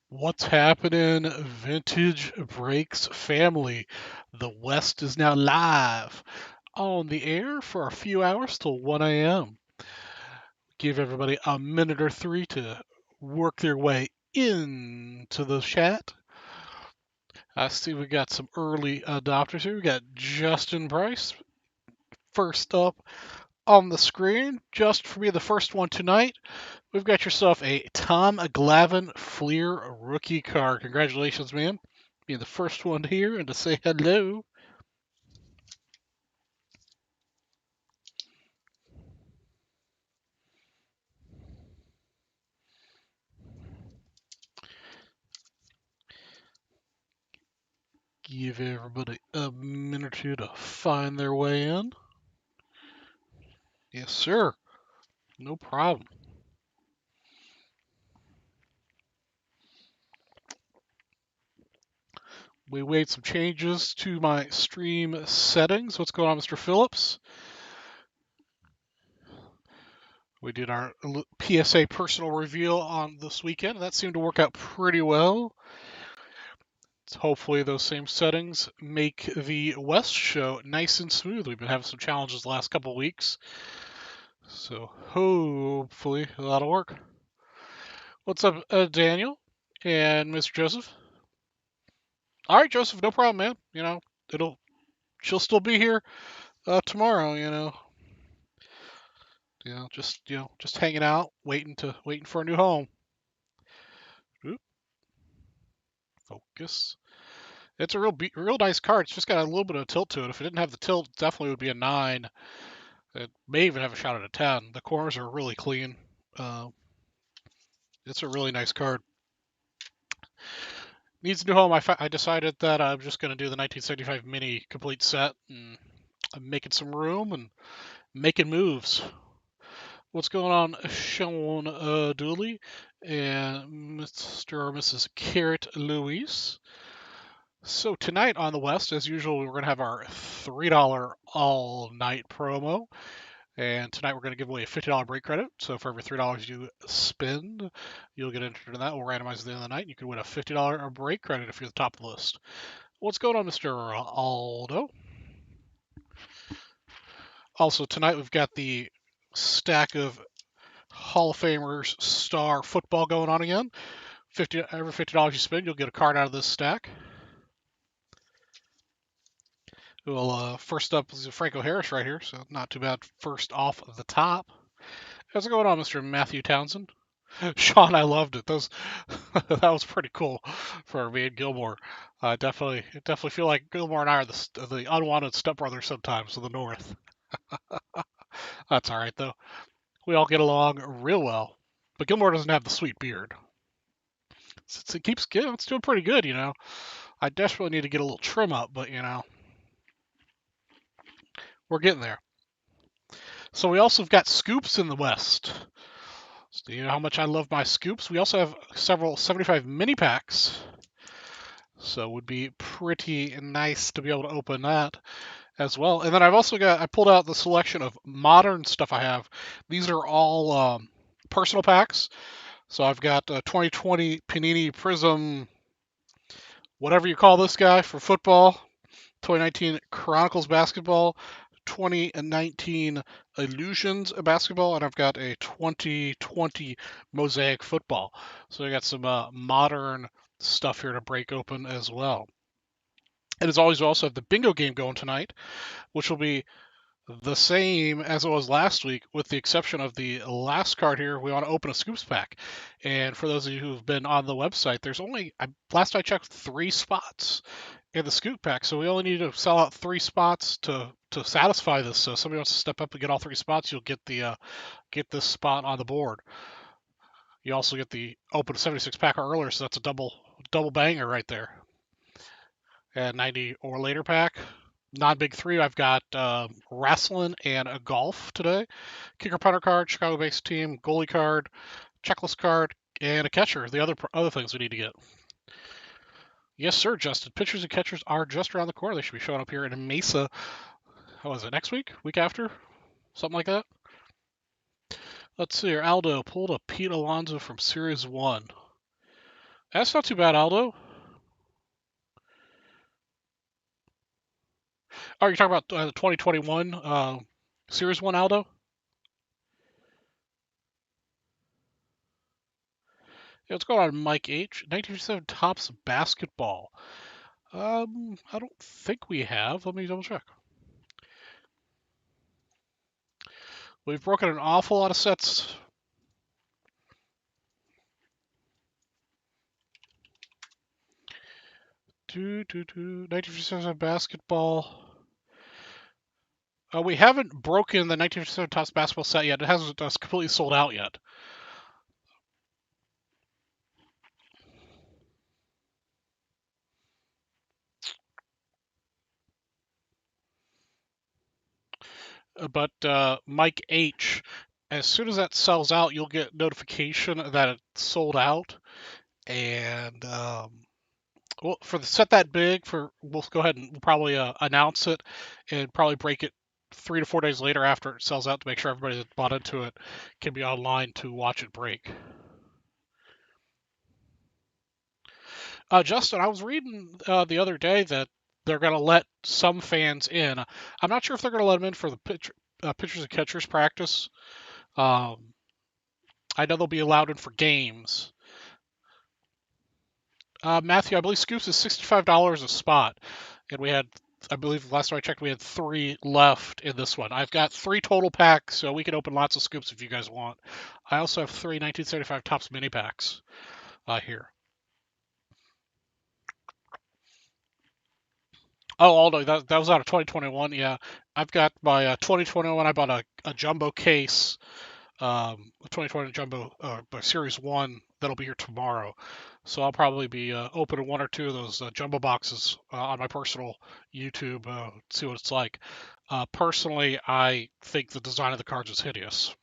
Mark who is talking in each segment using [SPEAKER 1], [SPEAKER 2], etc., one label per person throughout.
[SPEAKER 1] What's happening, Vintage Breaks family? The West is now live on the air for a few hours till 1 a.m. Give everybody a minute or three to work their way into the chat. I see we got some early adopters here. We got Justin Price first up on the screen. Just for being the first one tonight, we've got yourself a Tom Glavine Fleer rookie card. Congratulations, man. Being the first one here and to say hello. Give everybody a minute or two to find their way in. Yes, sir. No problem. We made some changes to my stream settings. What's going on, Mr. Phillips? We did our PSA personal reveal on this weekend. That seemed to work out pretty well. So hopefully those same settings make the West show nice and smooth. We've been having some challenges the last couple of weeks. So hopefully that'll work. What's up, Daniel and Mr. Joseph? All right, Joseph, no problem, man. She'll still be here tomorrow. Just hanging out, waiting for a new home. Oop, focus. It's a real nice card. It's just got a little bit of tilt to it. If it didn't have the tilt, it definitely would be a 9. It may even have a shot at a 10. The corners are really clean. Uh, it's a really nice card. Needs a new home. I decided that I'm just going to do the 1975 mini complete set, and I'm making some room and making moves. What's going on, Sean Dooley and Mr. or Mrs. Carrot Louise? So tonight on the West, as usual, we're going to have our $3 all-night promo. And tonight we're going to give away a $50 break credit. So for every $3 you spend, you'll get entered in that. We'll randomize at the end of the night. And you can win a $50 break credit if you're the top of the list. What's going on, Mr. Aldo? Also, tonight we've got the stack of Hall of Famers star football going on again. Every $50 you spend, you'll get a card out of this stack. Well, first up is Franco Harris right here, so not too bad. First off the top. How's it going on, Mr. Matthew Townsend? Sean, I loved it. That was pretty cool for me and Gilmore. Definitely feel like Gilmore and I are the unwanted stepbrothers sometimes in the North. That's all right though. We all get along real well. But Gilmore doesn't have the sweet beard. It's doing pretty good. I desperately need to get a little trim up, but we're getting there. So we also have got scoops in the West. So you know how much I love my scoops. We also have several 75 mini packs. So it would be pretty nice to be able to open that as well. And then I pulled out the selection of modern stuff I have. These are all personal packs. So I've got 2020 Panini Prism, whatever you call this guy for football, 2019 Chronicles basketball, 2019 Illusions basketball, and I've got a 2020 Mosaic football. So I got some modern stuff here to break open as well. And as always, we also have the bingo game going tonight, which will be the same as it was last week, with the exception of the last card here. We want to open a scoops pack. And for those of you who've been on the website, there's only, last I checked, 3 spots in the scoop pack. So we only need to sell out 3 spots to satisfy this. So if somebody wants to step up and get all 3 spots, you'll get get this spot on the board. You also get the open 76 pack earlier, so that's a double banger right there. And 90 or later pack. Non-big 3, I've got wrestling and a golf today. Kicker punter card, Chicago-based team, goalie card, checklist card, and a catcher. The other things we need to get. Yes, sir, Justin. Pitchers and catchers are just around the corner. They should be showing up here in Mesa. How was it, next week? Week after? Something like that? Let's see here. Aldo pulled a Pete Alonso from Series 1. That's not too bad, Aldo. Oh, you're talking about the 2021 Series 1, Aldo? Yeah, what's going on, Mike H? 1957 Topps Basketball. I don't think we have. Let me double check. We've broken an awful lot of sets. 1957 Basketball. We haven't broken the 1957 Topps Basketball set yet. It hasn't completely sold out yet. But Mike H, as soon as that sells out, you'll get notification that it's sold out. And well, for the set that big, we'll go ahead and we'll probably announce it and probably break it 3 to 4 days later after it sells out to make sure everybody that bought into it can be online to watch it break. Justin, I was reading the other day that they're going to let some fans in. I'm not sure if they're going to let them in for the pitchers and catchers practice. I know they'll be allowed in for games. Matthew, I believe Scoops is $65 a spot, and I believe last time I checked, we had 3 left in this one. I've got 3 total packs, so we can open lots of Scoops if you guys want. I also have 3 1975 Topps mini packs here. Oh, Aldo, that was out of 2021. Yeah, I've got my 2021. I bought a jumbo case, 2020 jumbo Series 1 that'll be here tomorrow. So I'll probably be opening 1 or 2 of those jumbo boxes on my personal YouTube, see what it's like. Personally, I think the design of the cards is hideous.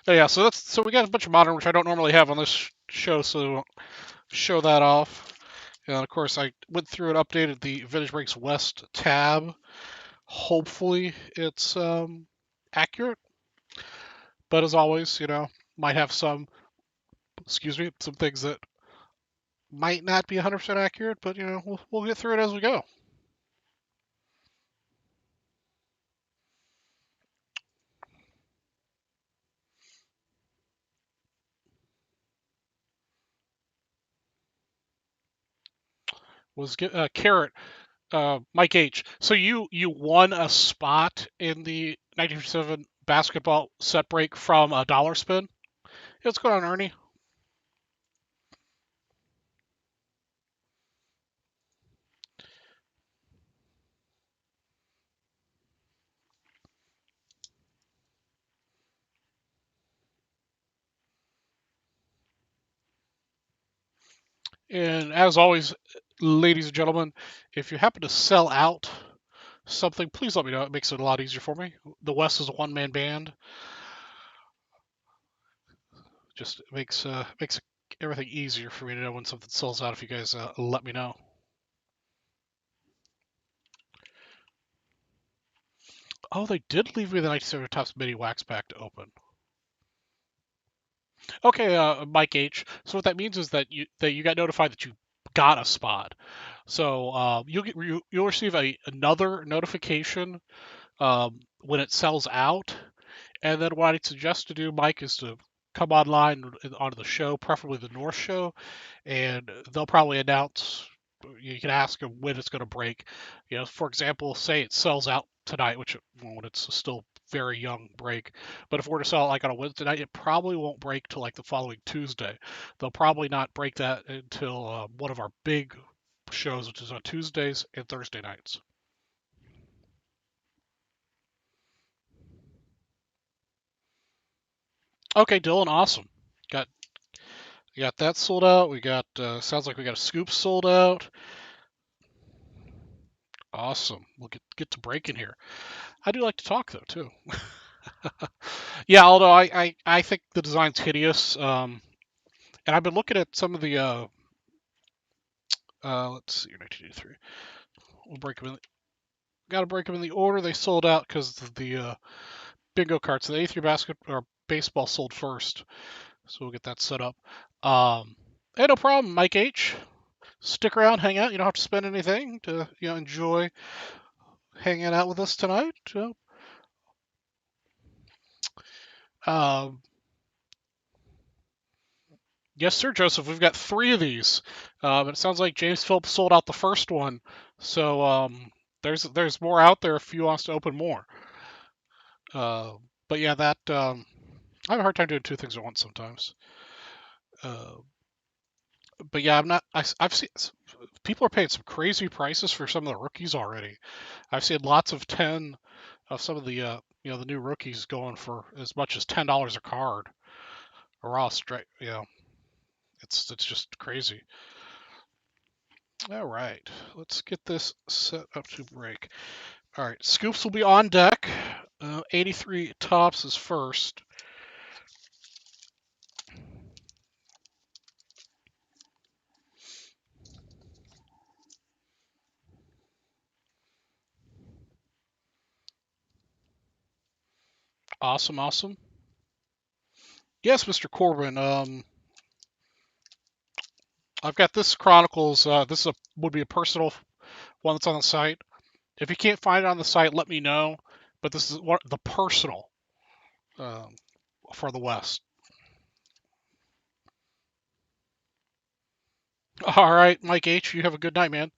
[SPEAKER 1] Yeah, so we got a bunch of modern, which I don't normally have on this show, so show that off. And of course, I went through and updated the Vintage Breaks West tab. Hopefully, it's accurate. But as always, might have some things that might not be 100% accurate, but we'll get through it as we go. Was Carrot, Mike H. So you won a spot in the 1957 basketball set break from a dollar spin. Hey, what's going on, Ernie? And as always, ladies and gentlemen, if you happen to sell out something, please let me know. It makes it a lot easier for me. The West is a one-man band. Just makes everything easier for me to know when something sells out if you guys let me know. Oh, they did leave me the 97 Topps Mini Wax Pack to open. Okay, Mike H. So what that means is that you got notified that you got a spot. So you'll receive another notification when it sells out. And then what I'd suggest to do, Mike, is to come online onto the show, preferably the North Show, and they'll probably announce. You can ask them when it's going to break. For example, say it sells out tonight, which it won't. It's still very young break. But if we're to sell it like on a Wednesday night, it probably won't break till like the following Tuesday. They'll probably not break that until one of our big shows, which is on Tuesdays and Thursday nights. Okay, Dylan, awesome. Got that sold out. We got sounds like we got a scoop sold out. Awesome. We'll get to breaking here. I do like to talk though too. Yeah, although I think the design's hideous. And I've been looking at some of the let's see, 1983. We'll break them in. Got to break them in the order they sold out because the bingo cards. The 83 basket or baseball sold first, so we'll get that set up. Hey, no problem, Mike H. Stick around, hang out. You don't have to spend anything to enjoy hanging out with us tonight. Um, yes, sir, Joseph. We've got 3 of these. But it sounds like James Phillips sold out the first one, so there's more out there if you want us to open more. Uh, but yeah, that I have a hard time doing 2 things at once sometimes. Uh, but yeah, I'm not. I've seen people are paying some crazy prices for some of the rookies already. I've seen lots of 10 of some of the the new rookies going for as much as $10 a card. Or raw straight, it's just crazy. All right, let's get this set up to break. All right, scoops will be on deck. 83 tops is first. Awesome, awesome. Yes, Mr. Corbin. I've got this Chronicles. This is would be a personal one that's on the site. If you can't find it on the site, let me know. But this is the personal um, for the West. All right, Mike H. You have a good night, man.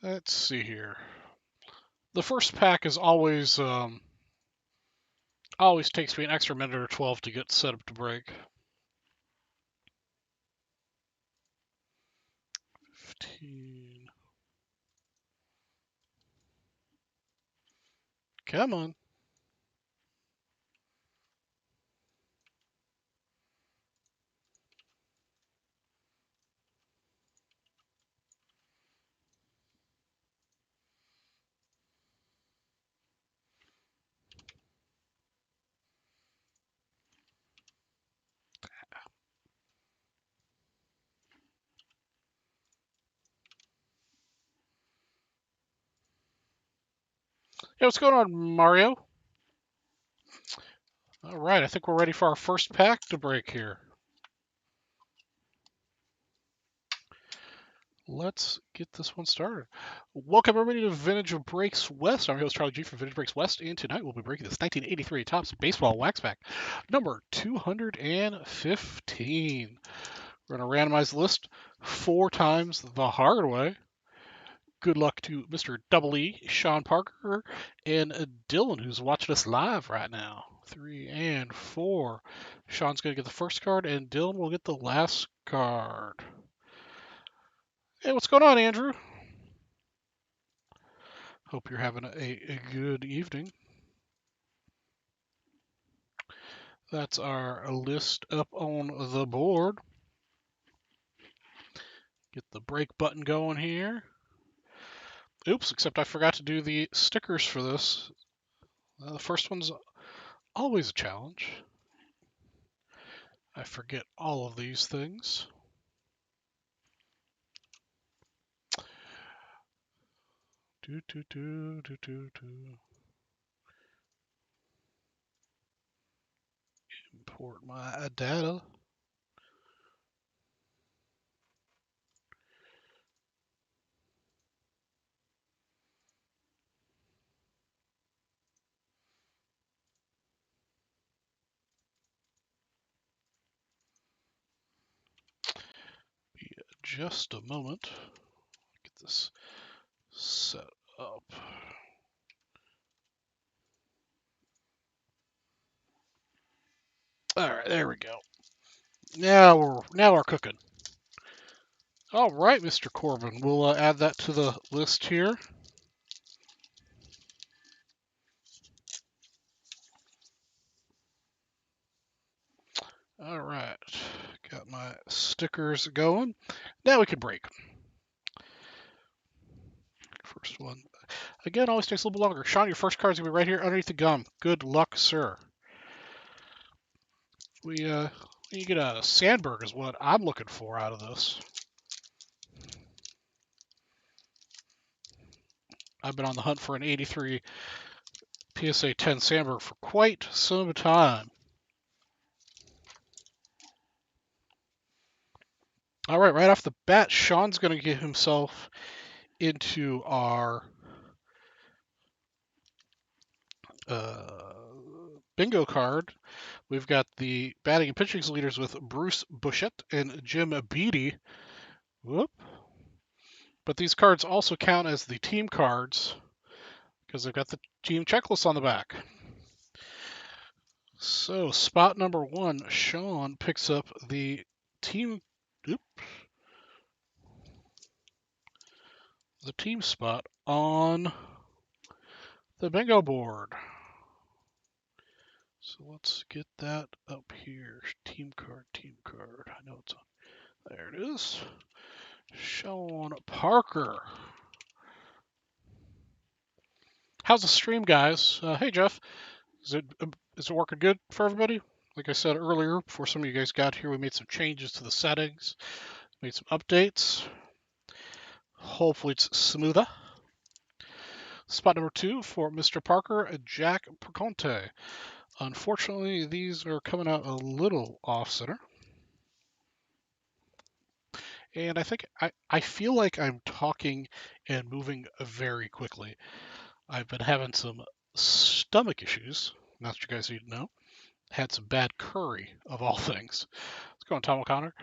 [SPEAKER 1] Let's see here. The first pack is always takes me an extra minute or 12 to get set up to break. 15. Come on. Hey, what's going on, Mario? All right, I think we're ready for our first pack to break here. Let's get this one started. Welcome everybody to Vintage Breaks West. I'm your host Charlie G from Vintage Breaks West, and tonight we'll be breaking this 1983 Topps Baseball Wax Pack, number 215. We're going to randomize the list 4 times the hard way. Good luck to Mr. Double E, Sean Parker, and Dylan, who's watching us live right now. 3 and 4. Sean's going to get the first card, and Dylan will get the last card. Hey, what's going on, Andrew? Hope you're having a good evening. That's our list up on the board. Get the break button going here. Oops, except I forgot to do the stickers for this. The first one's always a challenge. I forget all of these things. Import my data. Be just a moment. Get this set up. All right, there we go. Now we're cooking. All right, Mr. Corbin, we'll add that to the list here. All right, got my stickers going. Now we can break. First one. Again, always takes a little bit longer. Sean, your first card's gonna be right here underneath the gum. Good luck, sir. You get a Sandberg is what I'm looking for out of this. I've been on the hunt for an 83 PSA 10 Sandberg for quite some time. All right off the bat, Sean's going to get himself into our bingo card. We've got the batting and pitching leaders with Bruce Bushett and Jim Beattie. Whoop. But these cards also count as the team cards because they've got the team checklist on the back. So spot number 1, Sean picks up the team. The team spot on the bingo board. So let's get that up here. Team card. I know it's on. There it is. Sean Parker. How's the stream, guys? Hey, Jeff. Is it working good for everybody? Like I said earlier, before some of you guys got here, we made some changes to the settings, made some updates. Hopefully it's smoother. Spot number 2 for Mr. Parker, Jack Perconte. Unfortunately, these are coming out a little off-center. And I think I feel like I'm talking and moving very quickly. I've been having some stomach issues, not that you guys need to know. Had some bad curry, of all things. Let's go on, Tom O'Connor.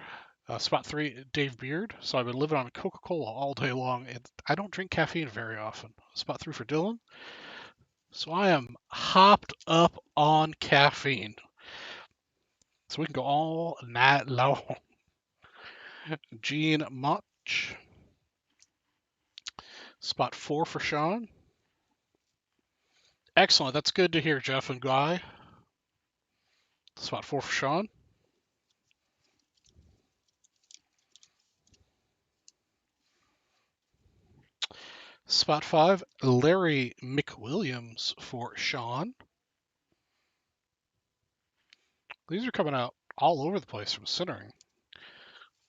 [SPEAKER 1] Spot 3, Dave Beard. So I've been living on Coca-Cola all day long, and I don't drink caffeine very often. Spot 3 for Dylan. So I am hopped up on caffeine. So we can go all night long. Gene Mott. Spot 4 for Sean. Excellent. That's good to hear, Jeff and Guy. Spot 4 for Sean. Spot 5, Larry McWilliams for Sean. These are coming out all over the place from centering.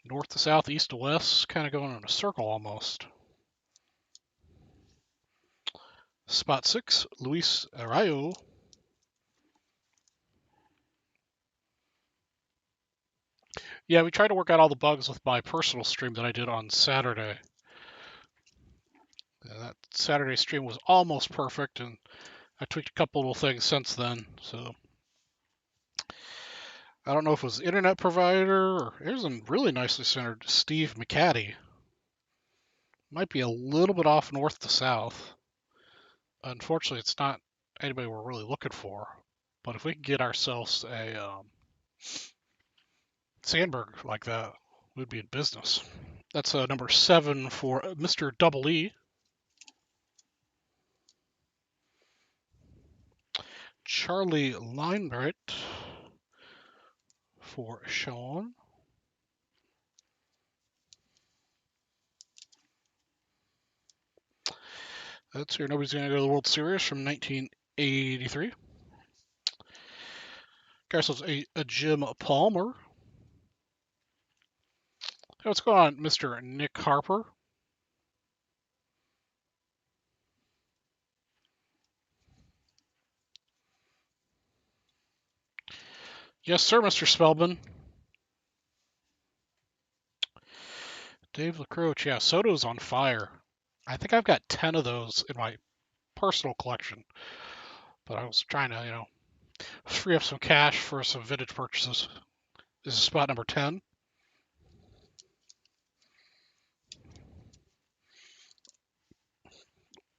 [SPEAKER 1] North to south, east to west, kind of going in a circle almost. Spot 6, Luis Arroyo. Yeah, we tried to work out all the bugs with my personal stream that I did on Saturday. That Saturday stream was almost perfect, and I tweaked a couple little things since then. So I don't know if it was internet provider or here's a really nicely centered Steve McCaddy. Might be a little bit off north to south. Unfortunately, it's not anybody we're really looking for. But if we can get ourselves a Sandberg like that, we'd be in business. That's number 7 for Mr. Double E. Charlie Linebright for Sean. That's here. Nobody's going to go to the World Series from 1983. Got ourselves a Jim Palmer. Hey, what's going on, Mr. Nick Harper? Yes, sir, Mr. Spellman. Dave LaCroix. Yeah, Soto's on fire. I think I've got 10 of those in my personal collection. But I was trying to, free up some cash for some vintage purchases. This is spot number 10.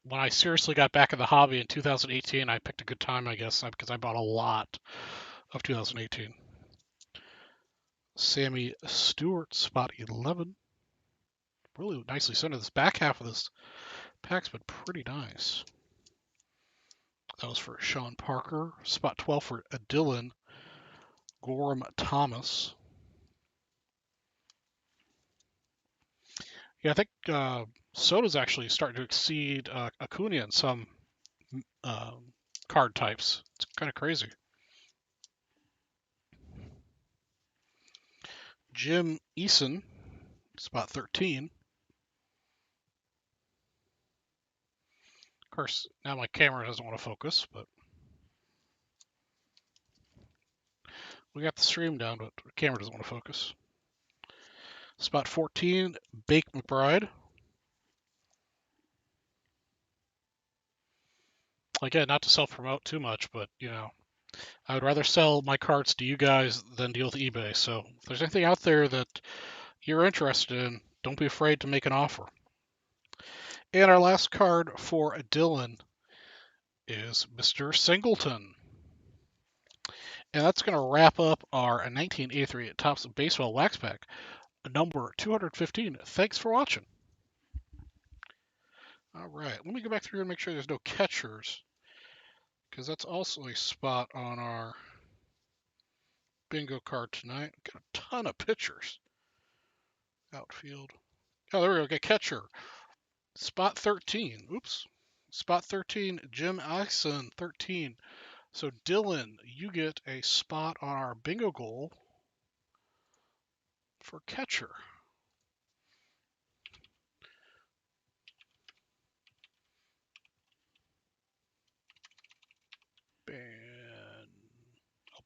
[SPEAKER 1] When I seriously got back in the hobby in 2018, I picked a good time, I guess, because I bought a lot of 2018. Sammy Stewart, spot 11. Really nicely centered. This back half of this pack's been pretty nice. That was for Sean Parker. Spot 12 for Dylan Gorham Thomas. Yeah, I think Soto's actually starting to exceed Acuna in some card types. It's kind of crazy. Jim Eason, spot 13. course, now my camera doesn't want to focus, but we got the stream down, but the camera doesn't want to focus. Spot 14, Bake McBride. Again, not to self-promote too much, but, you know, I would rather sell my cards to you guys than deal with eBay. So if there's anything out there that you're interested in, don't be afraid to make an offer. And our last card for Dylan is Mr. Singleton. And that's going to wrap up our 1983 Topps Baseball Wax Pack, number 215. Thanks for watching. All right, let me go back through and make sure there's no catchers, because that's also a spot on our bingo card tonight. Got a ton of pitchers. Outfield. Oh, there we go. Get catcher. Spot 13. Oops. Spot 13, Jim Ison, 13. So, Dylan, you get a spot on our bingo goal for catcher.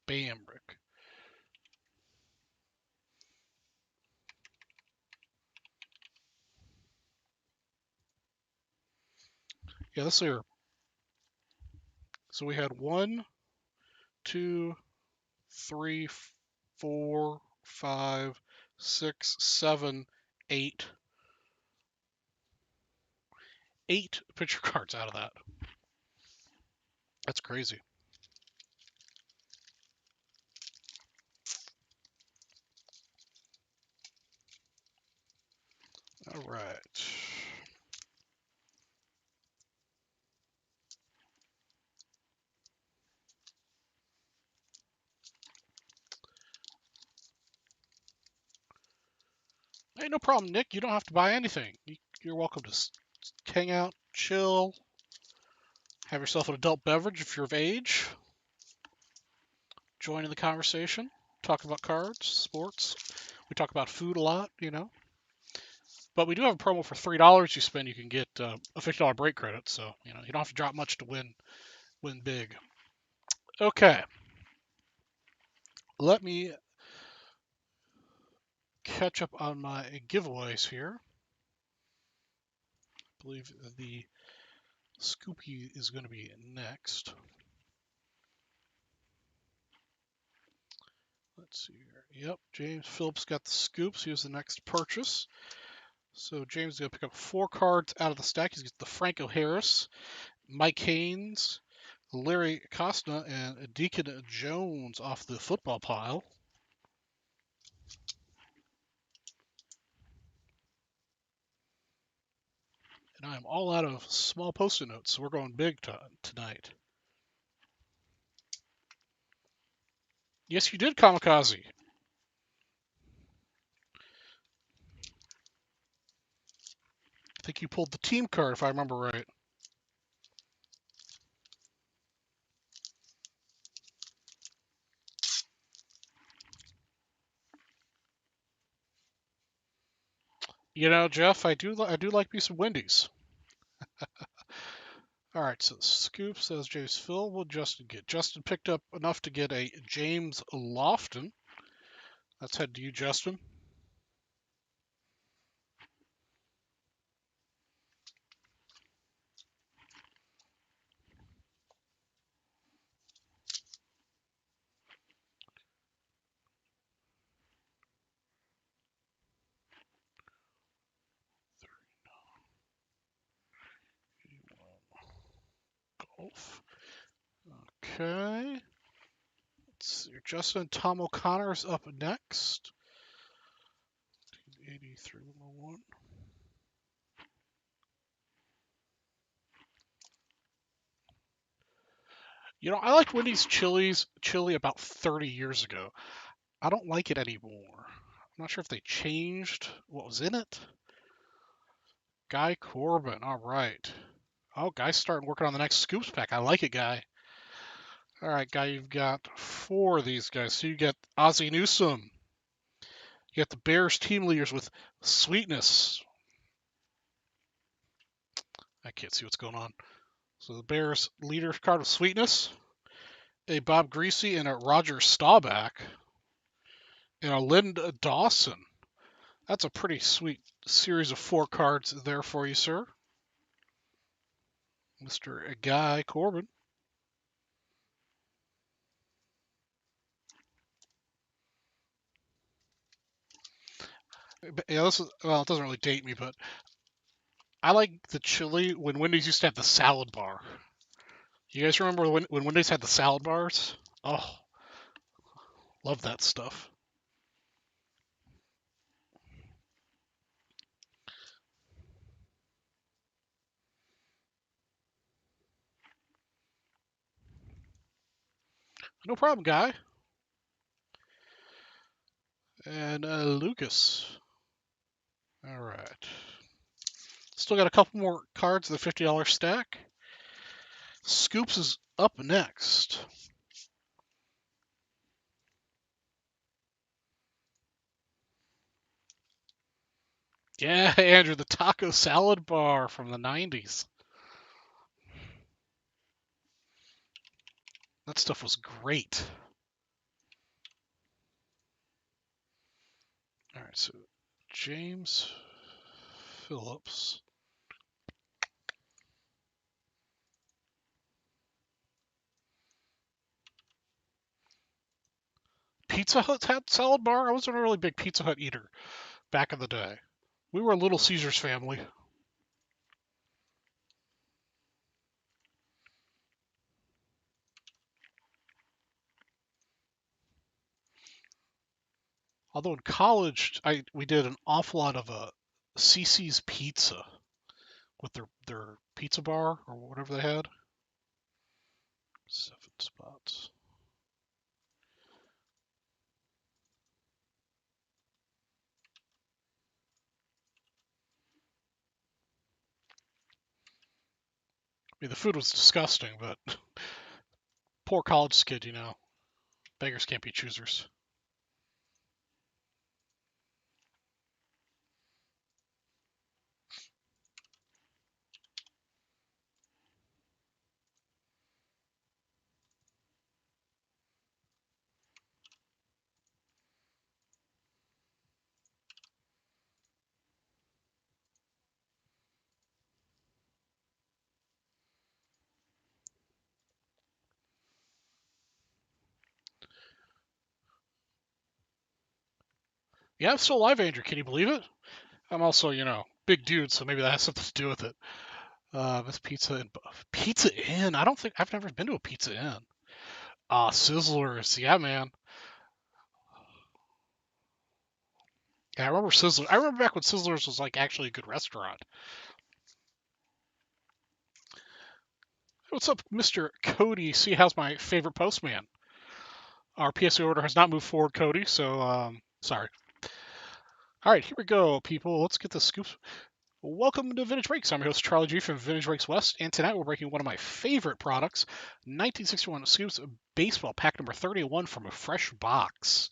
[SPEAKER 1] Bambrick. Yeah, this year. So we had 1, 2, 3, 4, 5, 6, 7, 8. 8 picture cards out of that. That's crazy. All right. Hey, no problem, Nick. You don't have to buy anything. You're welcome to hang out, chill, have yourself an adult beverage if you're of age. Join in the conversation. Talk about cards, sports. We talk about food a lot, you know. But we do have a promo for $3 you spend. You can get a $50 break credit. So, you know, you don't have to drop much to win big. Okay. Let me catch up on my giveaways here. I believe the Scoopy is going to be next. Let's see here. Yep, James Phillips got the scoops. He was the next purchase. So James is going to pick up 4 cards out of the stack. He's got the Franco Harris, Mike Haynes, Larry Costner, and Deacon Jones off the football pile. And I'm all out of small Post-it notes, so we're going big tonight. Yes, you did, Kamikaze. I think you pulled the team card, if I remember right. You know, Jeff, I do like me some Wendy's. All right, so Scoop says James Phil will Justin get. Justin picked up enough to get a James Lofton. Let's head to you, Justin. Golf. Okay. Let's see. Justin Tom O'Connor's up next. 83-101. You know, I liked Wendy's chili about 30 years ago. I don't like it anymore. I'm not sure if they changed what was in it. Guy Corbin. All right. Oh, Guy's starting working on the next Scoops pack. I like it, Guy. All right, Guy, you've got 4 of these guys. So you get Ozzie Newsome. You got the Bears team leaders with Sweetness. I can't see what's going on. So the Bears leader card of sweetness, a Bob Greasy and a Roger Staubach, and a Linda Dawson. That's a pretty sweet series of 4 cards there for you, sir. Mr. Guy Corbin. Yeah, this is, well, it doesn't really date me, but I like the chili when Wendy's used to have the salad bar. You guys remember when Wendy's had the salad bars? Oh, love that stuff. No problem, Guy. And Lucas. All right. Still got a couple more cards of the $50 stack. Scoops is up next. Yeah, Andrew, the taco salad bar from the 90s. That stuff was great. All right, so James Phillips. Pizza Hut had salad bar. I wasn't a really big Pizza Hut eater back in the day. We were a Little Caesars family. Although in college, we did an awful lot of CC's Pizza with their pizza bar or whatever they had. 7 spots. I mean, the food was disgusting, but poor college kid, you know. Beggars can't be choosers. Yeah, I'm still alive, Andrew. Can you believe it? I'm also, you know, big dude, so maybe that has something to do with it. This Pizza Inn. I don't think I've never been to a Pizza Inn. Sizzlers. Yeah, man. Yeah, I remember Sizzlers. I remember back when Sizzlers was like actually a good restaurant. What's up, Mr. Cody? See, how's my favorite postman? Our PSA order has not moved forward, Cody. So, sorry. All right, here we go, people. Let's get the scoops. Welcome to Vintage Breaks. I'm your host, Charlie G from Vintage Breaks West, and tonight we're breaking one of my favorite products, 1961 Scoops Baseball Pack number 31 from a fresh box.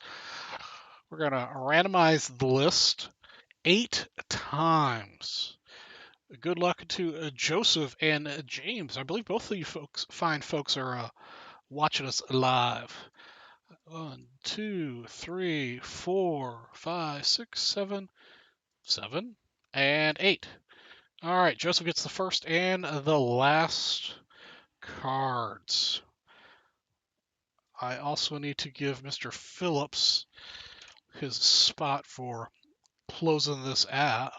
[SPEAKER 1] We're going to randomize the list 8 times. Good luck to Joseph and James. I believe both of you fine folks are watching us live. 1, 2, 3, 4, 5, 6, 7, 7, and 8. All right, Joseph gets the first and the last cards. I also need to give Mr. Phillips his spot for closing this out.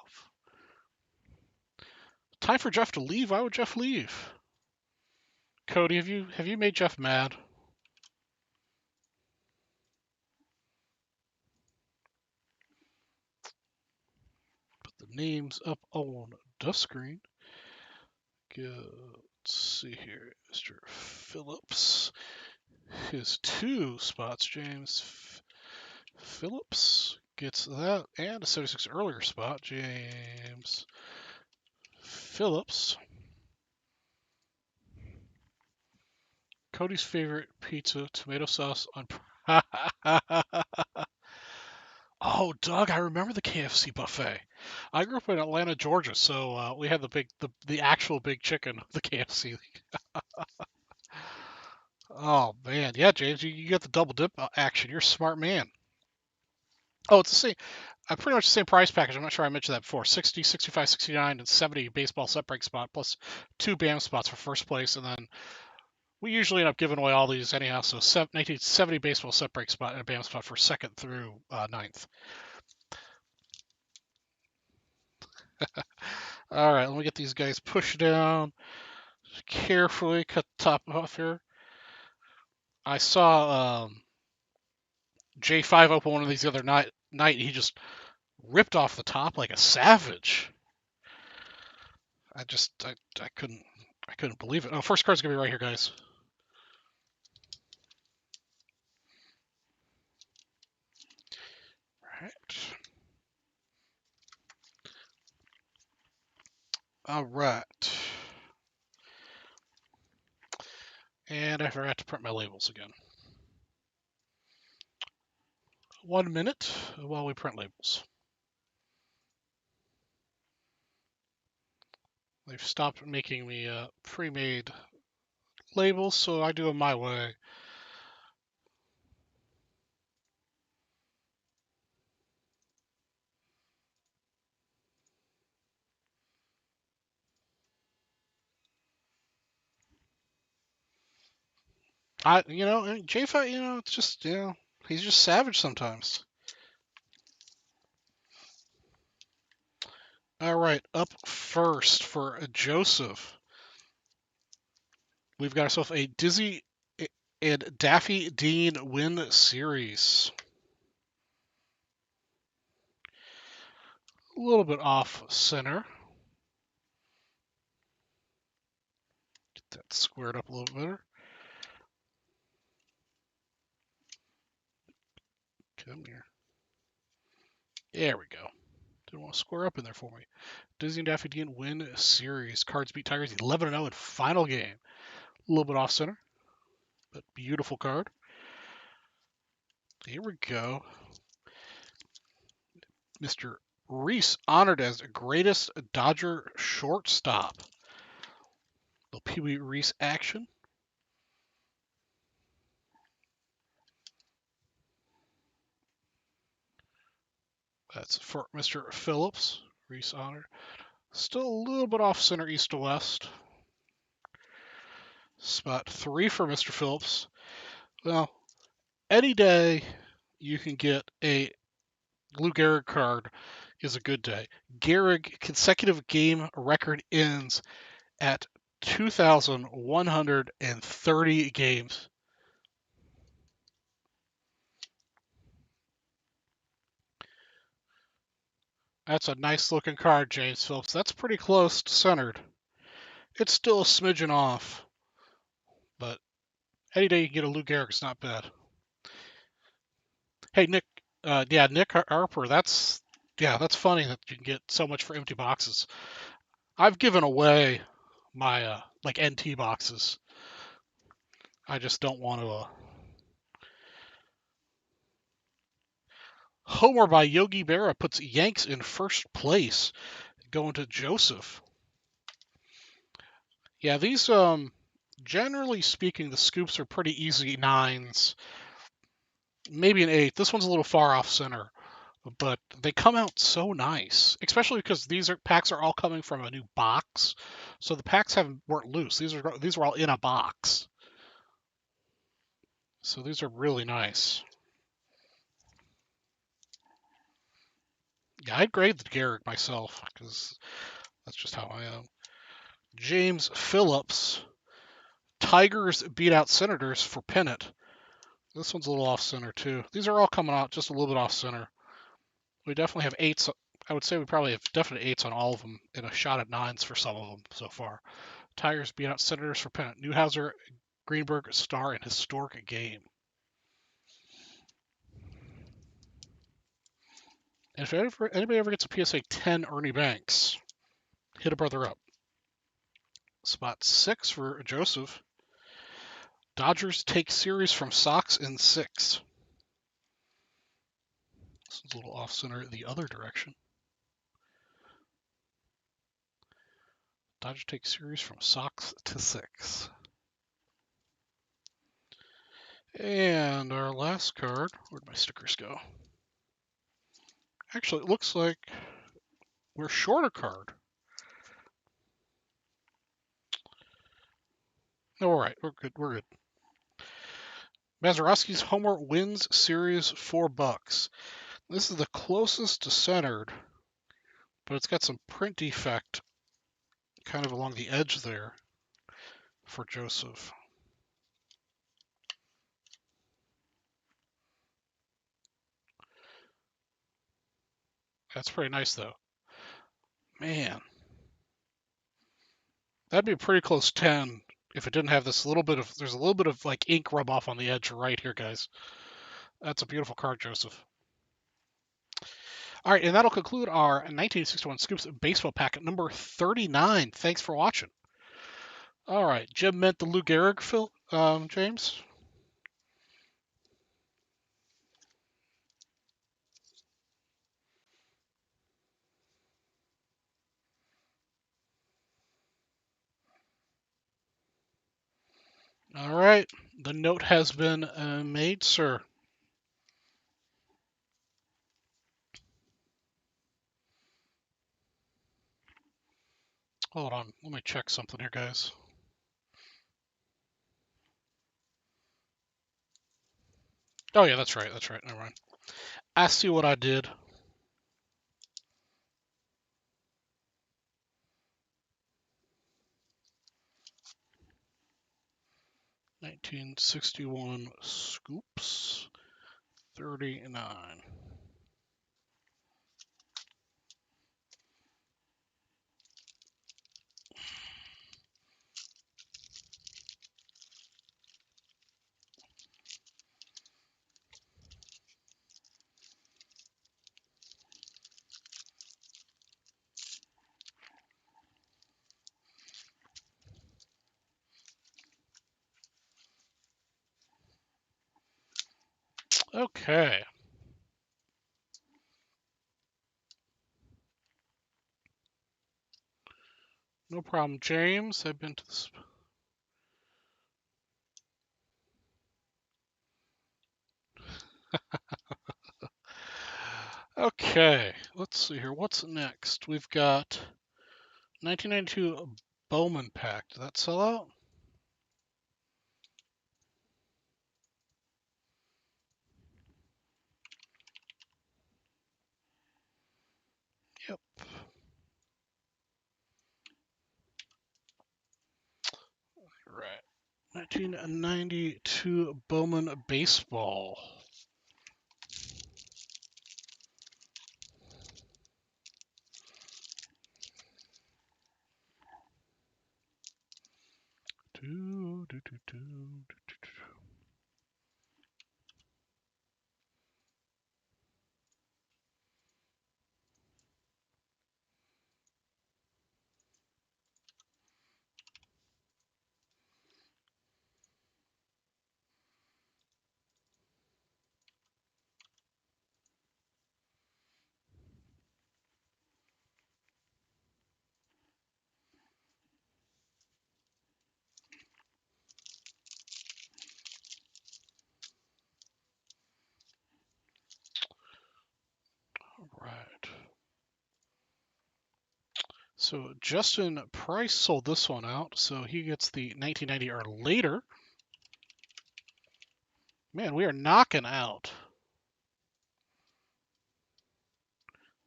[SPEAKER 1] Time for Jeff to leave. Why would Jeff leave? Cody, have you made Jeff mad? Put the names up on the screen. Let's see here, Mr. Phillips. His 2 spots, James Phillips gets that, and a 76 earlier spot, James Phillips. Cody's favorite pizza, tomato sauce on. Oh, Doug, I remember the KFC buffet. I grew up in Atlanta, Georgia, so we had the actual big chicken, the KFC. Oh man, yeah, James, you get the double dip action. You're a smart man. Oh, it's the same. Pretty much the same price package. I'm not sure I mentioned that before. 60, 65, 69, and 70 baseball set break spot plus 2 BAM spots for first place, and then we usually end up giving away all these anyhow. So 1970 baseball set break spot and a BAM spot for second through ninth. All right, let me get these guys pushed down. Carefully cut the top off here. I saw J5 open one of these the other night. He just ripped off the top like a savage. I couldn't believe it. Oh, first card's gonna be right here, guys. All right. And I forgot to print my labels again. 1 minute while we print labels. They've stopped making me pre-made labels, so I do them my way. J5, it's just, he's just savage sometimes. All right, up first for Joseph, we've got ourselves a Dizzy and Daffy Dean win series. A little bit off center. Get that squared up a little better. Come here. There we go. Didn't want to square up in there for me. Dizzy and Daffy Dean win series. Cards beat Tigers 11-0 in final game. A little bit off center, but beautiful card. Here we go. Mr. Reese honored as greatest Dodger shortstop. Little Pee Wee Reese action. That's for Mr. Phillips. Reese honored. Still a little bit off center, east to west. Spot 3 for Mr. Phillips. Well, any day you can get a Lou Gehrig card is a good day. Gehrig consecutive game record ends at 2,130 games. That's a nice looking card, James Phillips. That's pretty close to centered. It's still a smidgen off, but any day you can get a Lou Gehrig is not bad. Hey, Nick. Nick Harper. That's funny that you can get so much for empty boxes. I've given away my NT boxes. I just don't want to. Homer by Yogi Berra puts Yanks in first place, going to Joseph. Yeah, these generally speaking, the scoops are pretty easy 9s, maybe an 8. This one's a little far off center, but they come out so nice, especially because packs are all coming from a new box, so the packs weren't loose. These were all in a box, so these are really nice. Yeah, I'd grade the Gehrig myself because that's just how I am. James Phillips. Tigers beat out Senators for pennant. This one's a little off center too. These are all coming out just a little bit off center. We definitely have 8s. I would say we probably have definite 8s on all of them and a shot at 9s for some of them so far. Tigers beat out Senators for pennant. Newhouser, Greenberg, star in historic game. And if anybody ever gets a PSA 10 Ernie Banks, hit a brother up. Spot 6 for Joseph. Dodgers take series from Sox in 6. This one's a little off center the other direction. Dodger take series from Sox to 6. And our last card, where'd my stickers go? Actually, it looks like we're short a card. No, we're right. We're good. We're good. Mazeroski's homer wins series $4. This is the closest to centered, but it's got some print defect kind of along the edge there for Joseph. That's pretty nice, though. Man, that'd be a pretty close 10 if it didn't have this little bit of, there's a little bit of like ink rub off on the edge right here, guys. That's a beautiful card, Joseph. All right, and that'll conclude our 1961 Scoops Baseball Pack number 39. Thanks for watching. All right, Jim meant the Lou Gehrig, James? All right, the note has been made, sir. Hold on, let me check something here, guys. Oh, yeah, that's right, never mind. I see what I did. (1961) Scoops 39. Okay. No problem, James. I've been to this. Okay, let's see here. What's next? We've got 1992 Bowman pack. Did that sell out? Yep. Right. 1992 Bowman Baseball. All right. So Justin Price sold this one out, so he gets the 1990 or later. Man, we are knocking out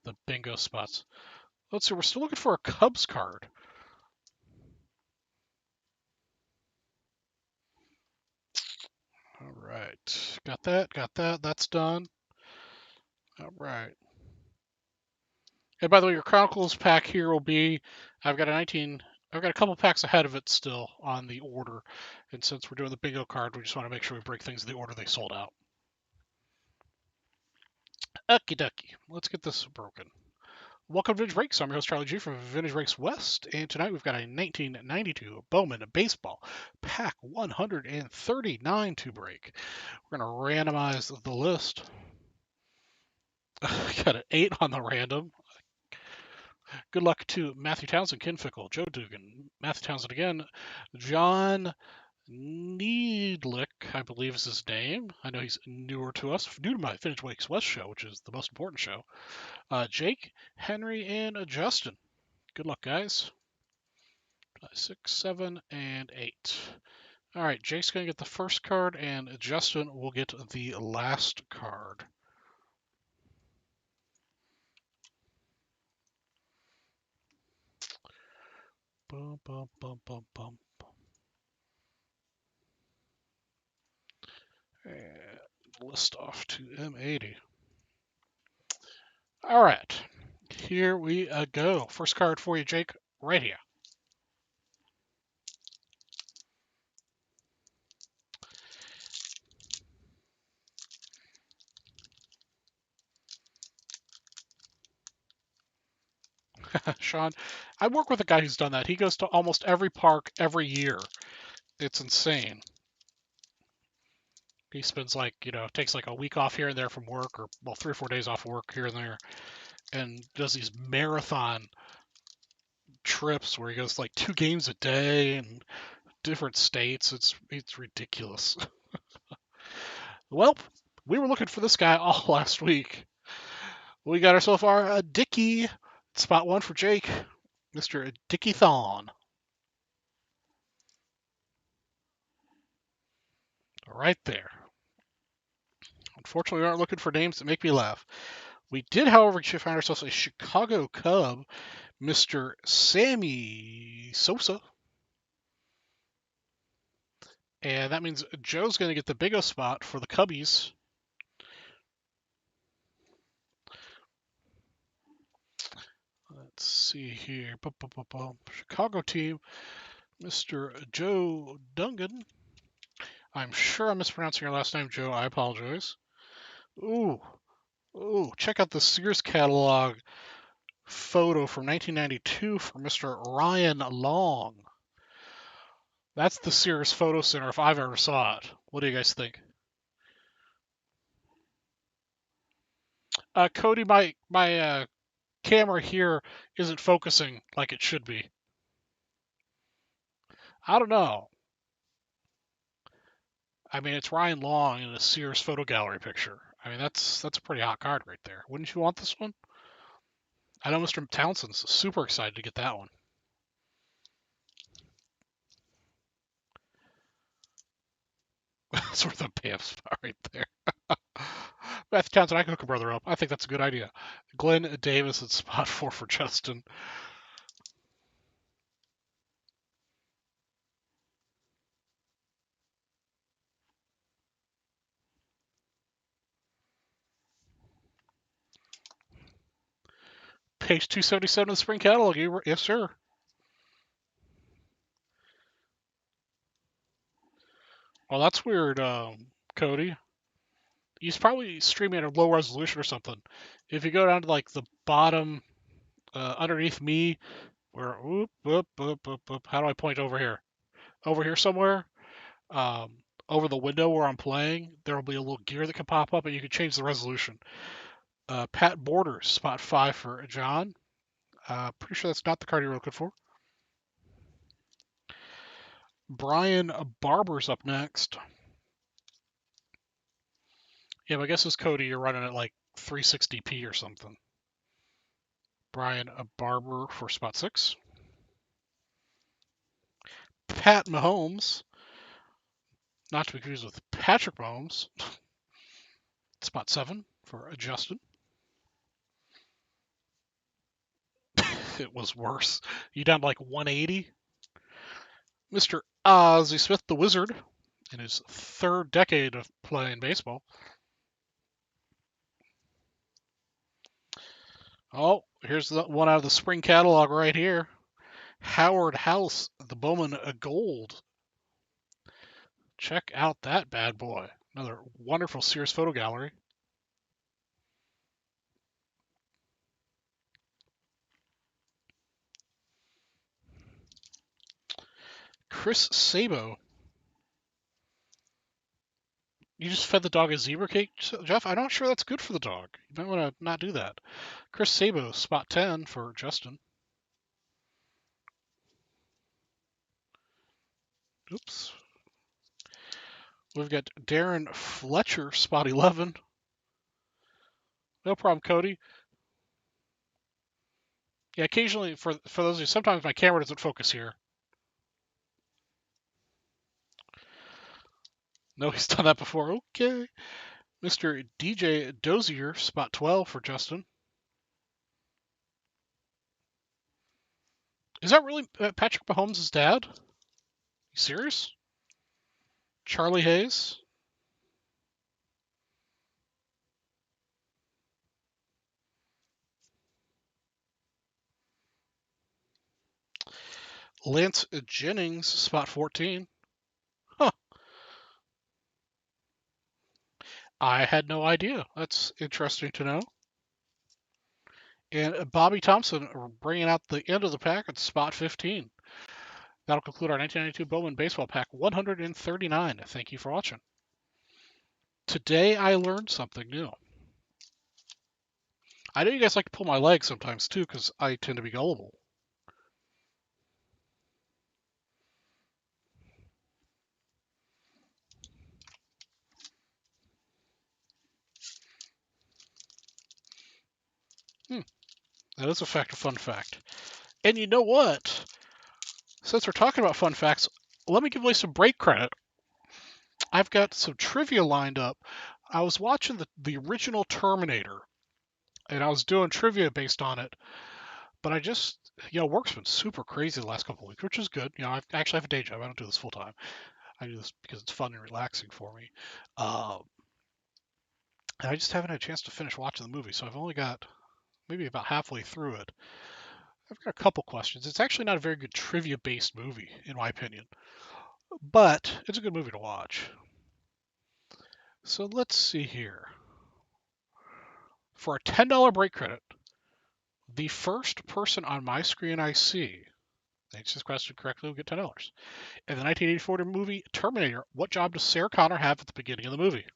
[SPEAKER 1] the bingo spots. Let's see, we're still looking for a Cubs card. All right, got that. That's done. All right. And by the way, your Chronicles pack here will be, I've got a couple packs ahead of it still on the order. And since we're doing the bingo card, we just want to make sure we break things in the order they sold out. Okie dokie. Let's get this broken. Welcome to Vintage Breaks. I'm your host, Charlie G from Vintage Breaks West. And tonight we've got a 1992 Bowman Baseball pack 139 to break. We're going to randomize the list. Got an 8 on the random. Good luck to Matthew Townsend, Ken Fickle, Joe Dugan, Matthew Townsend again, John Needlick, I believe is his name. I know he's newer to us, new to my Vintage Wakes West show, which is the most important show. Jake, Henry, and Justin. Good luck, guys. 6, 7, and 8. All right, Jake's going to get the first card, and Justin will get the last card. Bum, bum, bum, bum, bum. And list off to M80. All right, here we go. First card for you, Jake, right here. Sean, I work with a guy who's done that. He goes to almost every park every year. It's insane. He spends takes like a week off here and there from work, or well, 3 or 4 days off work here and there, and does these marathon trips where he goes like 2 games a day in different states. It's ridiculous. Well, we were looking for this guy all last week. We got ourselves our Dickie. Spot 1 for Jake, Mr. Dickie Thon. Right there. Unfortunately, we aren't looking for names that make me laugh. We did, however, find ourselves a Chicago Cub, Mr. Sammy Sosa. And that means Joe's going to get the Big O spot for the Cubbies. Let's see here. Chicago team, Mr. Joe Dungan. I'm sure I'm mispronouncing your last name, Joe. I apologize. Ooh, check out the Sears catalog photo from 1992 for Mr. Ryan Long. That's the Sears Photo Center if I've ever saw it. What do you guys think? Cody, my camera here isn't focusing like it should be. I don't know. I mean, it's Ryan Long in a Sears photo gallery picture. I mean, that's a pretty hot card right there. Wouldn't you want this one? I know Mr. Townsend's super excited to get that one. That's where the Bam spot right there. Matthew Townsend, I can hook a brother up. I think that's a good idea. Glenn Davis at spot 4 for Justin. Page 277 of the spring catalog. Yes, sir. Well, that's weird, Cody. He's probably streaming at a low resolution or something. If you go down to like the bottom, underneath me, where how do I point over here? Over here somewhere, over the window where I'm playing, there will be a little gear that can pop up, and you can change the resolution. Pat Borders, spot 5 for John. Pretty sure that's not the card you're looking for. Brian Barber's up next. Yeah, my guess is Cody, you're running at like 360p or something. Brian Barber for spot 6. Pat Mahomes, not to be confused with Patrick Mahomes, spot 7 for Justin. It was worse. You down to like 180. Mr. Ozzie Smith, the Wizard, in his 3rd decade of playing baseball. Oh, here's the one out of the spring catalog right here. Howard House, the Bowman Gold. Check out that bad boy. Another wonderful Sears photo gallery. Chris Sabo. You just fed the dog a zebra cake, Jeff? I'm not sure that's good for the dog. You might want to not do that. Chris Sabo, spot 10 for Justin. Oops. We've got Darren Fletcher, spot 11. No problem, Cody. Yeah, occasionally, for those of you, sometimes my camera doesn't focus here. No, he's done that before. Okay. Mr. DJ Dozier, spot 12 for Justin. Is that really Patrick Mahomes' dad? You serious? Charlie Hayes? Lance Jennings, spot 14. Huh. I had no idea. That's interesting to know. And Bobby Thompson bringing out the end of the pack at spot 15. That'll conclude our 1992 Bowman Baseball Pack 139. Thank you for watching. Today I learned something new. I know you guys like to pull my leg sometimes too, because I tend to be gullible. That is a fun fact. And you know what? Since we're talking about fun facts, let me give away some break credit. I've got some trivia lined up. I was watching the original Terminator, and I was doing trivia based on it. But I just, work's been super crazy the last couple of weeks, which is good. I actually have a day job. I don't do this full time. I do this because it's fun and relaxing for me. Uh, and I just haven't had a chance to finish watching the movie, so I've only got maybe about halfway through it. I've got a couple questions. It's actually not a very good trivia-based movie, in my opinion, but it's a good movie to watch. So let's see here. For a $10 break credit, the first person on my screen I see answers this question correctly will get $10. In the 1984 movie Terminator, what job does Sarah Connor have at the beginning of the movie?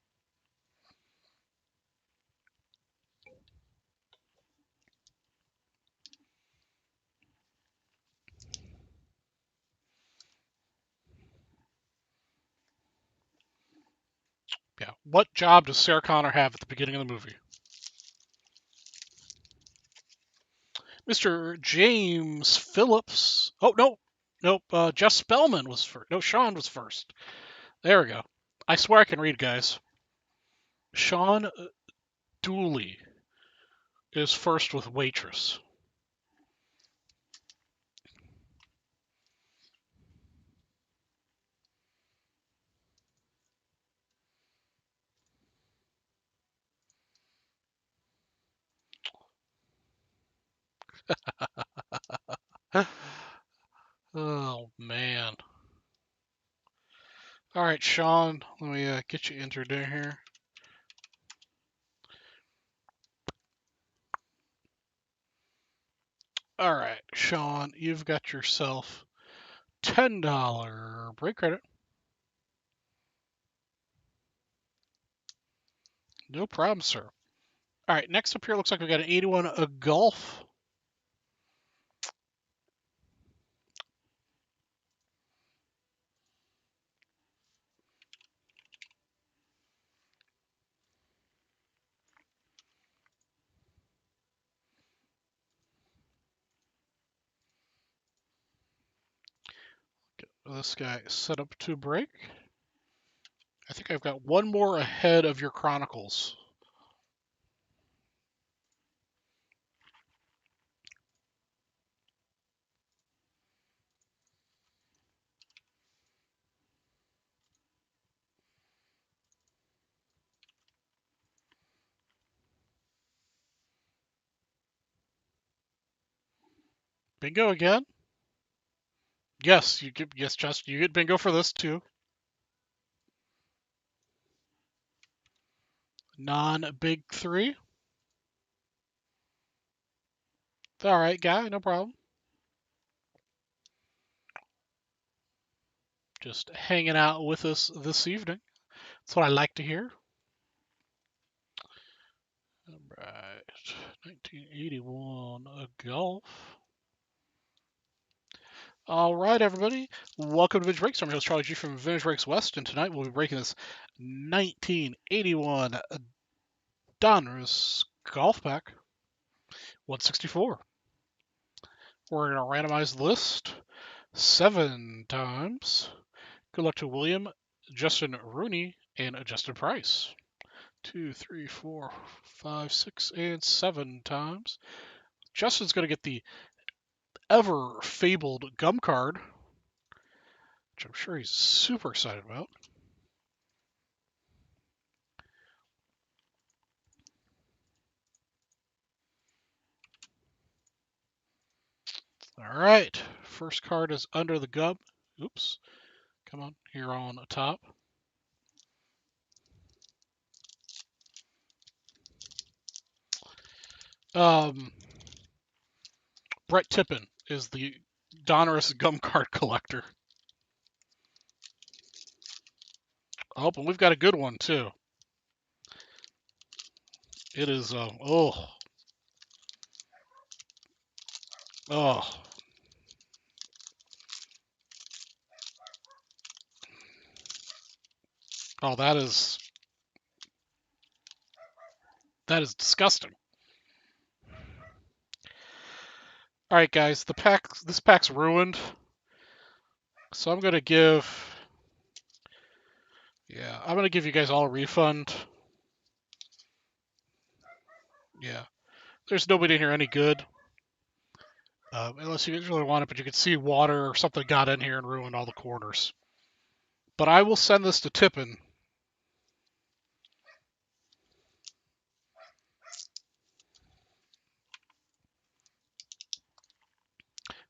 [SPEAKER 1] Yeah, what job does Sarah Connor have at the beginning of the movie? Mr. James Phillips. Oh, no. Nope. Jeff Spellman was first. No, Sean was first. There we go. I swear I can read, guys. Sean Dooley is first with waitress. Oh, man. All right, Sean, let me get you entered in here. All right, Sean, you've got yourself $10 break credit. No problem, sir. All right, next up here looks like we got an 81 a golf. Get this guy set up to break. I think I've got one more ahead of your Chronicles. Bingo again? Yes, yes, Justin, you get bingo for this too. Non-big three. All right, guy, no problem. Just hanging out with us this evening. That's what I like to hear. All right, 1981 golf. All right, everybody. Welcome to Vintage Breaks. I'm your host, Charlie G from Vintage Breaks West, and tonight we'll be breaking this 1981 Donruss Golf Pack 164. We're going to randomize the list 7 times. Good luck to William, Justin Rooney, and Justin Price. 2, 3, 4, 5, 6, and 7 times. Justin's going to get the ever fabled gum card, which I'm sure he's super excited about. All right, first card is under the gum. Oops, come on, here on top. Brett Tippin is the Donruss gum card collector. Oh, and we've got a good one too. It is oh, oh, that is disgusting. All right, guys, this pack's ruined. So I'm gonna give you guys all a refund. Yeah, there's nobody in here any good, unless you guys really want it. But you can see water or something got in here and ruined all the corners. But I will send this to Tippin.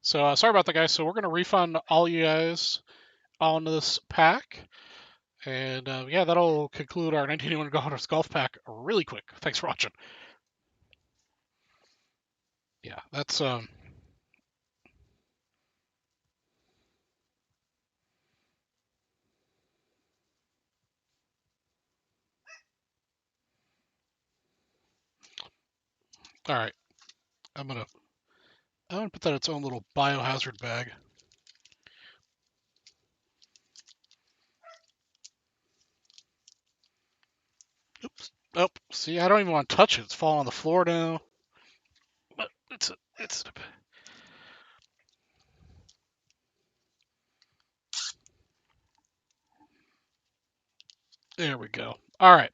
[SPEAKER 1] So sorry about that, guys. So we're gonna refund all you guys on this pack. And yeah, that'll conclude our 1981 golf pack really quick. Thanks for watching. Yeah, that's all right. I'm gonna put that in its own little biohazard bag. Oops. Oh, see, I don't even want to touch it. It's falling on the floor now. But it's. There we go. All right.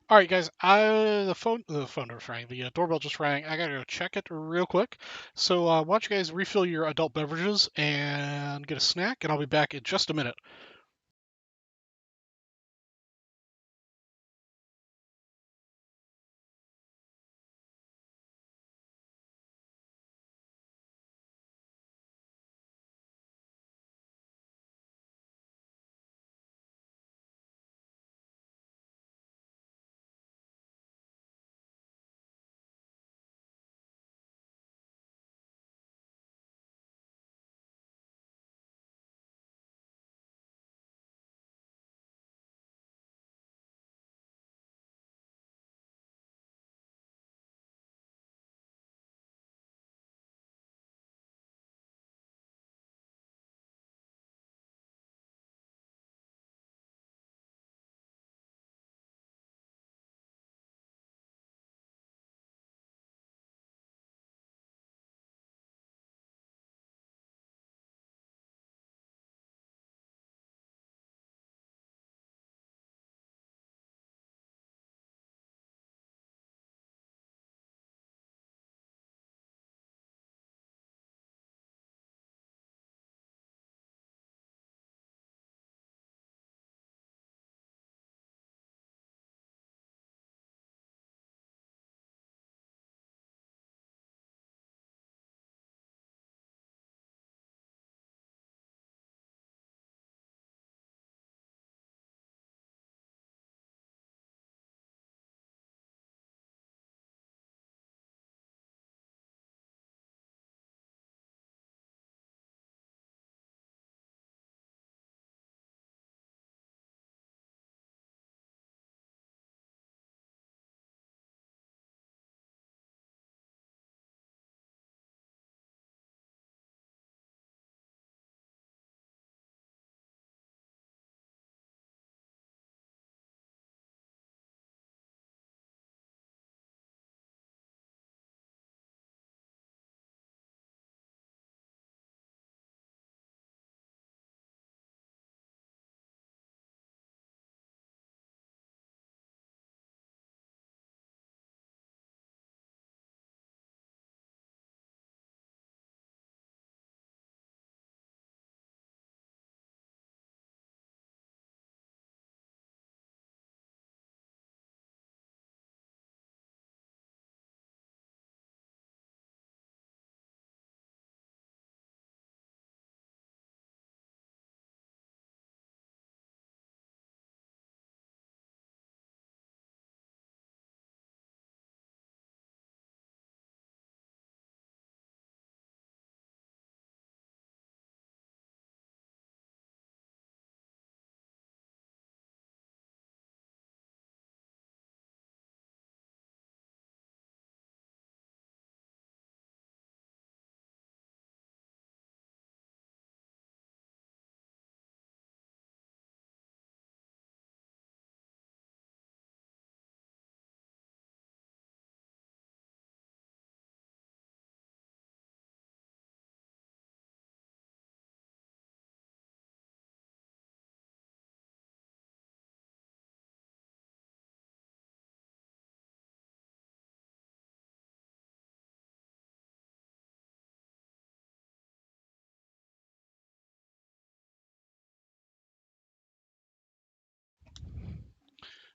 [SPEAKER 1] All right, guys. The phone just rang. The doorbell just rang. I gotta go check it real quick. So why don't you guys refill your adult beverages and get a snack, and I'll be back in just a minute.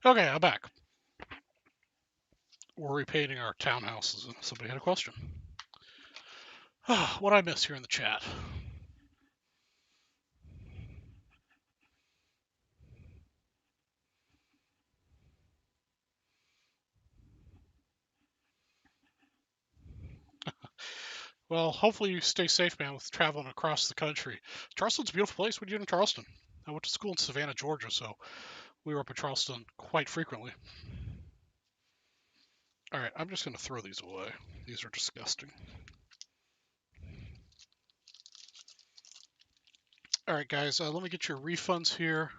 [SPEAKER 1] Okay, I'm back. We're repainting our townhouses, and somebody had a question. What I miss here in the chat. Well, hopefully you stay safe, man, with traveling across the country. Charleston's a beautiful place. What do you do in Charleston? I went to school in Savannah, Georgia, so we were up in Charleston quite frequently. All right, I'm just going to throw these away. These are disgusting. All right, guys, let me get your refunds here.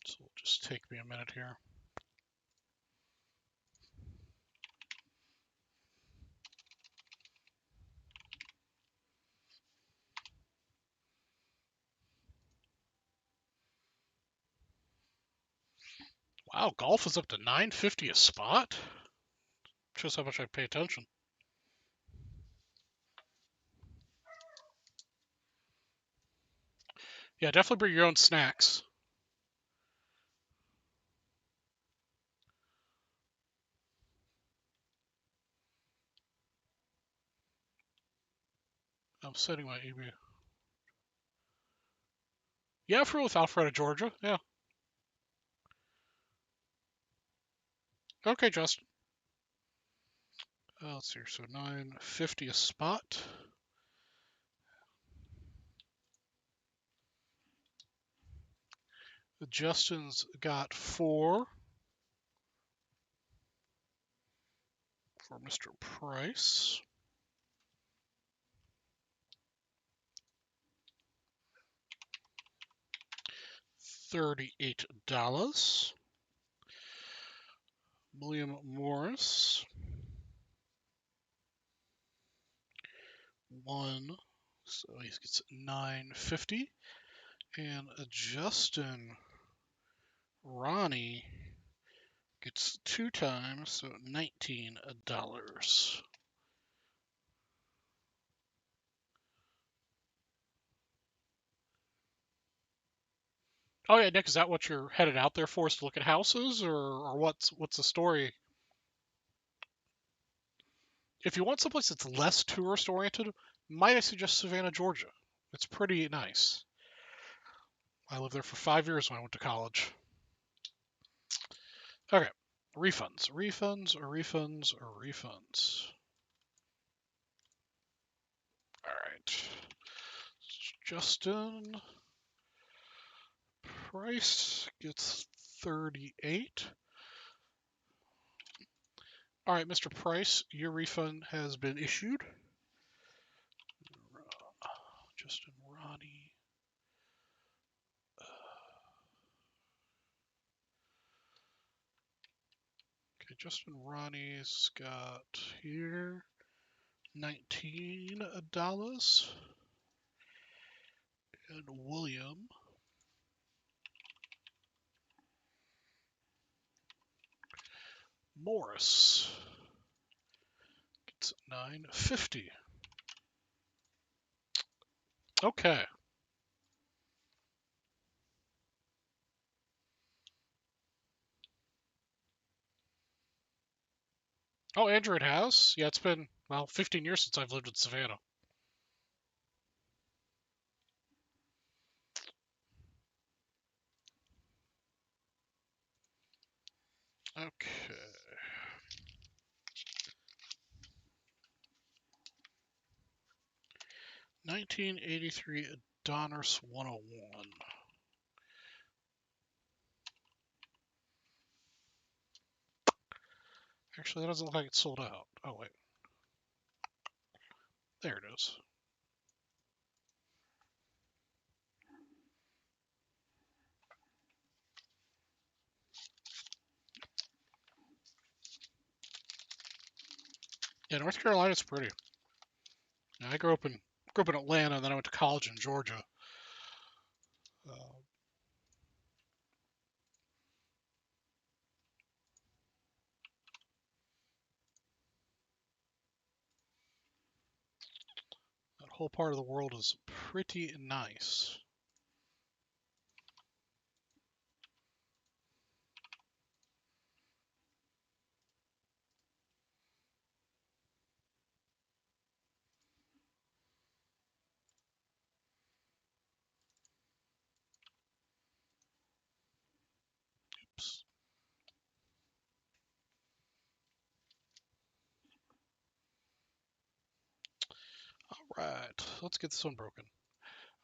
[SPEAKER 1] So it'll just take me a minute here. Wow, golf is up to $9.50 a spot. Shows how much I pay attention. Yeah, definitely bring your own snacks. I'm setting my EB. Yeah, I flew with Alpharetta, Georgia. Yeah. Okay, Justin. Let's see. So $9.50 a spot. Justin's got 4 for Mr. Price. $38. William Morris. 1. So he gets $9.50. And Justin Ronnie gets 2 times, so $19. Oh yeah, Nick, is that what you're headed out there for? Is to look at houses, or what's the story? If you want someplace that's less tourist oriented, might I suggest Savannah, Georgia? It's pretty nice. I lived there for 5 years when I went to college. Okay, refunds, refunds, or refunds, or refunds. All right, Justin Price gets 38. All right, Mr. Price, your refund has been issued. Justin Ronnie. Okay, Justin Ronnie's got here $19. And William Morris gets $9.50. Okay. Oh, Andrew, it has? Yeah, it's been, well, 15 years since I've lived in Savannah. Okay. 1983 Adonis 101. Actually, that doesn't look like it's sold out. Oh, wait. There it is. Yeah, North Carolina's pretty. Yeah, I grew up in Atlanta, and then I went to college in Georgia. Uh, that whole part of the world is pretty nice. Oops. All right, let's get this one broken.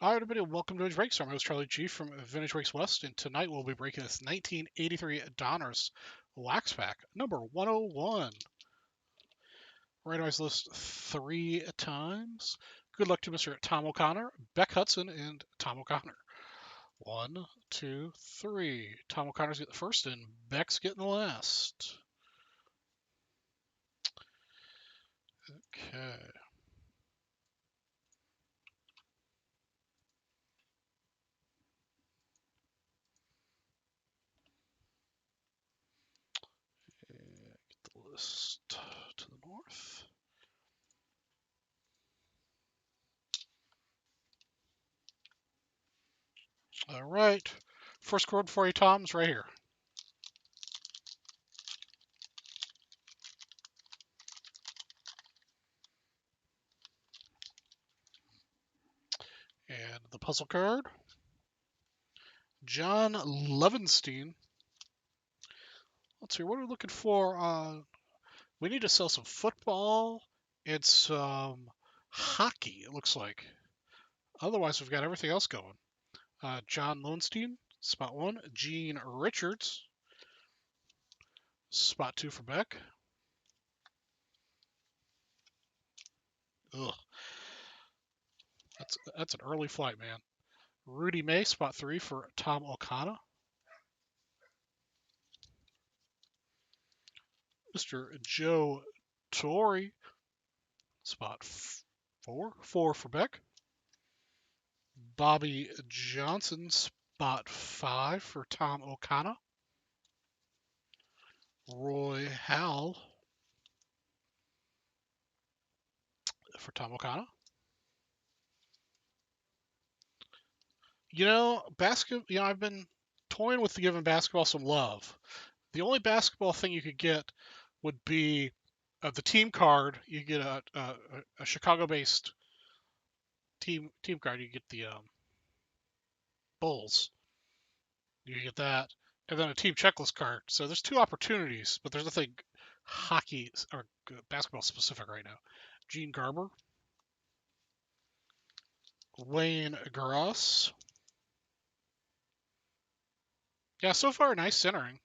[SPEAKER 1] All right, everybody, welcome to Vintage Breaks. I'm host Charlie G from Vintage Breaks West, and tonight we'll be breaking this 1983 Donruss Wax Pack, number 101. Randomized list 3 times. Good luck to Mr. Tom O'Connor, Beck Hudson, and Tom O'Connor. 1, 2, 3. Tom O'Connor's getting the first, and Beck's getting the last. Okay. Get the list to the north. All right. First card for you, Tom's right here. And the puzzle card. John Levenstein. Let's see, what are we looking for? We need to sell some football and some hockey, it looks like. Otherwise, we've got everything else going. John Lowenstein, spot 1. Gene Richards, spot 2 for Beck. Ugh. That's an early flight, man. Rudy May, spot 3 for Tom O'Connor. Mr. Joe Torre, spot 4. 4 for Beck. Bobby Johnson, spot 5 for Tom O'Connor. Roy Howell for Tom O'Connor. I've been toying with giving basketball some love. The only basketball thing you could get would be the team card. You get a Chicago-based team card. You get the Bulls. You get that, and then a team checklist card. So there's 2 opportunities, but there's nothing hockey or basketball specific right now. Gene Garber, Wayne Gross. Yeah, so far nice centering.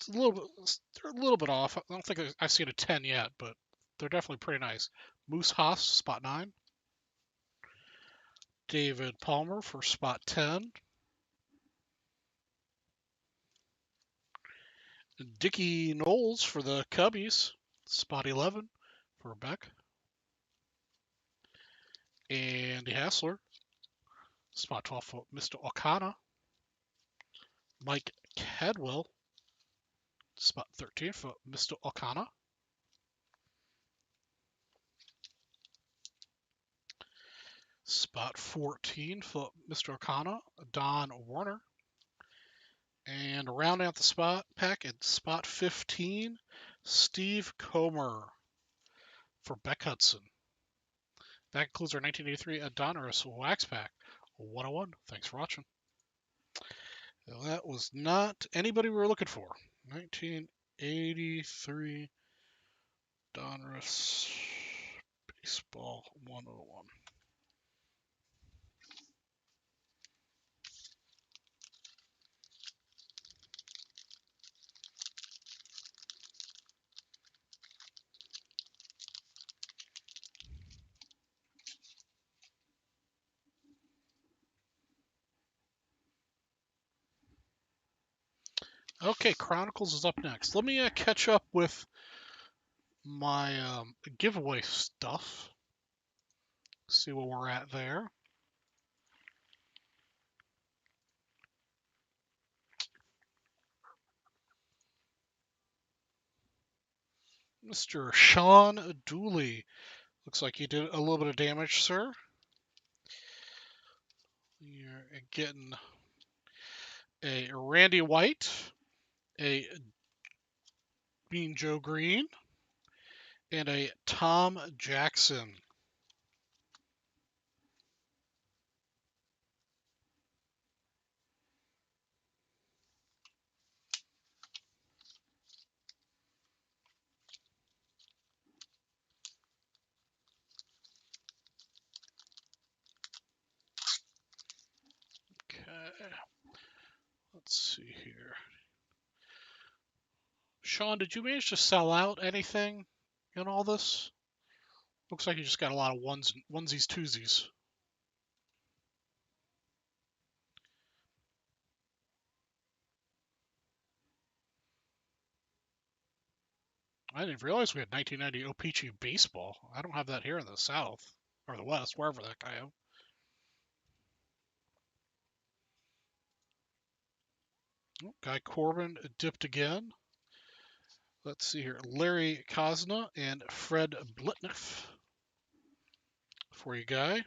[SPEAKER 1] They're a little bit off. I don't think I've seen a 10 yet, but they're definitely pretty nice. Moose Haas, spot 9. David Palmer for spot 10. Dickie Knowles for the Cubbies, spot 11 for Beck. Andy Hassler, spot 12 for Mr. O'Connor. Mike Cadwell, spot 13 for Mr. O'Connor. Spot 14 for Mr. O'Connor, Don Warner. And rounding out the spot pack at spot 15, Steve Comer for Beck Hudson. That concludes our 1983 Donruss Wax Pack 101. Thanks for watching. That was not anybody we were looking for. 1983 Donruss Baseball 101. Okay, Chronicles is up next. Let me catch up with my giveaway stuff. See where we're at there. Mr. Sean Dooley. Looks like you did a little bit of damage, sir. You're getting a Randy White, a Bean Joe Green, and a Tom Jackson. Okay, let's see here. Sean, did you manage to sell out anything in all this? Looks like you just got a lot of onesies, twosies. I didn't realize we had 1990 O-Pee-Chee Baseball. I don't have that here in the South, or the West, wherever that guy is. Oh, Guy Corbin dipped again. Let's see here. Larry Kozna and Fred Blitniff for you, Guy.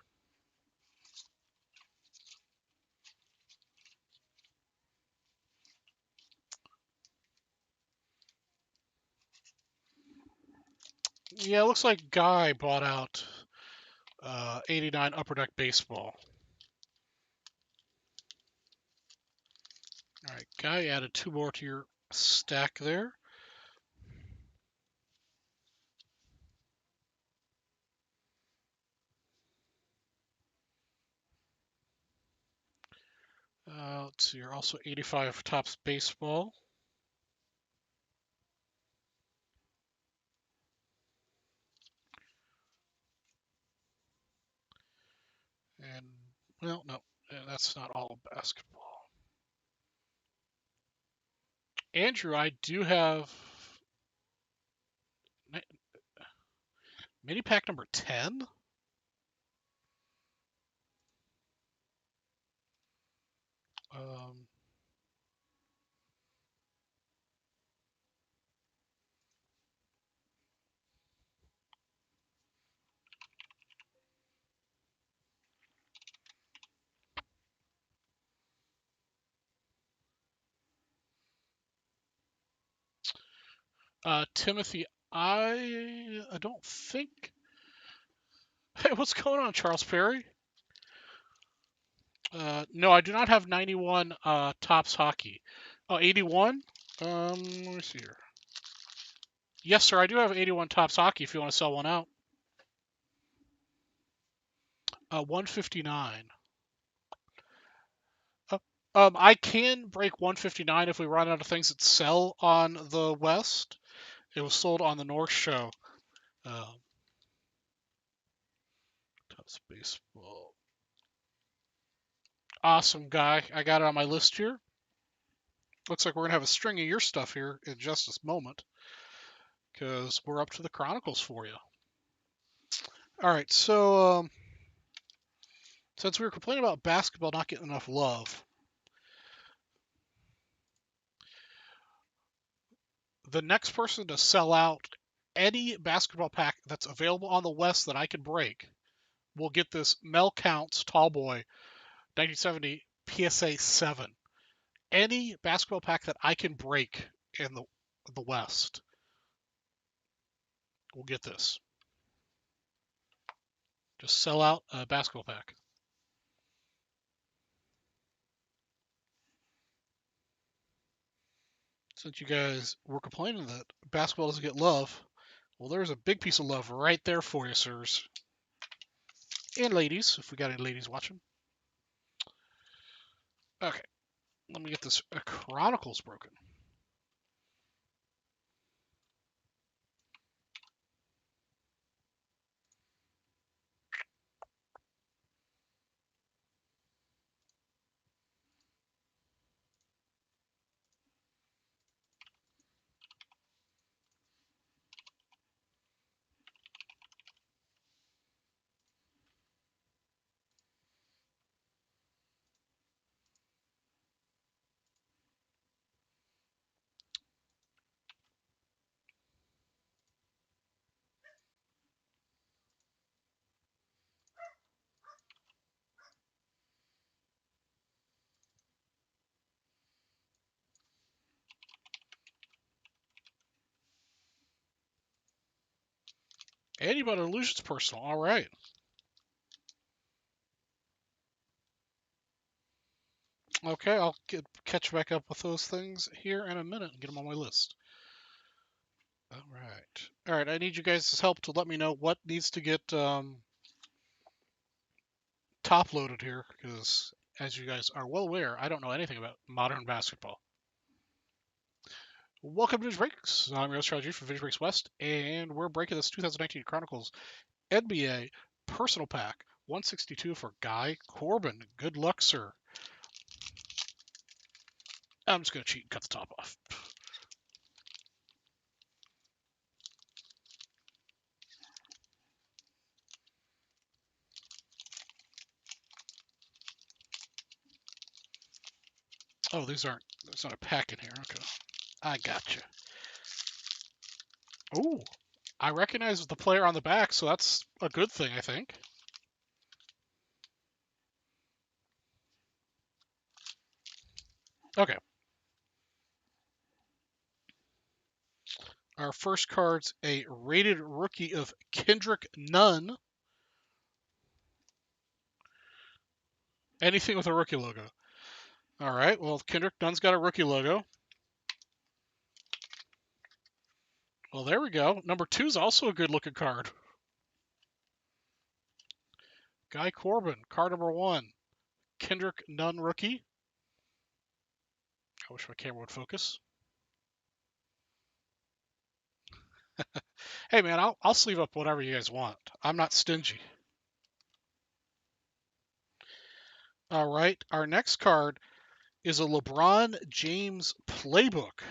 [SPEAKER 1] Yeah, it looks like Guy bought out 89 Upper Deck Baseball. All right, Guy added 2 more to your stack there. Let's see, you're also 85 Topps Baseball. And, well, no, that's not all basketball. Andrew, I do have mini pack number 10. Um, Timothy, I don't think. Hey, what's going on, Charles Perry? No, I do not have 91 Topps hockey. Oh, 81? Let me see here. Yes, sir, I do have 81 Topps hockey if you want to sell one out. 159. I can break 159 if we run out of things that sell on the West. It was sold on the North Show. Topps Baseball. Awesome, Guy. I got it on my list here. Looks like we're going to have a string of your stuff here in just this moment because we're up to the Chronicles for you. All right, so since we were complaining about basketball not getting enough love, the next person to sell out any basketball pack that's available on the West that I can break will get this Mel Counts Tall Boy 1970 PSA 7. Any basketball pack that I can break in the West will get this. Just sell out a basketball pack. Since you guys were complaining that basketball doesn't get love, well, there's a big piece of love right there for you, sirs. And ladies, if we got any ladies watching. Okay, let me get this Chronicles broken. And you bought an Illusions Personal. All right. Okay, I'll catch back up with those things here in a minute and get them on my list. All right. All right, I need you guys' help to let me know what needs to get top loaded here, because as you guys are well aware, I don't know anything about modern basketball. Welcome to Vintage Breaks. I'm your strategy for Vintage Breaks West, and we're breaking this 2019 Chronicles NBA Personal Pack 162 for Guy Corbin. Good luck, sir. I'm just going to cheat and cut the top off. Oh, there's not a pack in here. Okay. I gotcha. Ooh, I recognize the player on the back, so that's a good thing, I think. Okay. Our first card's a rated rookie of Kendrick Nunn. Anything with a rookie logo. All right, well, Kendrick Nunn's got a rookie logo. Well, there we go. Number 2 is also a good-looking card. Guy Corbin, card number 1. Kendrick Nunn rookie. I wish my camera would focus. Hey, man, I'll sleeve up whatever you guys want. I'm not stingy. All right, our next card is a LeBron James playbook.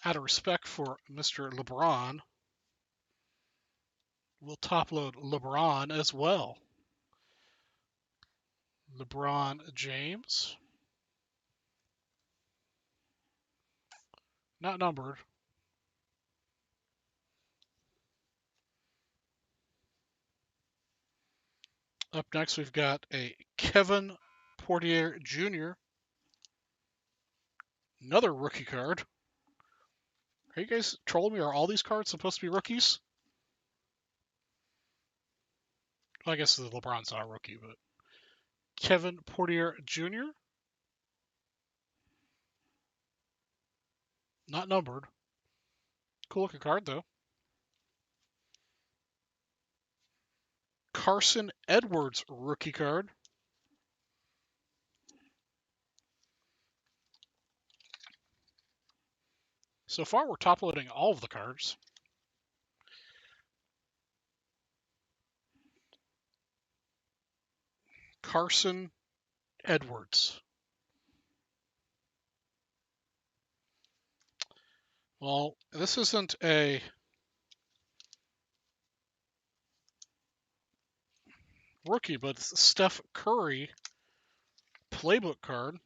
[SPEAKER 1] Out of respect for Mr. LeBron, we'll top load LeBron as well. LeBron James. Not numbered. Up next, we've got a Kevin Portier Jr. Another rookie card. Are you guys trolling me? Are all these cards supposed to be rookies? Well, I guess the LeBron's not a rookie, but Kevin Portier Jr. Not numbered. Cool looking card though. Carson Edwards rookie card. So far, we're top loading all of the cards. Carson Edwards. Well, this isn't a rookie, but it's a Steph Curry playbook card.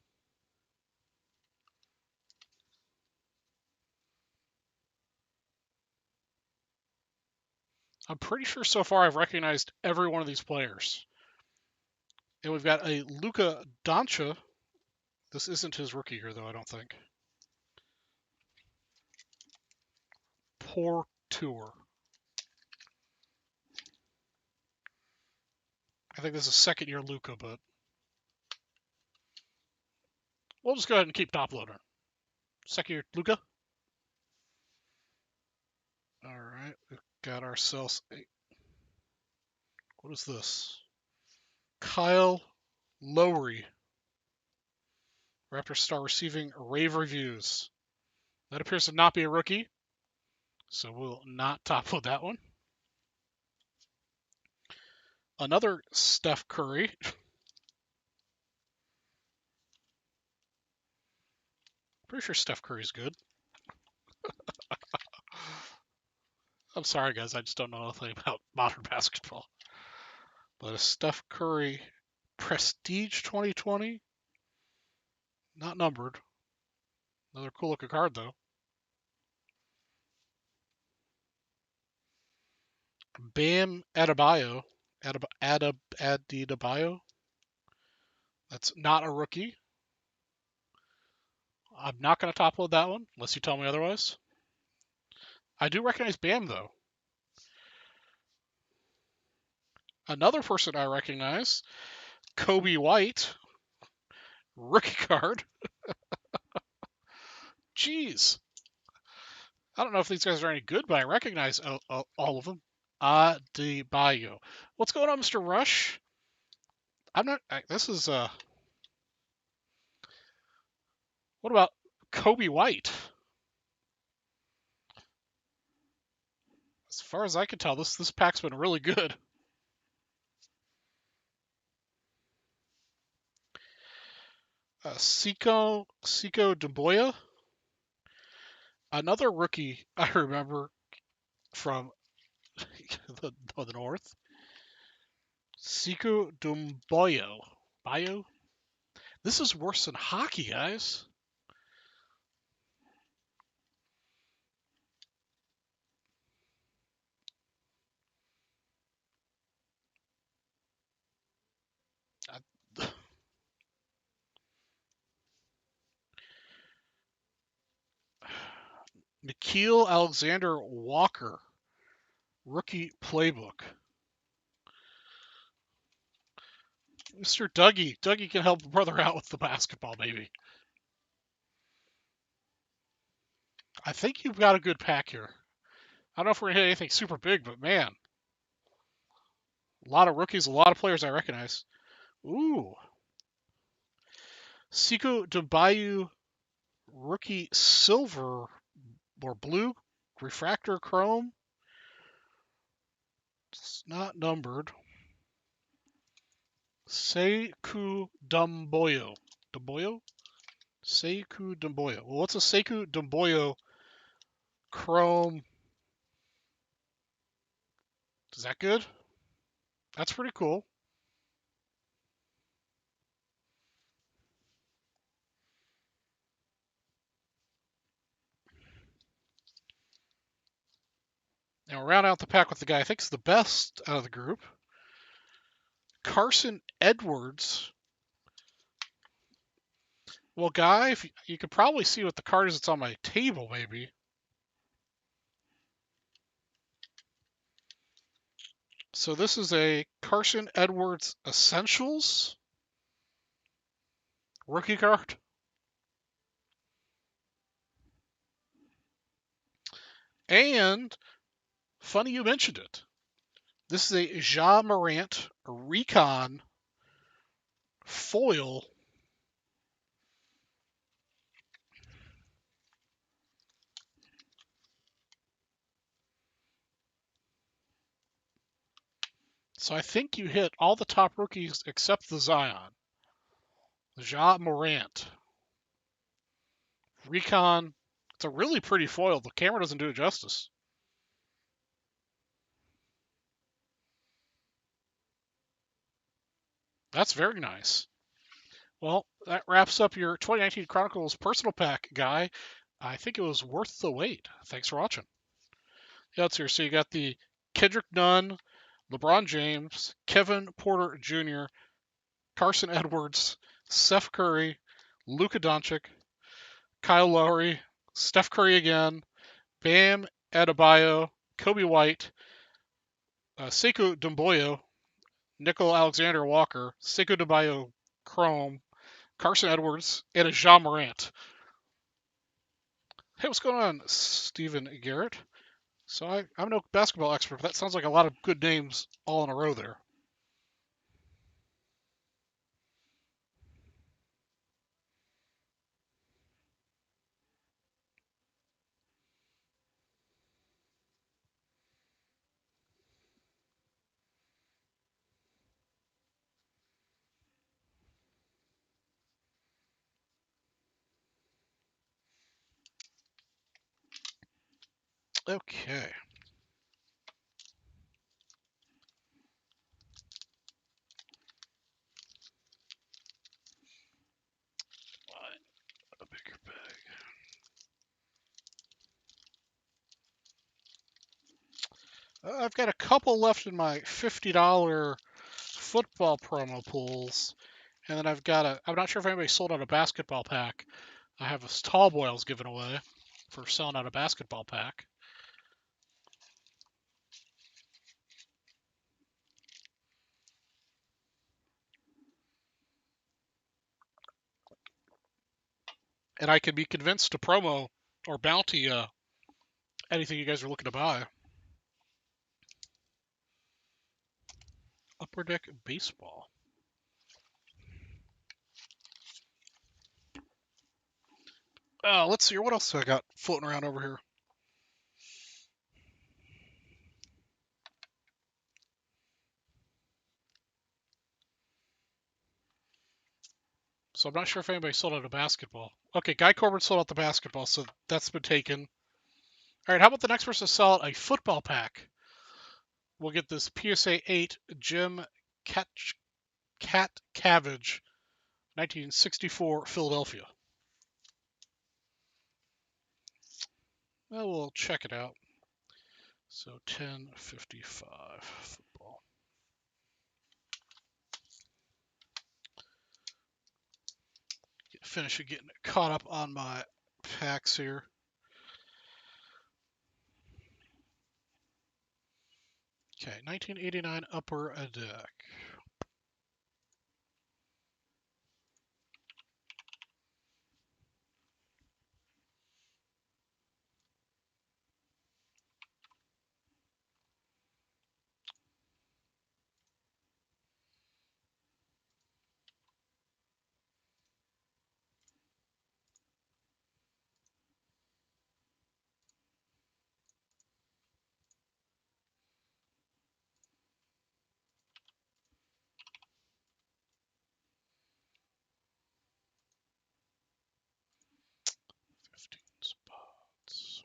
[SPEAKER 1] I'm pretty sure so far I've recognized every one of these players. And we've got a Luka Doncic. This isn't his rookie year, though, I don't think. Poor Tour. I think this is second year Luka, but we'll just go ahead and keep top loading. Second year Luka. All right, we've got ourselves a. What is this? Kyle Lowry. Raptors star receiving rave reviews. That appears to not be a rookie, so we'll not top load that one. Another Steph Curry. Pretty sure Steph Curry's good. I'm sorry, guys. I just don't know anything about modern basketball. But a Steph Curry Prestige 2020. Not numbered. Another cool looking card, though. Bam Adebayo. Adebayo. That's not a rookie. I'm not going to top load that one, unless you tell me otherwise. I do recognize Bam, though. Another person I recognize, Kobe White, rookie card. Jeez. I don't know if these guys are any good, but I recognize all of them. Adebayo. What's going on, Mr. Rush? I'm not. This is What about Kobe White? As far as I can tell, this pack's been really good. Seiko Dumboya, another rookie I remember from the north. Seiko Dumboyo. Bio? This is worse than hockey, guys. Nikhil Alexander Walker, rookie playbook. Mr. Dougie. Dougie can help a brother out with the basketball, maybe. I think you've got a good pack here. I don't know if we're going to hit anything super big, but man. A lot of rookies, a lot of players I recognize. Ooh. Seiko Dumbayu, rookie silver or blue, refractor chrome. It's not numbered. Sekou Dumboyo. Dumboyo? Sekou Dumboyo. Well, what's a Sekou Dumboyo chrome? Is that good? That's pretty cool. Now we'll round out the pack with the guy I think is the best out of the group. Carson Edwards. Well, Guy, if you could probably see what the card is that's on my table, maybe. So this is a Carson Edwards Essentials rookie card. And, funny you mentioned it, this is a Ja Morant Recon foil. So I think you hit all the top rookies except the Zion. Ja Morant. Recon. It's a really pretty foil. The camera doesn't do it justice. That's very nice. Well, that wraps up your 2019 Chronicles personal pack, Guy. I think it was worth the wait. Thanks for watching. Yeah, let's hear. So you got the Kendrick Nunn, LeBron James, Kevin Porter Jr., Carson Edwards, Steph Curry, Luka Doncic, Kyle Lowry, Steph Curry again, Bam Adebayo, Kobe White, Sekou Doumbouya, Nickel Alexander Walker, Sekou Doumbouya Chrome, Carson Edwards, and a Ja Morant. Hey, what's going on, Stephen Garrett? So I'm no basketball expert, but that sounds like a lot of good names all in a row there. Okay. A bigger bag. I've got a couple left in my $50 football promo pools, and then I'm not sure if anybody sold out a basketball pack. I have a tall boy I was giving away for selling out a basketball pack. and I can be convinced to promo or bounty anything you guys are looking to buy. Upper Deck Baseball. Let's see. What else I got floating around over here? So I'm not sure if anybody sold out a basketball. Okay, Guy Corbin sold out the basketball, so that's been taken. All right, how about the next person to sell out a football pack? We'll get this PSA 8 Jim Cabbage, 1964 Philadelphia. Well, we'll check it out. So 1055 football. Finish getting caught up on my packs here. Okay, 1989 Upper Deck. Spots.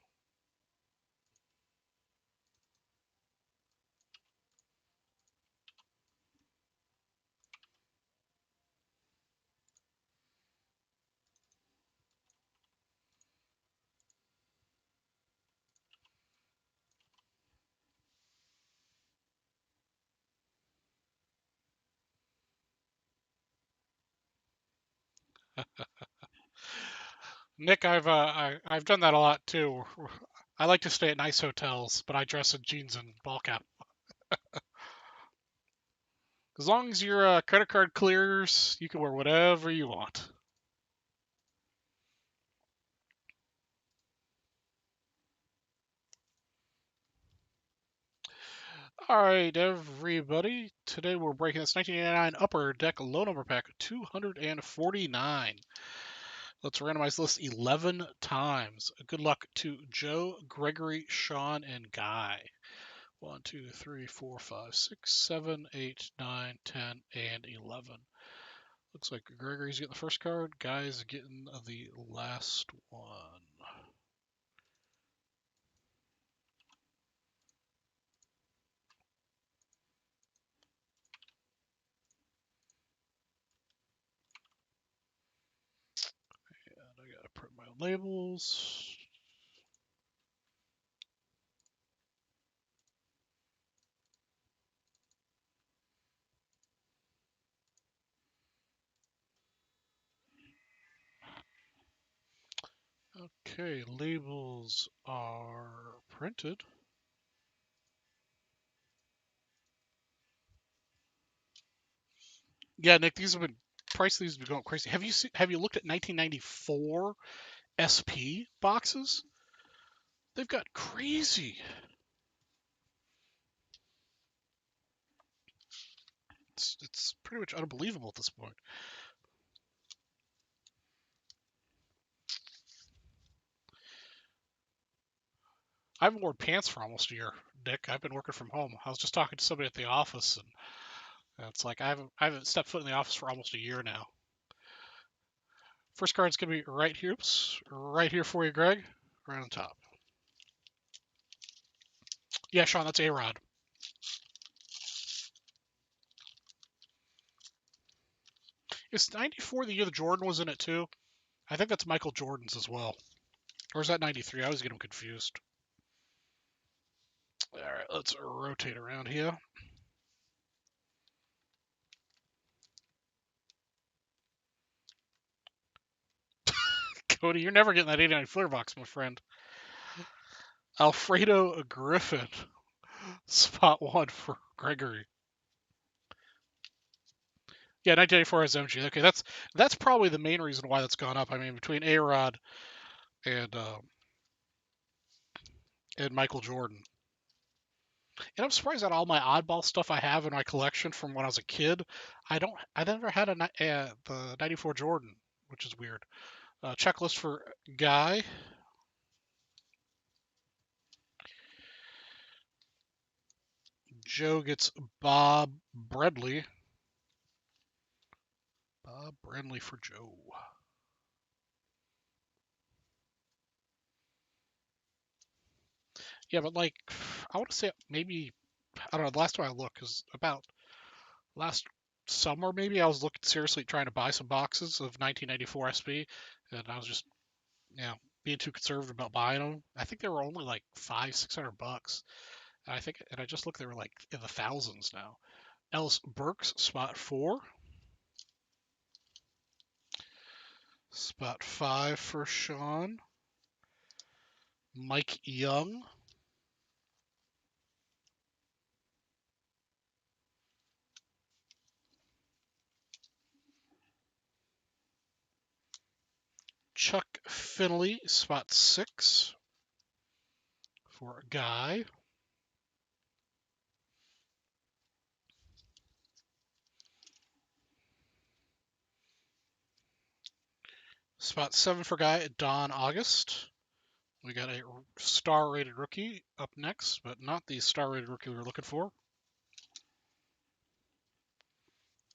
[SPEAKER 1] Nick, I've done that a lot too. I like to stay at nice hotels, but I dress in jeans and ball cap. As long as your credit card clears, you can wear whatever you want. All right, everybody. Today we're breaking this 1989 Upper Deck low number pack 249. Let's randomize this 11 times. Good luck to Joe, Gregory, Sean, and Guy. 1, 2, 3, 4, 5, 6, 7, 8, 9, 10, and 11. Looks like Gregory's getting the first card. Guy's getting the last one. And I gotta print my labels. Okay, labels are printed. Yeah, Nick, these have been price. These have been going crazy. Have you looked at 1994 SP boxes? They've got crazy. It's pretty much unbelievable at this point. I haven't worn pants for almost a year, Nick. I've been working from home. I was just talking to somebody at the office, and it's like I haven't stepped foot in the office for almost a year now. First card's gonna be right here. Oops, right here for you, Greg. Right on top. Yeah, Sean, that's A-Rod. Is 94 the year the Jordan was in it too? I think that's Michael Jordan's as well. Or is that 93? I always get them confused. All right, let's rotate around here. Cody, you're never getting that 89 footer box, my friend. Alfredo Griffin, spot 1 for Gregory. Yeah, 1984 has MG. Okay, that's probably the main reason why that's gone up. I mean, between A-Rod and Michael Jordan. And I'm surprised that all my oddball stuff I have in my collection from when I was a kid, I never had the '94 Jordan, which is weird. Checklist for Guy. Joe gets Bob Bradley. Bob Bradley for Joe. Yeah, but like, I want to say maybe, I don't know, the last time I looked is about last summer maybe. I was looking seriously trying to buy some boxes of 1994 SB, and I was just, you know, being too conservative about buying them. I think they were only like $500-600. And I just looked, they were like in the thousands now. Ellis Burks, spot 4. Spot 5 for Sean. Mike Young. Chuck Finley, spot 6 for Guy. Spot 7 for Guy, Don August. We got a star-rated rookie up next, but not the star-rated rookie we were looking for.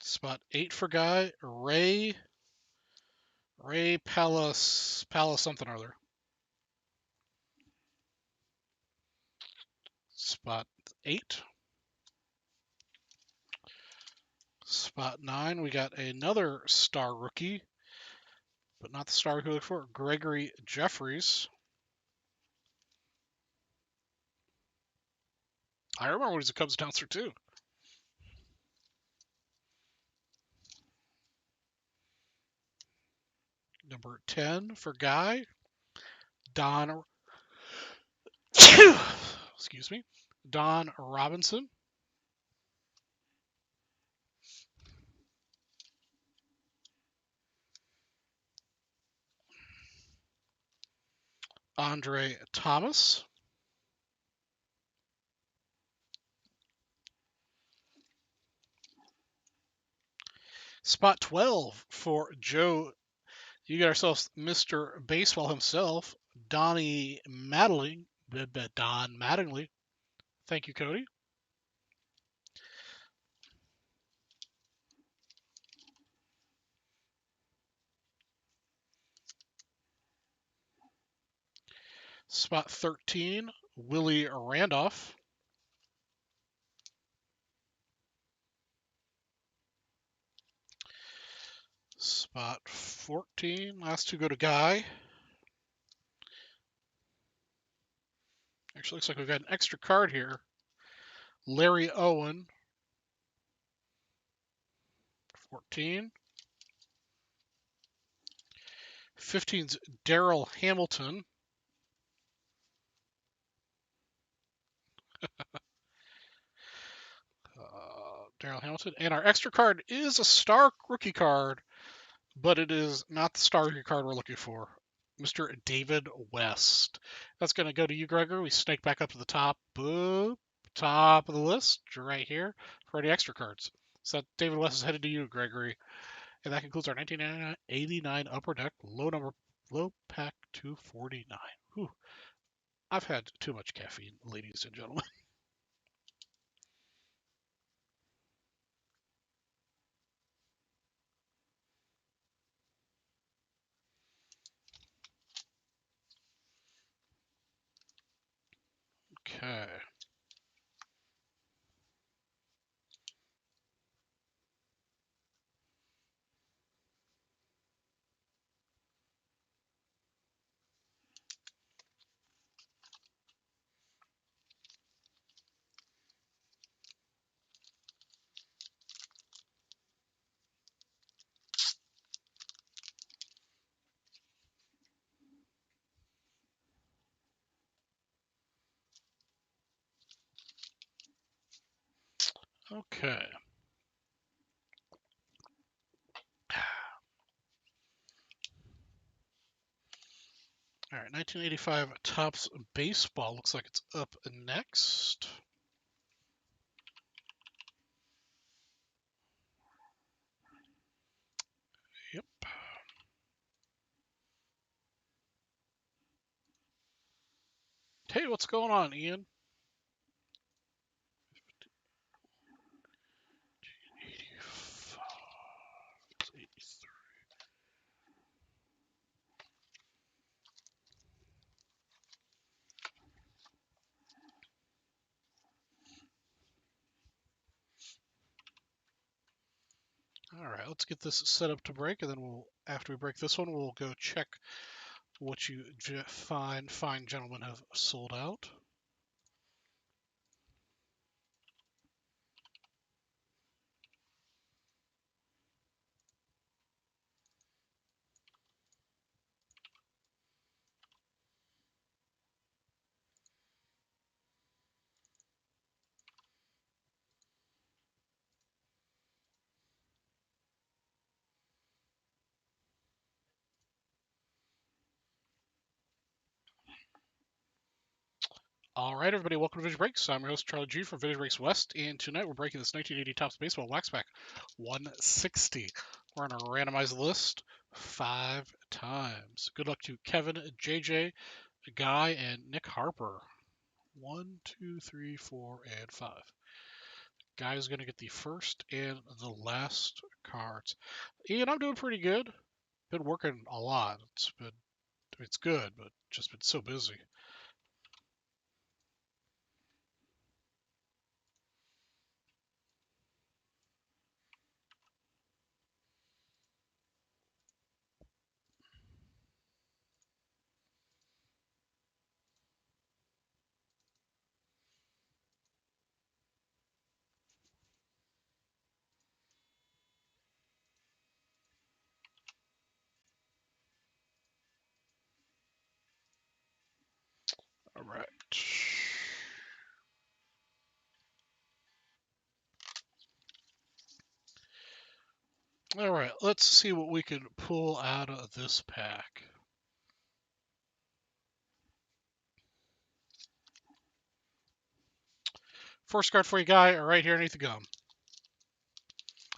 [SPEAKER 1] Spot 8 for Guy, Ray Palace something or other. Spot 8. Spot 9, we got another star rookie, but not the star we look for, Gregory Jeffries. I remember when he was a Cubs announcer too. Number 10 for Guy, Don. Excuse me, Don Robinson. Andre Thomas. Spot 12 for Joe. You got ourselves Mr. Baseball himself, Donnie Mattingly. Don Mattingly. Thank you, Cody. Spot 13, Willie Randolph. Spot 14, last two go to Guy. Actually, looks like we've got an extra card here. Larry Owen, 14. 15's Darrell Hamilton. Darrell Hamilton. And our extra card is a star rookie card, but it is not the star rookie card we're looking for. Mr. David West. That's going to go to you, Gregor. We snake back up to the top. Boop. Top of the list, right here, for any extra cards. So David West is headed to you, Gregory. And that concludes our 1989 Upper Deck low pack 249. Whew. I've had too much caffeine, ladies and gentlemen. Okay. Okay. All right, 1985 Topps Baseball looks like it's up next. Yep. Hey, what's going on, Ian? 85, 83. All right, let's get this set up to break, and then after we break this one, we'll go check what you fine gentlemen have sold out. All right, everybody, welcome to Vintage Breaks. I'm your host, Charlie G from Vintage Breaks West, and tonight we're breaking this 1980 Topps Baseball Wax Pack 160. We're going to randomize the list 5 times. Good luck to Kevin, JJ, Guy, and Nick Harper. 1, 2, 3, 4, and 5. Guy is going to get the first and the last cards. Ian, I'm doing pretty good. Been working a lot. It's good, but just been so busy. All right. All right, let's see what we can pull out of this pack. First card for you, Guy, right here underneath the gum.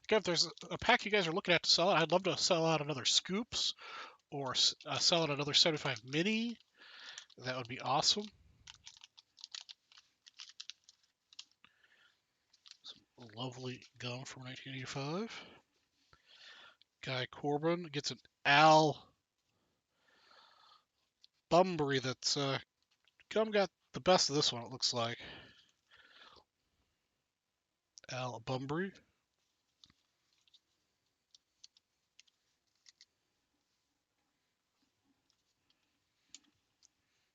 [SPEAKER 1] Again, if there's a pack you guys are looking at to sell, I'd love to sell out another Scoops or sell out another 75 Mini. That would be awesome. Some lovely gum from 1985. Guy Corbin gets an Al Bunbury that's gum got the best of this one, it looks like. Al Bunbury.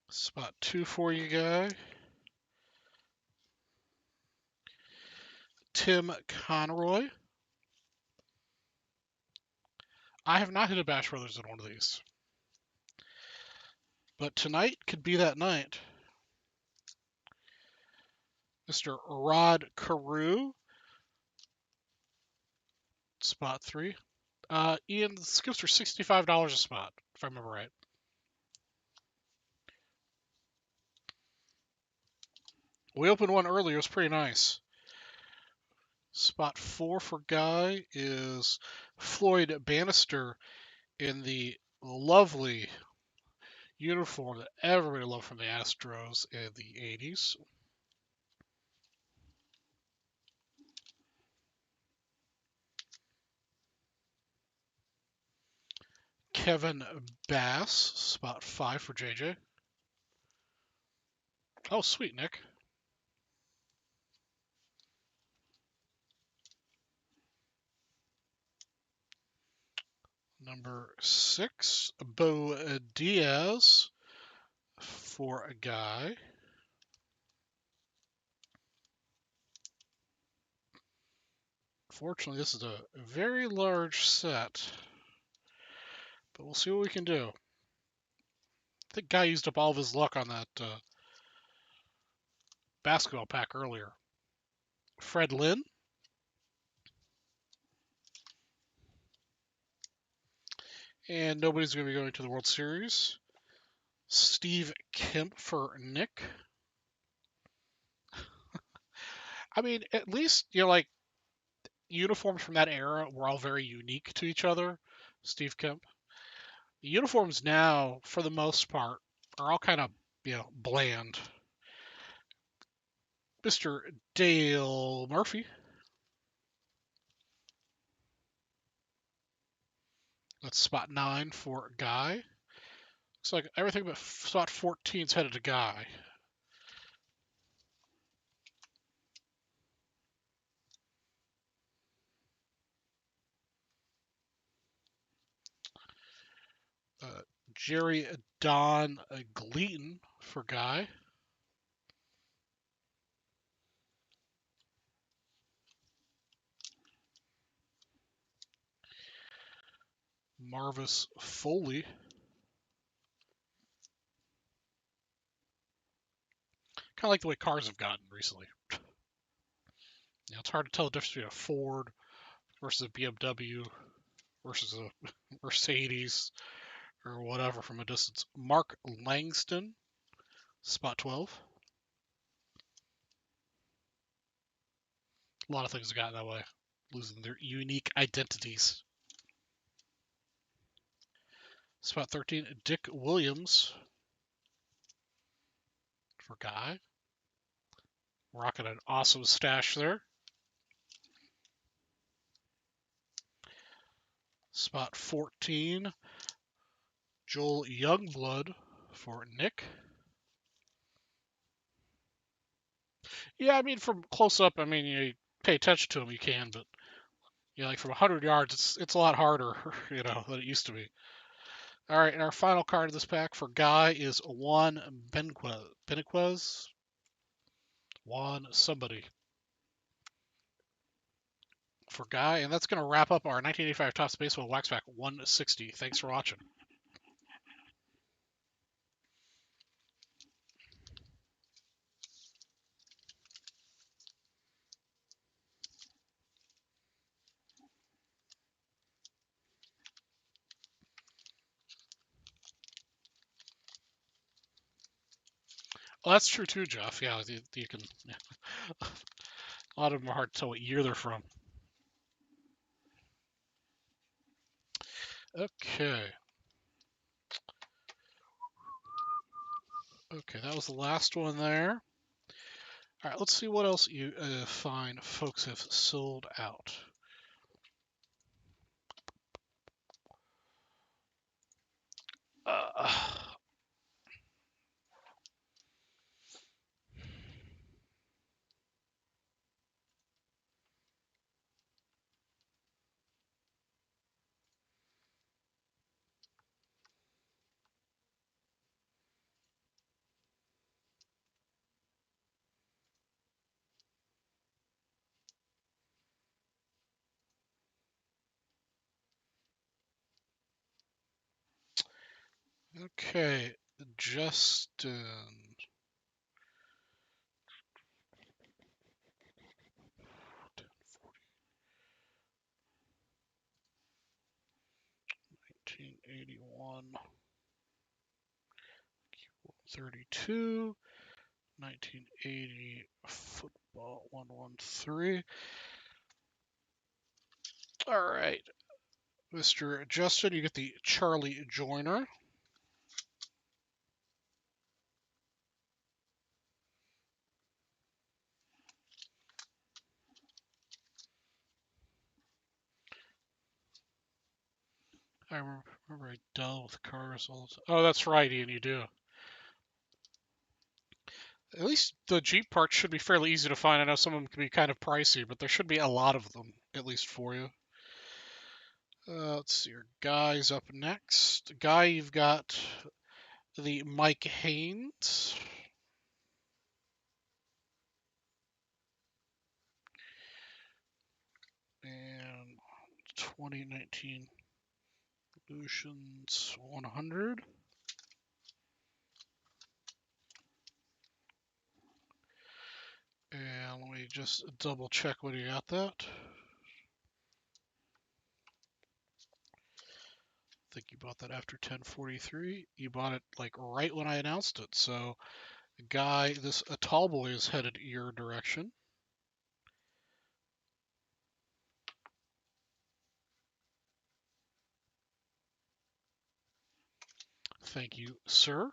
[SPEAKER 1] Spot 2 for you, Guy. Tim Conroy. I have not hit a Bash Brothers in one of these. But tonight could be that night. Mr. Rod Carew. Spot 3. Ian, the skips are $65 a spot, if I remember right. We opened one earlier. It was pretty nice. Spot 4 for Guy is Floyd Bannister in the lovely uniform that everybody loved from the Astros in the 80s. Kevin Bass, spot 5 for JJ. Oh, sweet, Nick. Number 6, Bo Diaz for a Guy. Fortunately, this is a very large set, but we'll see what we can do. I think Guy used up all of his luck on that basketball pack earlier. Fred Lynn. And nobody's going to be going to the World Series. Steve Kemp for Nick. I mean, at least, like, uniforms from that era were all very unique to each other. Steve Kemp. The uniforms now, for the most part, are all kind of, bland. Mr. Dale Murphy. That's spot 9 for Guy. Looks like everything but spot 14 is headed to Guy. Jerry Don Gleaton for Guy. Marvis Foley. Kind of like the way cars have gotten recently. It's hard to tell the difference between a Ford versus a BMW versus a Mercedes or whatever from a distance. Mark Langston, spot 12. A lot of things have gotten that way, losing their unique identities. Spot 13, Dick Williams for Guy. Rocking an awesome stash there. Spot 14, Joel Youngblood for Nick. Yeah, I mean, from close up, I mean, you pay attention to him, you can, but like from 100 yards, it's a lot harder, than it used to be. All right, and our final card of this pack for Guy is Juan Benequez. Juan somebody for Guy, and that's going to wrap up our 1985 Topps Baseball Wax Pack 160. Thanks for watching. Well, that's true too, Jeff. Yeah, you can. Yeah. A lot of them are hard to tell what year they're from. Okay. Okay, that was the last one there. All right, let's see what else you fine folks have sold out. Uh, okay, Justin. 1981, 32, 1980 football 113. All right, Mr. Justin, you get the Charlie Joyner. I remember I dealt with cars all the time. Oh, that's right, Ian, you do. At least the Jeep parts should be fairly easy to find. I know some of them can be kind of pricey, but there should be a lot of them, at least for you. Let's see, your Guy's up next. Guy, you've got the Mike Haynes. And 2019 Solutions 100. And let me just double check when you got that. think you bought that after 10:43. You bought it like right when I announced it. So, guy, a tall boy is headed your direction. Thank you, sir.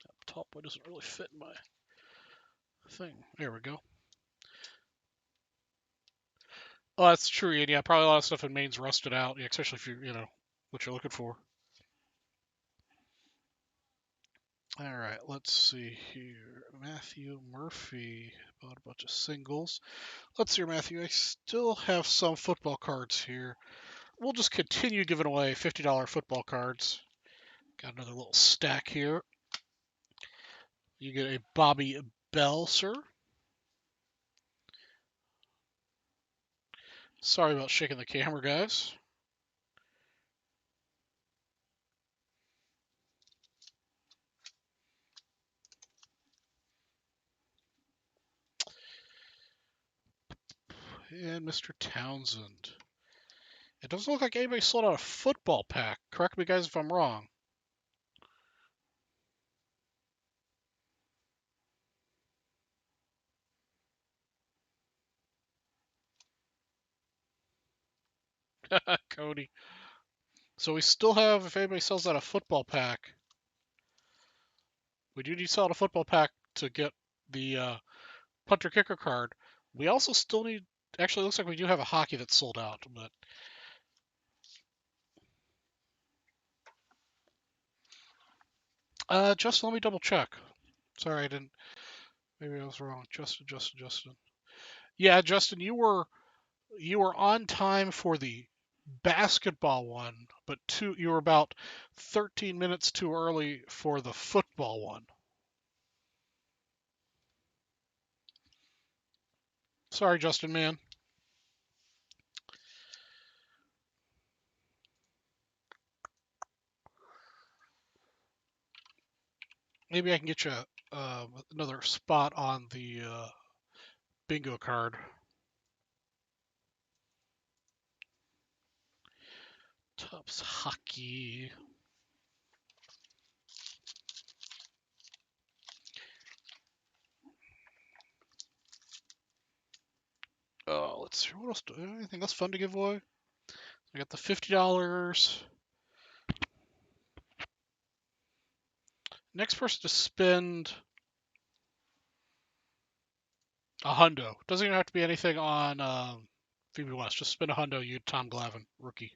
[SPEAKER 1] That tall boy doesn't really fit in my thing. There we go. Oh, that's true. Yeah, probably a lot of stuff in Maine's rusted out, yeah, especially if you know what you're looking for. All right, let's see here. Matthew Murphy bought a bunch of singles. Let's see here, Matthew. I still have some football cards here. We'll just continue giving away $50 football cards. Got another little stack here. You get a Bobby Bell, sir. Sorry about shaking the camera, guys. And Mr. Townsend. It doesn't look like anybody sold out a football pack. Correct me, guys, if I'm wrong. Cody. So we still have, if anybody sells out a football pack, we do need to sell out a football pack to get the punter kicker card. We also still need, actually, it looks like we do have a hockey that's sold out, but Justin, let me double check. Sorry, I didn't. Maybe I was wrong. Justin. Yeah, Justin, you were on time for the basketball one, but you were about 13 minutes too early for the football one. Sorry, Justin, man. Maybe I can get you another spot on the bingo card. Tubs hockey. Oh, let's see. What else? Anything else fun to give away? I got the $50. Next person to spend a hundo. Doesn't even have to be anything on Phoebe West. Just spend a hundo. You, Tom Glavine, rookie.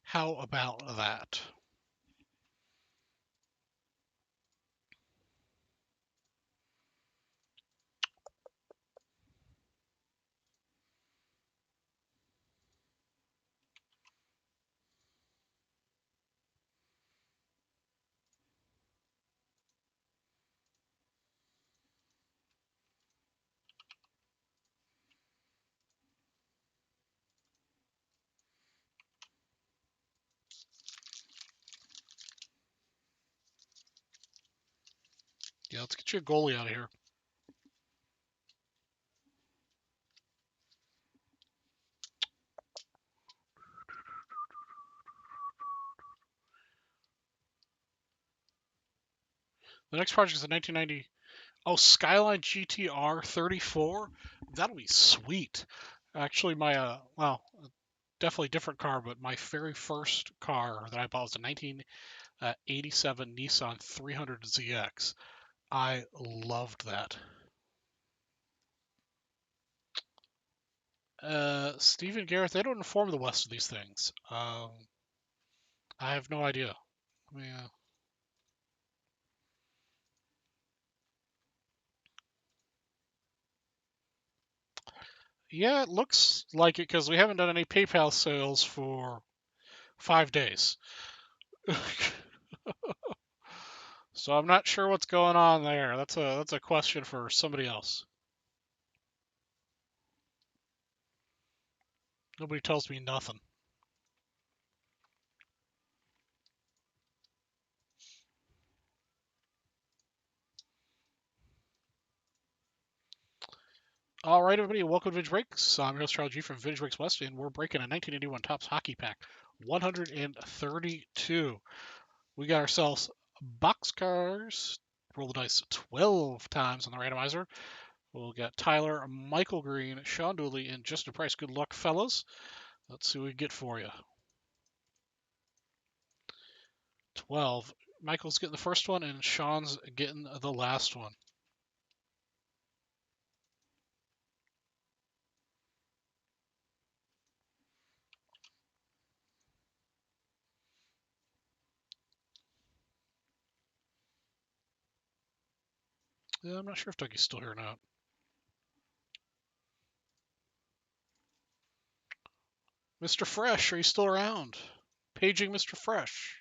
[SPEAKER 1] How about that? Yeah, let's get you a goalie out of here. The next project is a 1990. Oh, Skyline GTR 34. That'll be sweet. Actually, well, definitely different car, but my very first car that I bought was a 1987 Nissan 300ZX. I loved that. Stephen Garrett, they don't inform the West of these things. I have no idea. Yeah. Yeah, it looks like it because we haven't done any PayPal sales for 5 days. So I'm not sure what's going on there. That's a question for somebody else. Nobody tells me nothing. All right, everybody, welcome to Vintage Breaks. I'm your host, Charlie G from Vintage Breaks West, and we're breaking a 1981 Topps Hockey Pack 132. We got ourselves boxcars. Roll the dice 12 times on the randomizer. We'll get Tyler, Michael Green, Sean Dooley, and Justin Price. Good luck, fellas. Let's see what we get for you. 12. Michael's getting the first one, and Sean's getting the last one. Yeah, I'm not sure if Dougie's still here or not. Mr. Fresh, are you still around? Paging Mr. Fresh.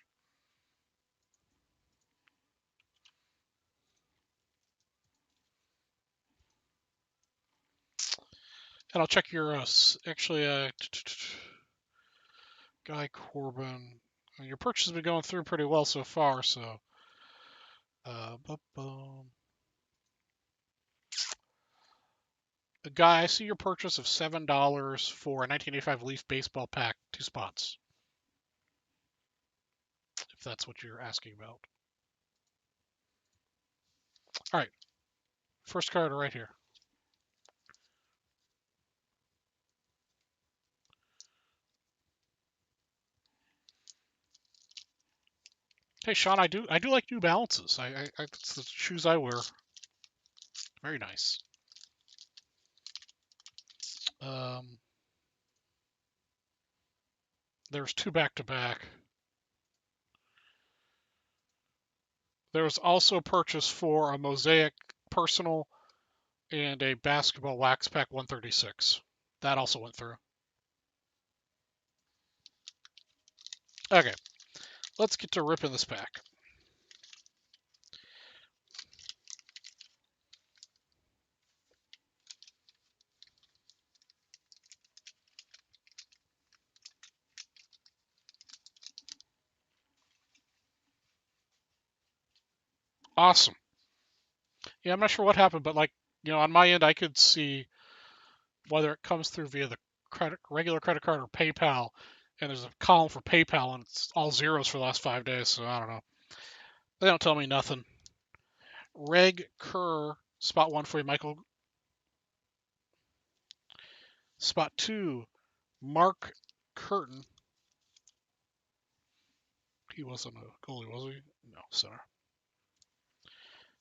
[SPEAKER 1] And I'll check your, Guy Corbin. Your purchase has been going through pretty well so far, so. Guy, I see your purchase of $7 for a 1985 Leaf baseball pack, 2 spots. If that's what you're asking about. All right, first card right here. Hey, Sean, I do like New Balances. It's the shoes I wear. Very nice. There's 2 back-to-back. There was also a purchase for a Mosaic Personal and a Basketball Wax Pack 136. That also went through. Okay, let's get to ripping this pack. Awesome. Yeah, I'm not sure what happened, but on my end, I could see whether it comes through via the regular credit card or PayPal, and there's a column for PayPal, and it's all zeros for the last 5 days. So I don't know. They don't tell me nothing. Reg Kerr, spot 1 for you, Michael. Spot 2, Mark Curtin. He wasn't a goalie, was he? No, center.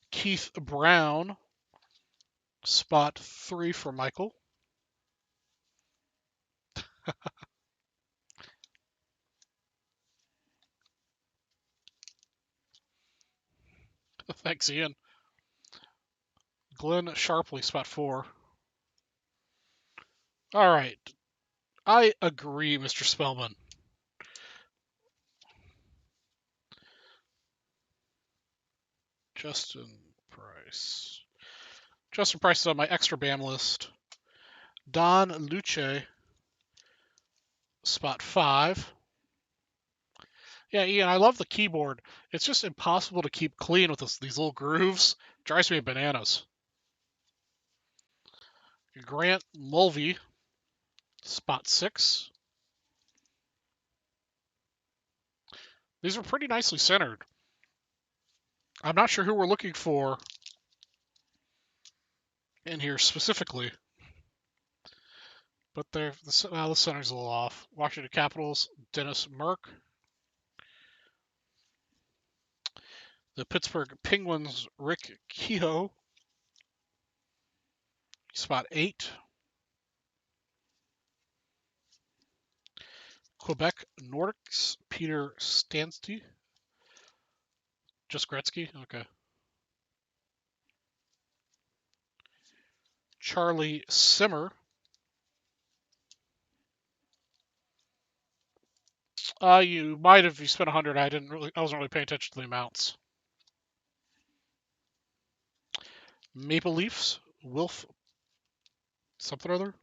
[SPEAKER 1] Keith Brown, spot 3 for Michael. Thanks, Ian. Glenn Sharpley, spot 4. All right. I agree, Mr. Spellman. Justin Price. Justin Price is on my extra BAM list. Don Luce, spot 5. Yeah, Ian, I love the keyboard. It's just impossible to keep clean with these little grooves. Drives me bananas. Grant Mulvey, spot 6. These are pretty nicely centered. I'm not sure who we're looking for in here specifically, but the center's a little off. Washington Capitals, Dennis Merck. The Pittsburgh Penguins, Rick Kehoe, spot 8. Quebec Nordics, Peter Stansky. Just Gretzky? Okay. Charlie Simmer. You might have. You spent 100. I wasn't really paying attention to the amounts. Maple Leafs, Wilf, something or other.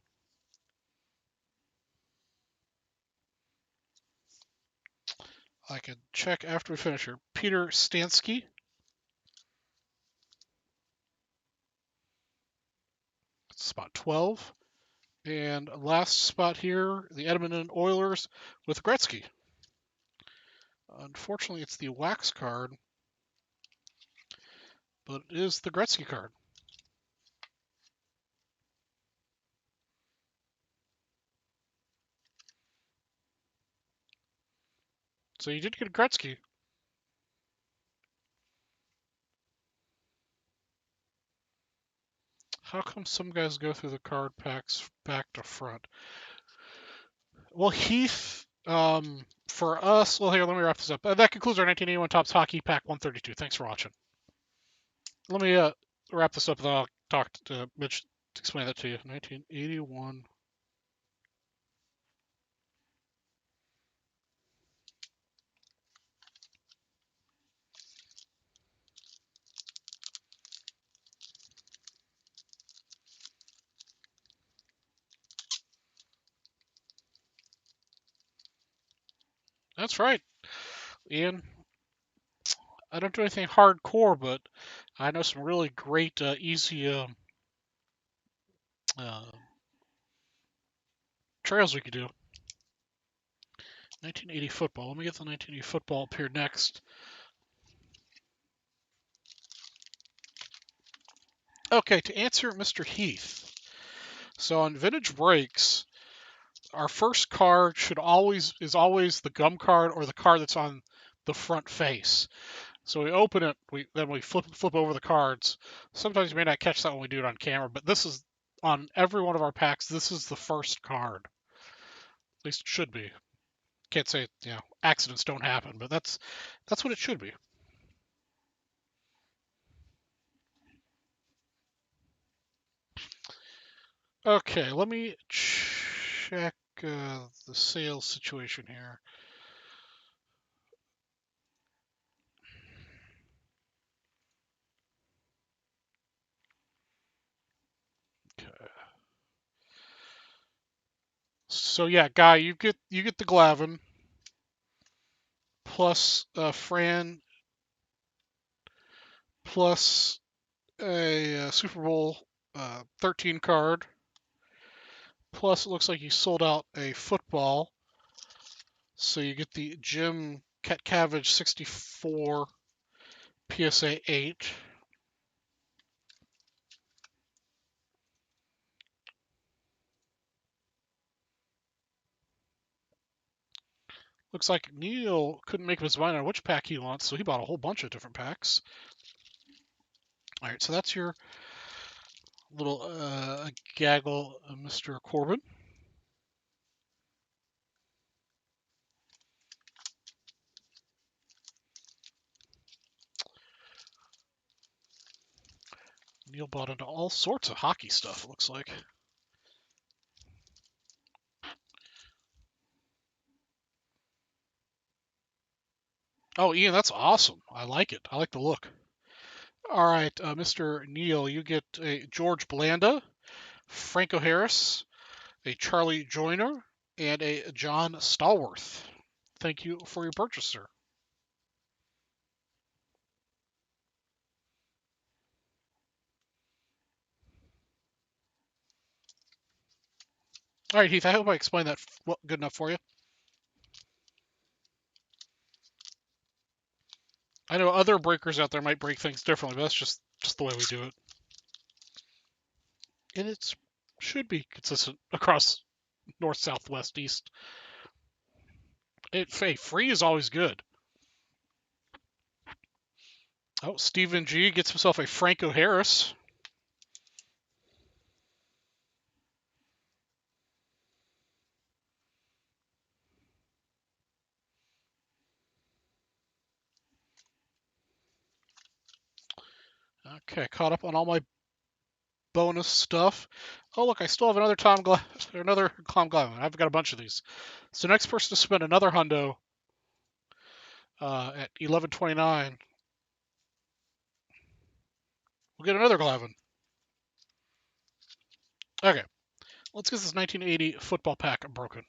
[SPEAKER 1] I can check after we finish here. Peter Stansky. spot 12. And last spot here, the Edmonton Oilers with Gretzky. Unfortunately, it's the wax card, but it is the Gretzky card. So you did get a Gretzky. How come some guys go through the card packs back to front? Well, Heath, for us, well, here, let me wrap this up. That concludes our 1981 Topps Hockey Pack 132. Thanks for watching. Let me wrap this up, and then I'll talk to Mitch to explain that to you. 1981. That's right, Ian. I don't do anything hardcore, but I know some really great, easy uh, trails we could do. 1980 football. Let me get the 1980 football up here next. Okay, to answer Mr. Heath. So on vintage breaks, our first card is always the gum card or the card that's on the front face. So we open it, then we flip over the cards. Sometimes you may not catch that when we do it on camera, but this is on every one of our packs. This is the first card. At least it should be. Can't say accidents don't happen, but that's what it should be. Okay, let me check the sales situation here. Okay. So yeah, Guy, you get the Glavin plus Fran plus a Super Bowl 13 card. Plus, it looks like you sold out a football. So you get the Jim Catvage 64 PSA 8. Looks like Neil couldn't make up his mind on which pack he wants, so he bought a whole bunch of different packs. All right, so that's your little gaggle, Mr. Corbin. Neil bought into all sorts of hockey stuff, it looks like. Oh, Ian, that's awesome. I like it. I like the look. All right, Mr. Neil, you get a George Blanda, Franco Harris, a Charlie Joyner, and a John Stallworth. Thank you for your purchase, sir. All right, Heath, I hope I explained that good enough for you. I know other breakers out there might break things differently, but that's just the way we do it. And it should be consistent across north, south, west, east. Hey, free is always good. Oh, Stephen G gets himself a Franco Harris. Okay, caught up on all my bonus stuff. Oh, look, I still have another Tom Glavine. I've got a bunch of these. So next person to spend another hundo at 11:29, we'll get another Glavine. Okay, let's get this 1980 football pack broken.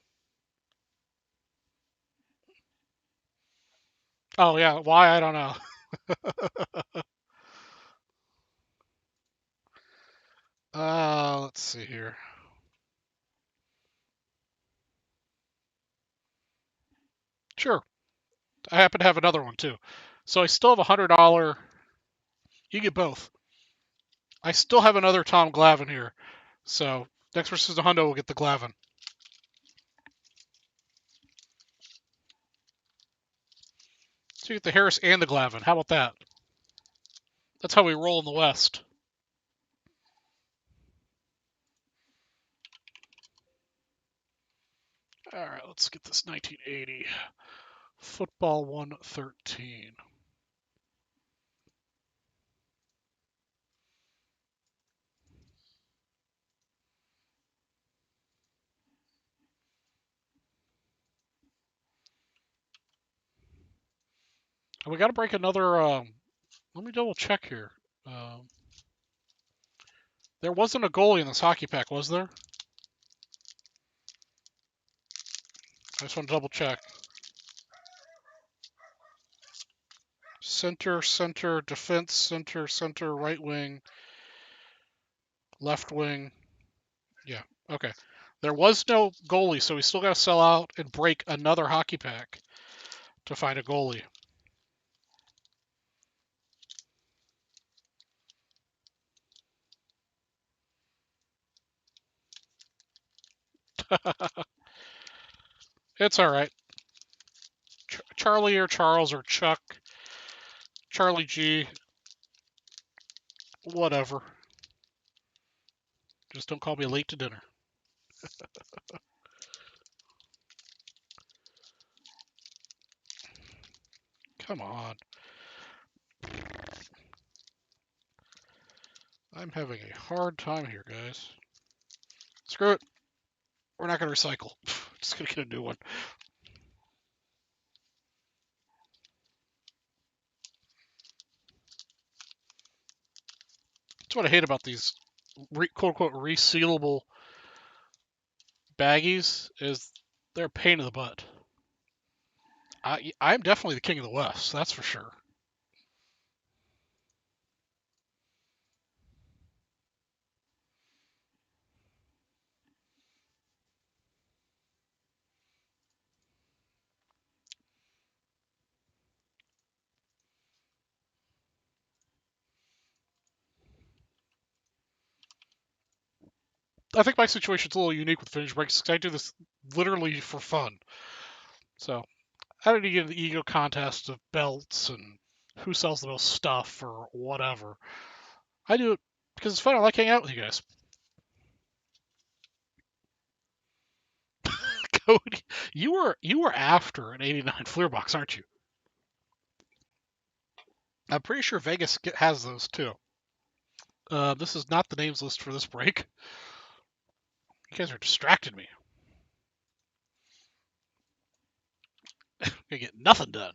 [SPEAKER 1] Oh yeah, why I don't know. Let's Let's see here. Sure. I happen to have another one too. So I still have $100. You get both. I still have another Tom Glavine here. So next versus the Hundo will get the Glavine. So you get the Harris and the Glavine. How about that? That's how we roll in the West. All right, let's get this 1980 Football 113. And we got to break another. Let me double check here. Um, there wasn't a goalie in this hockey pack, was there? I just want to double check. Center, center, defense, center, center, right wing, left wing. Yeah, okay. There was no goalie, so we still got to sell out and break another hockey pack to find a goalie. It's all right. Charlie or Charles or Chuck, Charlie G, whatever. Just don't call me late to dinner. Come on. I'm having a hard time here, guys. Screw it. We're not going to recycle. Just going to get a new one. That's what I hate about these quote-unquote resealable baggies is they're a pain in the butt. I'm definitely the king of the West, that's for sure. I think my situation's a little unique with finish breaks because I do this literally for fun. So I don't need to get in the ego contest of belts and who sells the most stuff or whatever. I do it because it's fun. I like hanging out with you guys. Cody, you were after an '89 Fleer box, aren't you? I'm pretty sure Vegas has those too. This is not the names list for this break. You guys are distracting me. Gonna get nothing done.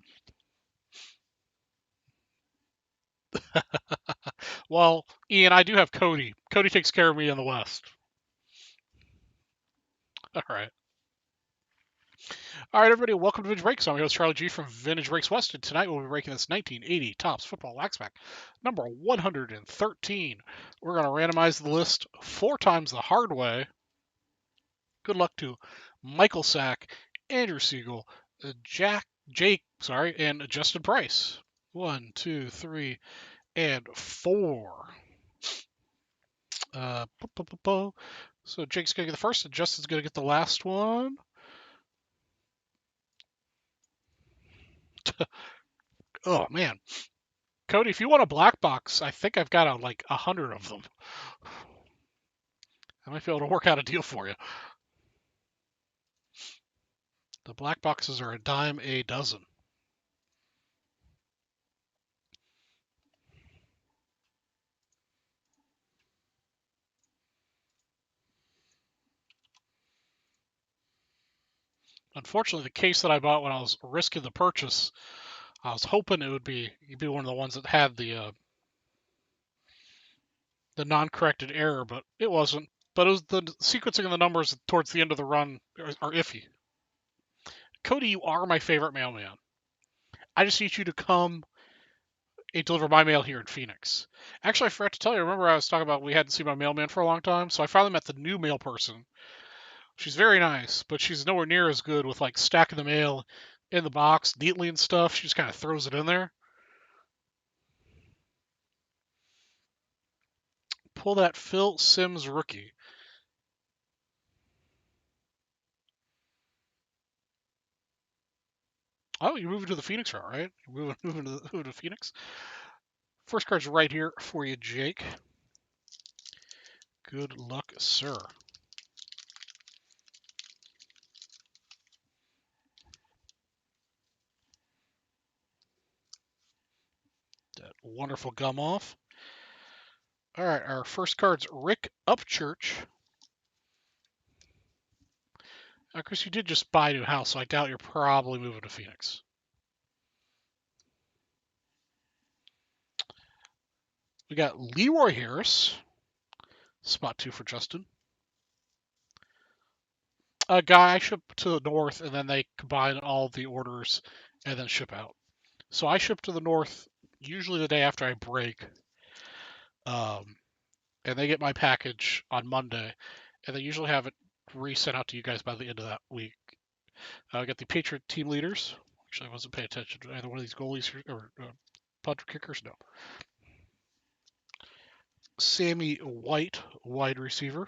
[SPEAKER 1] Well, Ian, I do have Cody. Cody takes care of me in the West. All right. All right, everybody, welcome to Vintage Breaks. I'm your host, Charlie G from Vintage Breaks West, and tonight we'll be breaking this 1980 Topps Football Wax Pack, number 113. We're going to randomize the list 4 times the hard way. Good luck to Michael Sack, Andrew Siegel, and Justin Price. 1, 2, 3, and 4. Uh, So Jake's going to get the first, and Justin's going to get the last one. Oh, man. Cody, if you want a black box, I think I've got like 100 of them. I might be able to work out a deal for you. The black boxes are a dime a dozen. Unfortunately, the case that I bought when I was risking the purchase, I was hoping it'd be one of the ones that had the non-corrected error, but it wasn't. But it was the sequencing of the numbers towards the end of the run are iffy. Cody, you are my favorite mailman. I just need you to come it delivered my mail here in Phoenix. Actually, I forgot to tell you. Remember, I was talking about we hadn't seen my mailman for a long time, so I finally met the new mail person. She's very nice, but she's nowhere near as good with like stacking the mail in the box neatly and stuff. She just kind of throws it in there. Pull that Phil Simms rookie. Oh, you're moving to the Phoenix route, right? You're moving to Phoenix. First card's right here for you, Jake. Good luck, sir. That wonderful gum off. All right, our first card's Rick Upchurch. Chris, you did just buy a new house, so I doubt you're probably moving to Phoenix. We got Leroy Harris. Spot 2 for Justin. A guy I ship to the north, and then they combine all the orders and then ship out. So I ship to the north usually the day after I break, and they get my package on Monday, and they usually have it resent out to you guys by the end of that week. I got the Patriot team leaders. Actually, I wasn't paying attention to either one of these goalies or punter kickers. No. Sammy White, wide receiver.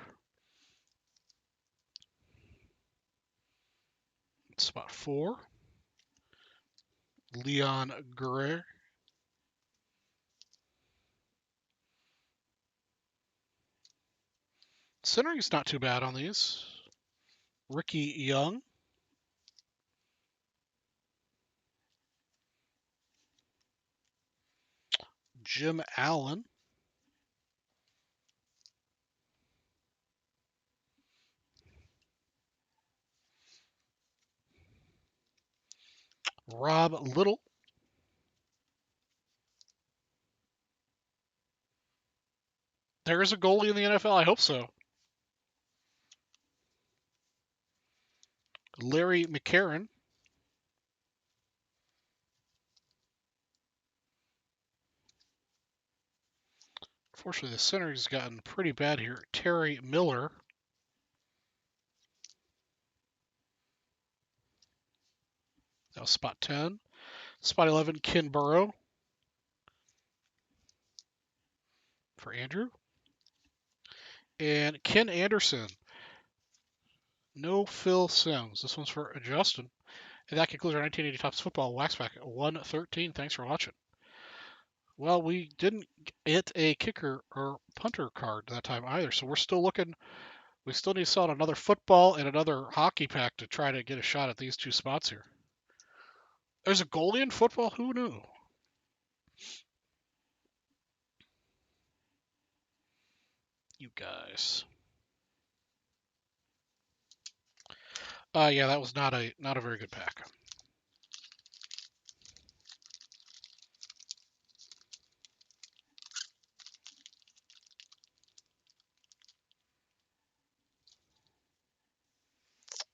[SPEAKER 1] Spot 4. Leon Gray. Centering's not too bad on these. Ricky Young. Jim Allen. Rob Little. There is a goalie in the NFL. I hope so. Larry McCarron. Unfortunately, the center's gotten pretty bad here. Terry Miller. That was spot 10. Spot 11, Ken Burrow. For Andrew. And Ken Anderson. No Phil Simms. This one's for Justin. And that concludes our 1980 Topps Football Wax Pack 113. Thanks for watching. Well, we didn't get a kicker or punter card that time either, so we're still looking. We still need to sell another football and another hockey pack to try to get a shot at these two spots here. There's a goalie in football? Who knew? You guys. Yeah, that was not a very good pack.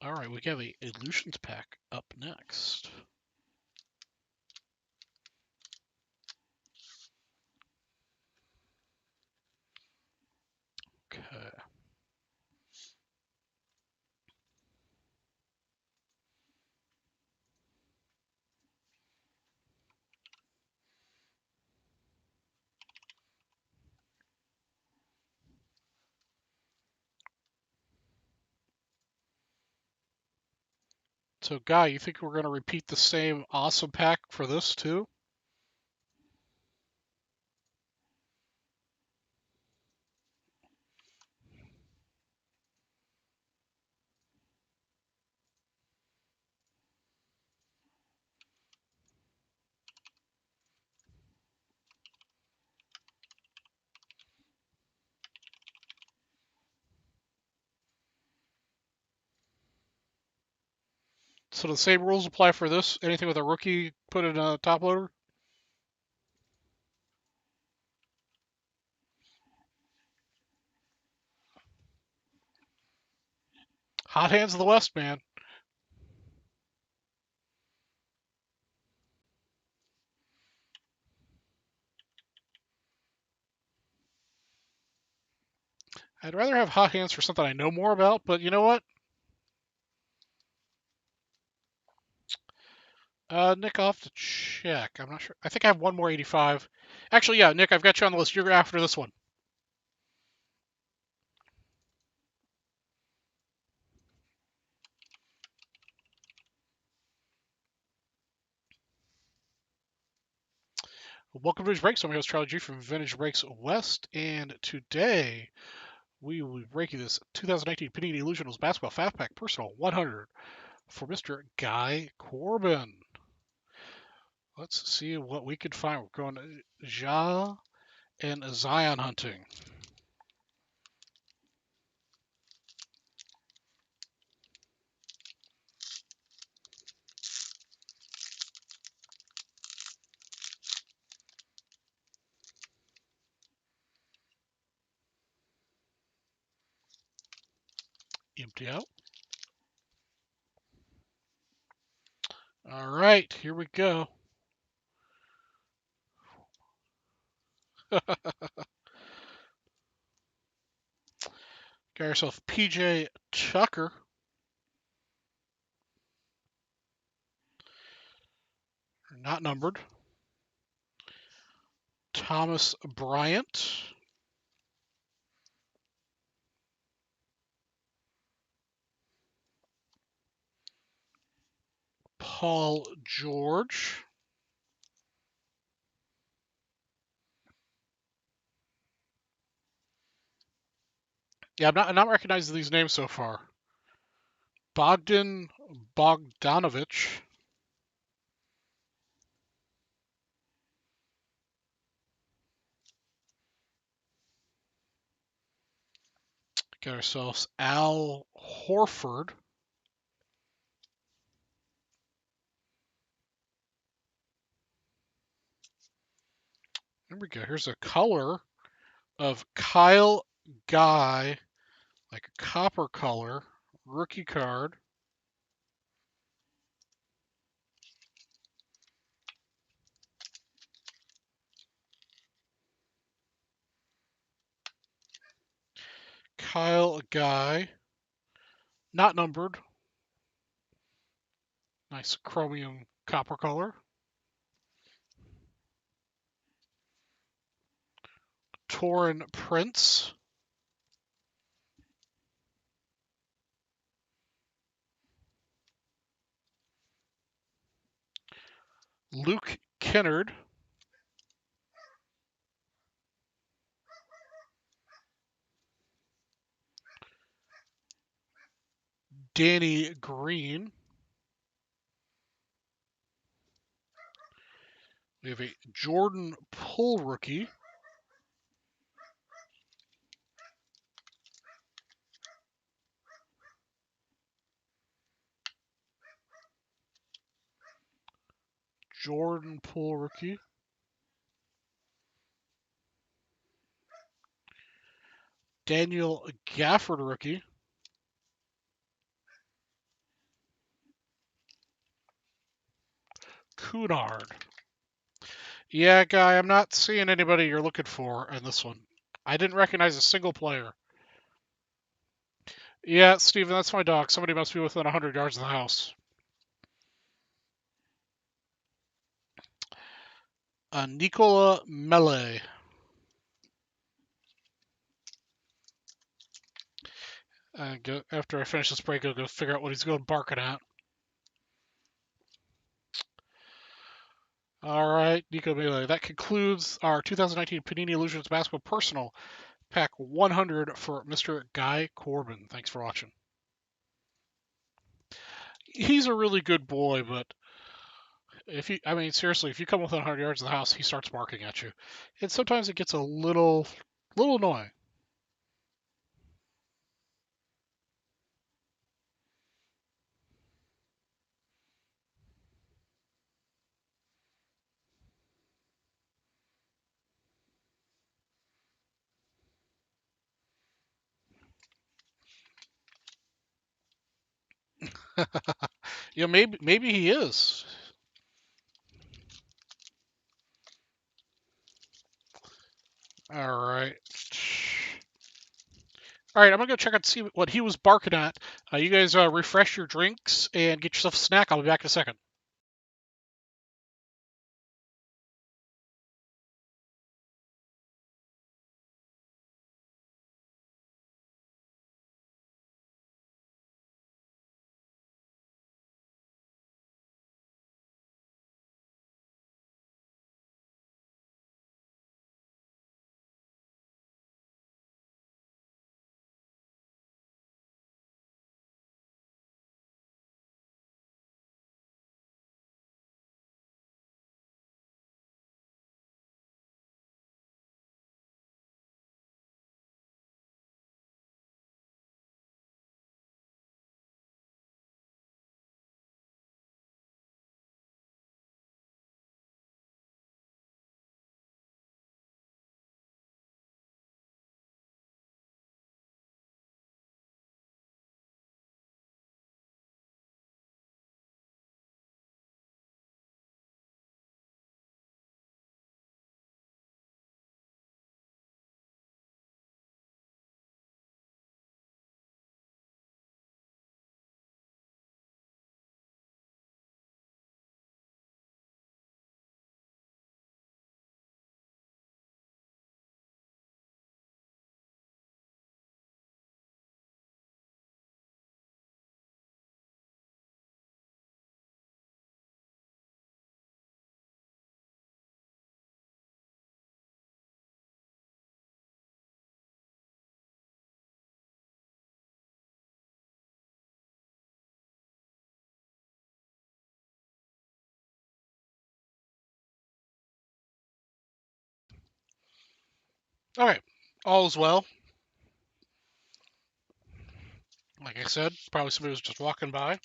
[SPEAKER 1] All right, we have a Illusions pack up next. Okay. So, Guy, you think we're going to repeat the same awesome pack for this too? So the same rules apply for this? Anything with a rookie, put in a top loader? Hot hands of the West, man. I'd rather have hot hands for something I know more about, but you know what? Nick, I'll have to check. I'm not sure. I think I have one more 85. Actually, yeah, Nick, I've got you on the list. You're after this one. Welcome to Vintage Breaks. I'm your host, Charlie G from Vintage Breaks West, and today we will be breaking this 2019 Panini Illusionals Basketball 5-Pack Personal 100 for Mr. Guy Corbin. Let's see what we could find. We're going Ja and Zion hunting. Empty out. All right, here we go. Got yourself PJ Tucker. Not numbered. Thomas Bryant. Paul George. Yeah, I'm not recognizing these names so far. Bogdan Bogdanovich. Got ourselves Al Horford. There we go. Here's a color of Kyle Guy, like a copper color, rookie card. Kyle Guy, not numbered. Nice chromium copper color. Torin Prince. Luke Kennard. Danny Green. We have a Jordan Poole rookie. Jordan Poole rookie. Daniel Gafford rookie. Cunard. Yeah, Guy, I'm not seeing anybody you're looking for in this one. I didn't recognize a single player. Yeah, Steven, that's my dog. Somebody must be within 100 yards of the house. Nicola Mele. After I finish this break, I'll go figure out what he's going barking at. All right, Nico Mele. That concludes our 2019 Panini Illusions Basketball Personal Pack 100 for Mr. Guy Corbin. Thanks for watching. He's a really good boy, but I mean, seriously, if you come within 100 yards of the house, he starts barking at you. And sometimes it gets a little annoying. Maybe he is. All right. All right, I'm gonna go check out see what he was barking at. You guys refresh your drinks and get yourself a snack. I'll be back in a second. All right, all is well. Like I said, probably somebody was just walking by.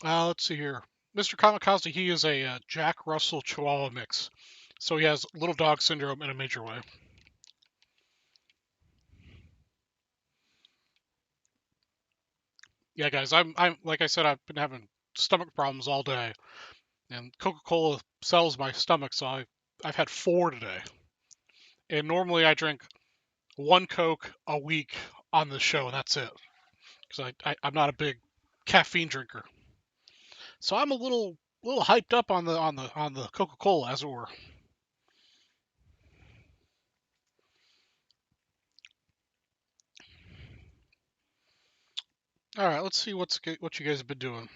[SPEAKER 1] Let's see here. Mr. Kamikaze, he is a Jack Russell Chihuahua mix. So he has little dog syndrome in a major way. Yeah, guys, I'm like I said, I've been having stomach problems all day, and Coca-Cola sells my stomach, so I've had 4 today. And normally I drink 1 Coke a week on the show, and that's it. Because I'm not a big caffeine drinker, so I'm a little hyped up on the Coca-Cola, as it were. All right, let's see what you guys have been doing.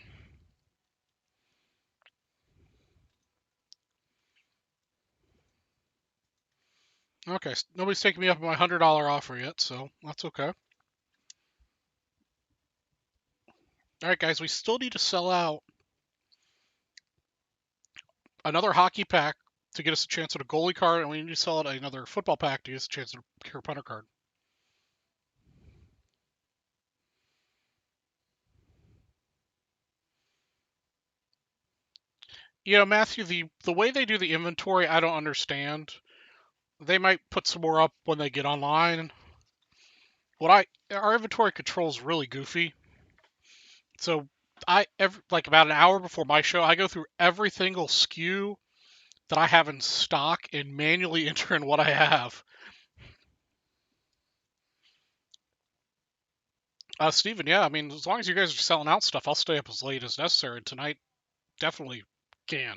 [SPEAKER 1] Okay, nobody's taking me up on my $100 offer yet, so that's okay. All right, guys, we still need to sell out another hockey pack to get us a chance at a goalie card, and we need to sell out another football pack to get us a chance at a pure punter card. You know, Matthew, the way they do the inventory, I don't understand. They might put some more up when they get online. Our inventory control is really goofy. So like about an hour before my show, I go through every single SKU that I have in stock and manually enter in what I have. Steven, yeah, I mean, as long as you guys are selling out stuff, I'll stay up as late as necessary. Tonight, definitely can,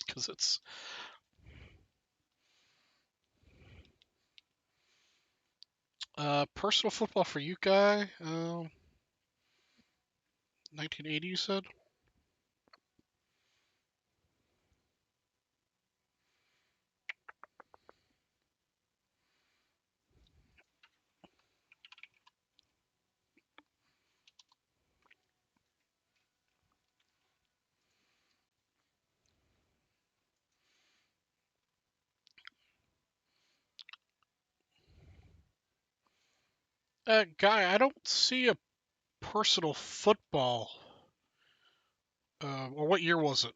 [SPEAKER 1] because it's personal football for you guy. 1980, you said. Guy, I don't see a personal football. Or what year was it?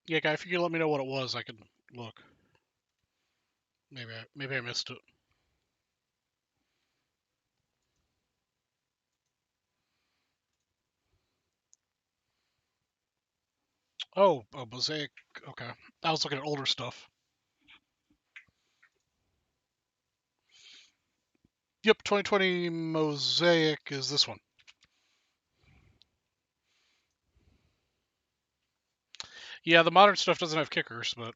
[SPEAKER 1] Yeah, guy, if you could let me know what it was, I could look. Maybe I missed it. Oh, a mosaic. Okay, I was looking at older stuff. Yep, 2020 mosaic is this one. Yeah, the modern stuff doesn't have kickers, but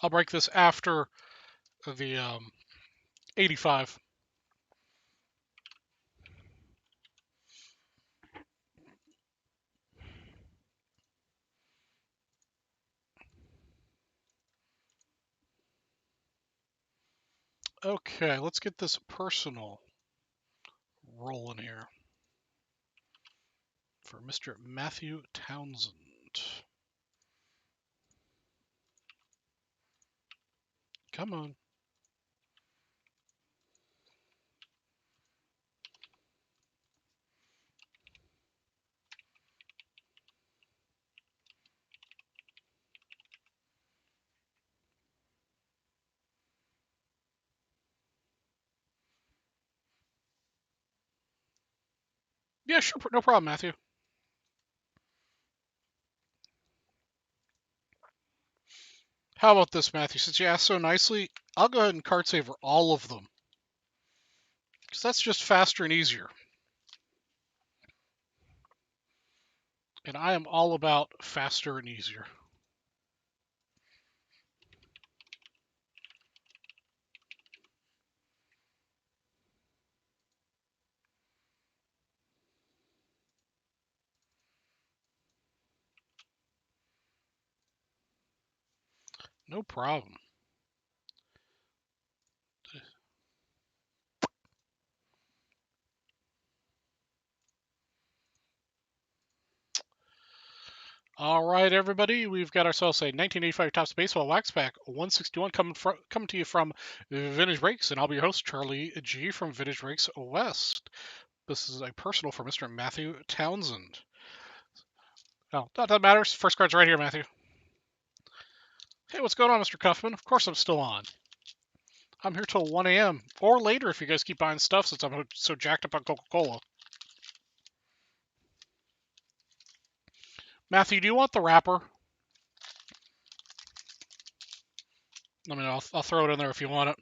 [SPEAKER 1] I'll break this after the 85. Okay, let's get this personal rolling here for Mr. Matthew Townsend. Come on. Yeah, sure, no problem, Matthew. How about this, Matthew? Since you asked so nicely, I'll go ahead and card saver all of them. Because that's just faster and easier. And I am all about faster and easier. No problem. All right, everybody, we've got ourselves a 1985 Topps Baseball Wax Pack 161 coming to you from Vintage Breaks, and I'll be your host, Charlie G from Vintage Breaks West. This is a personal for Mr. Matthew Townsend. Oh, that matters. First card's right here, Matthew. Hey, what's going on, Mr. Cuffman? Of course I'm still on. I'm here till 1 a.m. or later if you guys keep buying stuff since I'm so jacked up on Coca-Cola. Matthew, do you want the wrapper? I mean, I'll throw it in there if you want it.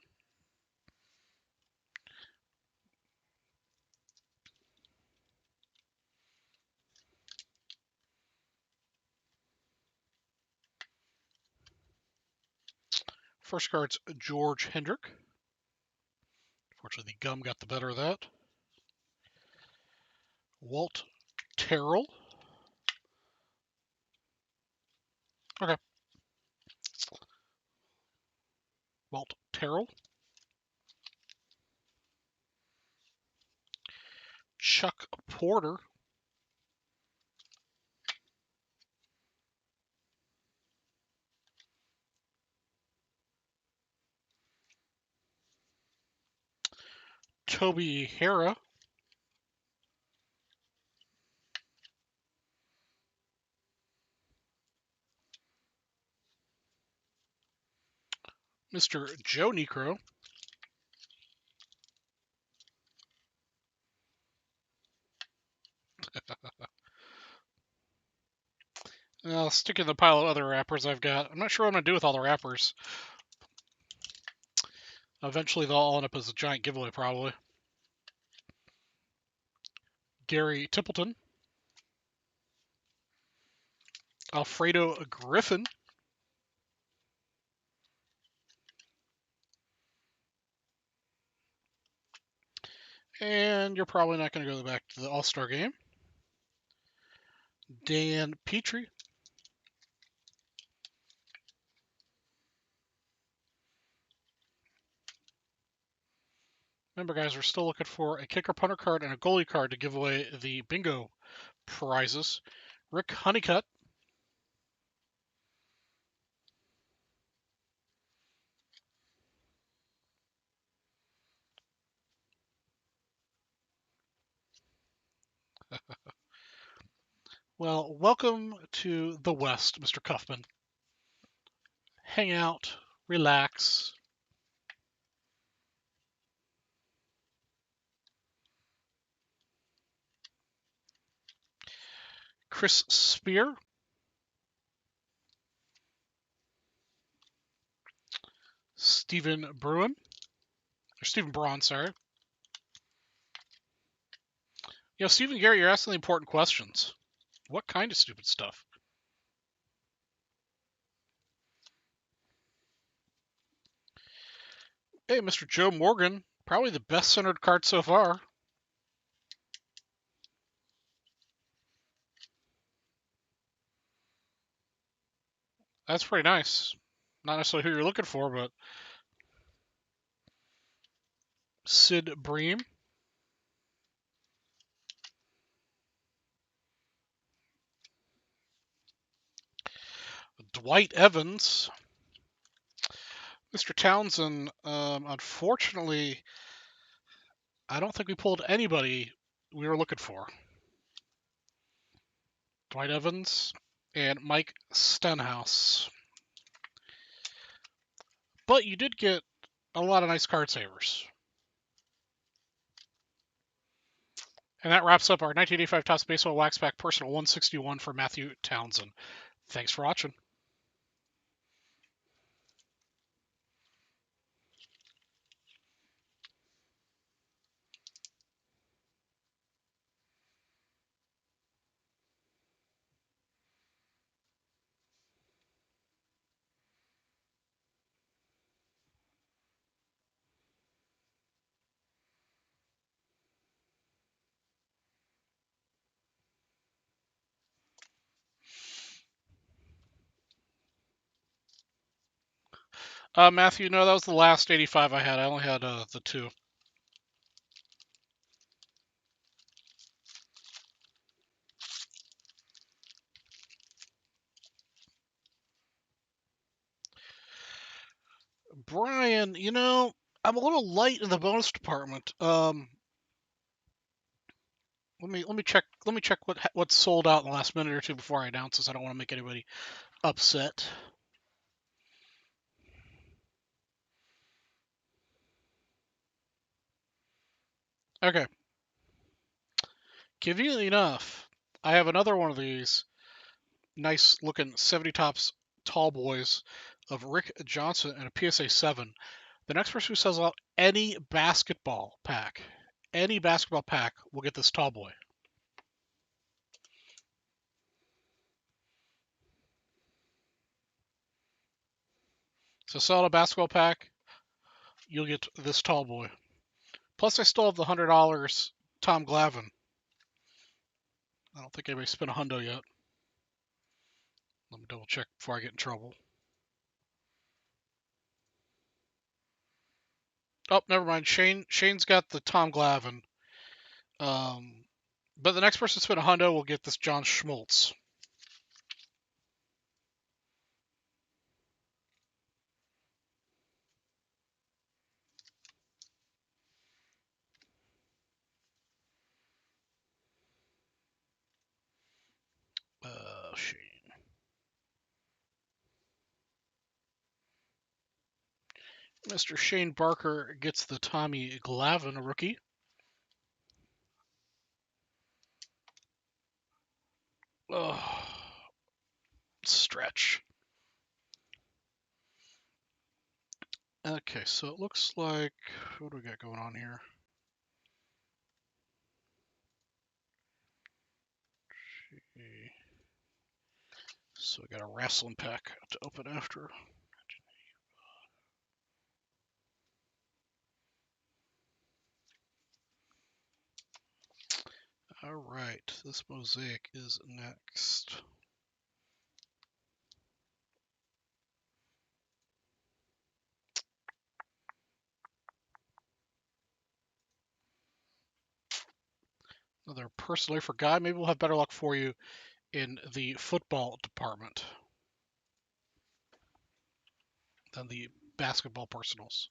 [SPEAKER 1] First card's George Hendrick. Unfortunately, the gum got the better of that. Walt Terrell. Okay. Walt Terrell. Chuck Porter. Toby Hara. Mr. Joe Niekro. I'll stick in the pile of other wrappers I've got. I'm not sure what I'm going to do with all the wrappers. Eventually, they'll all end up as a giant giveaway, probably. Gary Tippleton. Alfredo Griffin. And you're probably not going to go back to the All-Star game. Dan Petrie. Remember, guys, we're still looking for a kicker punter card and a goalie card to give away the bingo prizes. Rick Honeycutt. Well, welcome to the West, Mr. Cuffman. Hang out, relax. Chris Spear. Stephen Bruin. Or Stephen Braun, sorry. Stephen Garrett, you're asking the important questions. What kind of stupid stuff? Hey, Mr. Joe Morgan. Probably the best centered card so far. That's pretty nice. Not necessarily who you're looking for, but Sid Bream. Dwight Evans. Mr. Townsend, unfortunately, I don't think we pulled anybody we were looking for. Dwight Evans and Mike Stenhouse. But you did get a lot of nice card savers. And that wraps up our 1985 Topps Baseball Wax Pack Personal 161 for Matthew Townsend. Thanks for watching. Matthew, no, that was the last 85 I had. I only had the two. Brian, I'm a little light in the bonus department. Let me check what's sold out in the last minute or two before I announce this. I don't want to make anybody upset. Okay. Conveniently enough, I have another one of these nice looking 70 tops tall boys of Rick Johnson and a PSA 7. The next person who sells out any basketball pack will get this tall boy. So sell a basketball pack, you'll get this tall boy. Plus, I still have the $100 Tom Glavine. I don't think anybody spent a hundo yet. Let me double check before I get in trouble. Oh, never mind. Shane's got the Tom Glavine. But the next person to spend a hundo will get this John Schmaltz. Shane. Mr. Shane Barker gets the Tommy Glavine rookie. Oh, stretch. Okay, so it looks like, what do we got going on here? So we got a wrestling pack to open after. All right, this mosaic is next. Another personally for Guy. Maybe we'll have better luck for you in the football department than the basketball personals.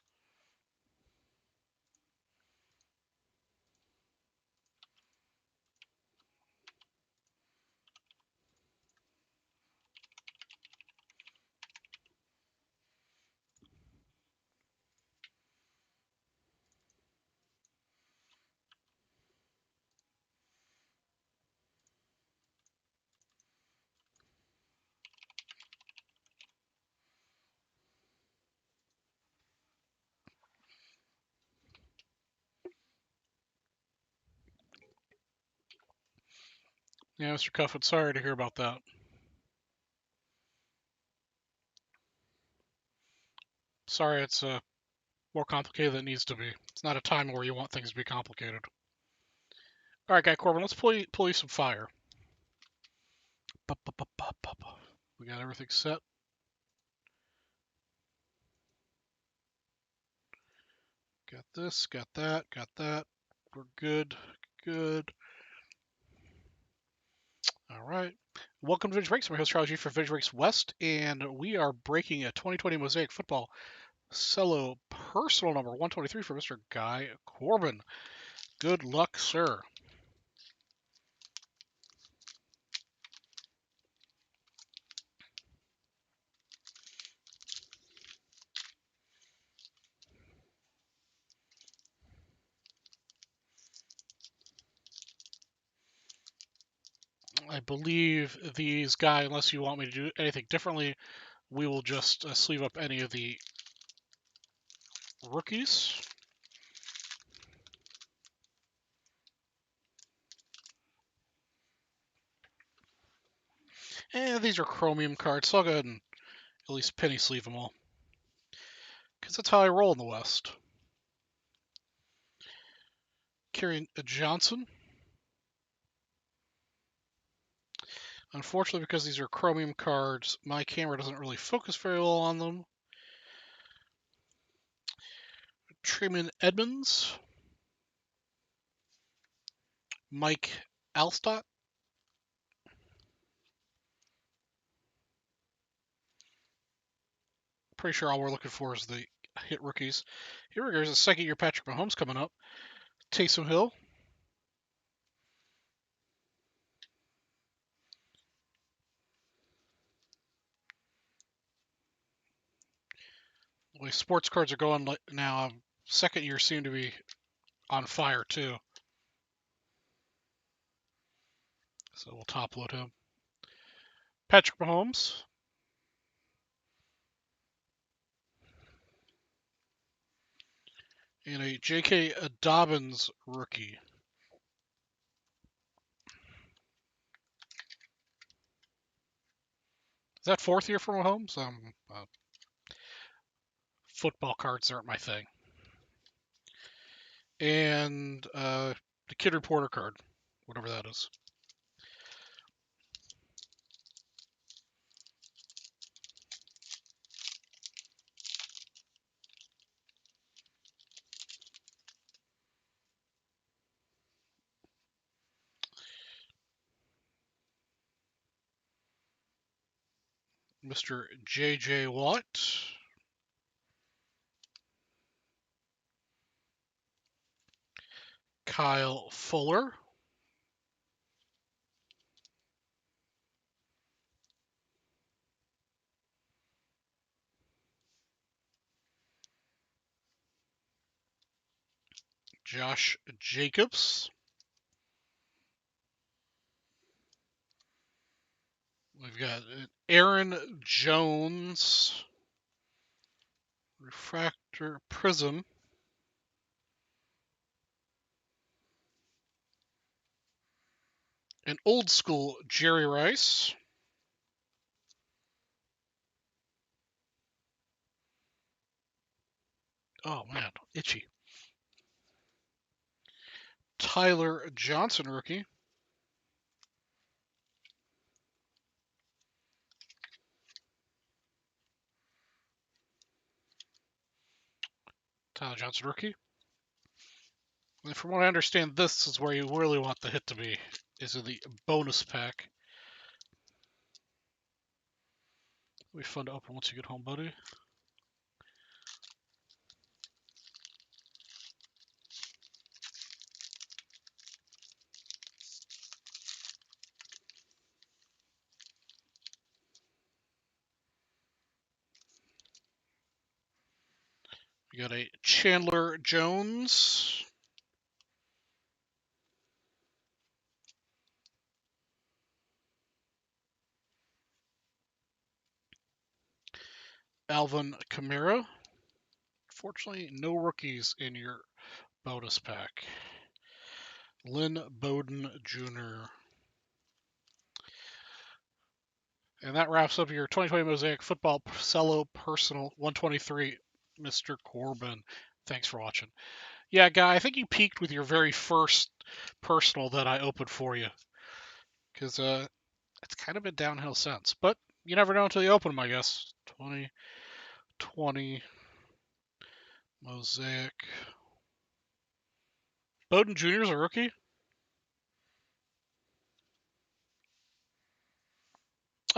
[SPEAKER 1] Yeah, Mr. Cuffit, sorry to hear about that. Sorry, it's more complicated than it needs to be. It's not a time where you want things to be complicated. All right, Guy Corbin, let's pull you some fire. We got everything set. Got this, got that, got that. We're good, good. All right. Welcome to Vintage Breaks. I'm your host, Charles G for Vintage Breaks West, and we are breaking a 2020 Mosaic Football Cello personal number 123 for Mr. Guy Corbin. Good luck, sir. I believe these Guy, unless you want me to do anything differently, we will just sleeve up any of the rookies. And these are chromium cards, so I'll go ahead and at least penny sleeve them all. Because that's how I roll in the West. Kerryon Johnson. Unfortunately, because these are chromium cards, my camera doesn't really focus very well on them. Carson Edwards. Mike Alstott. Pretty sure all we're looking for is the hit rookies. Here there's a second-year Patrick Mahomes coming up. Taysom Hill. The way sports cards are going now, second year seem to be on fire too. So we'll top load him. Patrick Mahomes. And a J.K. Dobbins rookie. Is that fourth year for Mahomes? Football cards aren't my thing. And the Kid Reporter card, whatever that is. Mr. J.J. Watt. Kyle Fuller. Josh Jacobs. We've got Aaron Jones. Refractor Prism. An old school Jerry Rice. Oh man, itchy. Tyler Johnson rookie. Tyler Johnson rookie. And from what I understand, this is where you really want the hit to be. Is in the bonus pack. It'll be fun to open once you get home, buddy. We got a Chandler Jones. Alvin Kamara. Fortunately, no rookies in your bonus pack. Lynn Bowden Jr. And that wraps up your 2020 Mosaic Football Cello Personal 123, Mr. Corbin. Thanks for watching. Yeah, Guy, I think you peaked with your very first personal that I opened for you. Because it's kind of been downhill since. But you never know until you open them, I guess. 2020 Mosaic. Bowden Jr. is a rookie?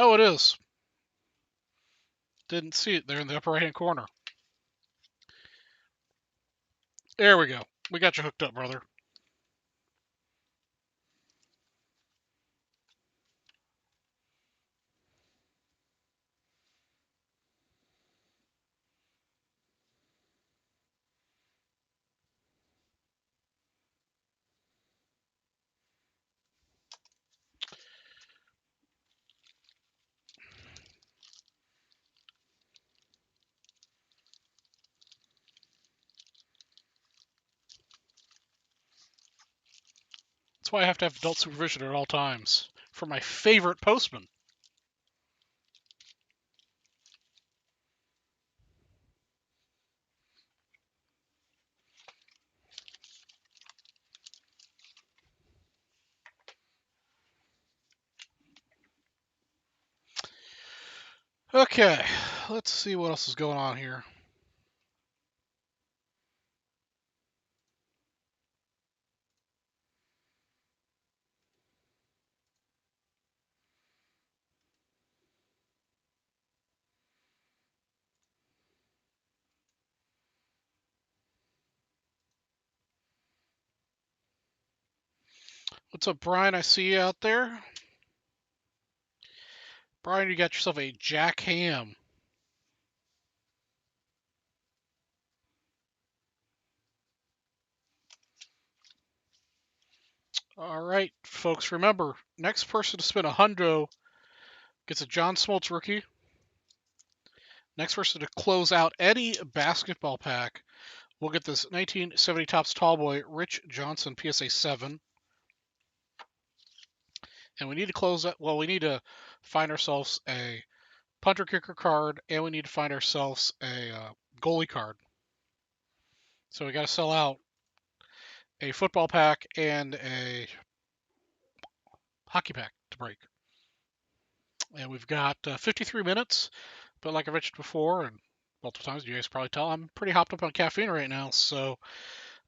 [SPEAKER 1] Oh, it is. Didn't see it there in the upper right-hand corner. There we go. We got you hooked up, brother. That's why I have to have adult supervision at all times for my favorite postman. Okay, let's see what else is going on here. What's up, Brian? I see you out there. Brian, you got yourself a Jack Ham. All right, folks, remember, next person to spin a hundo gets a John Smoltz rookie. Next person to close out any basketball pack will get this 1970 Topps Tallboy Rich Johnson PSA 7. And we need to close that. Well, we need to find ourselves a punter kicker card, and we need to find ourselves a goalie card. So we got to sell out a football pack and a hockey pack to break. And we've got 53 minutes, but like I mentioned before, and multiple times, you guys probably tell, I'm pretty hopped up on caffeine right now, so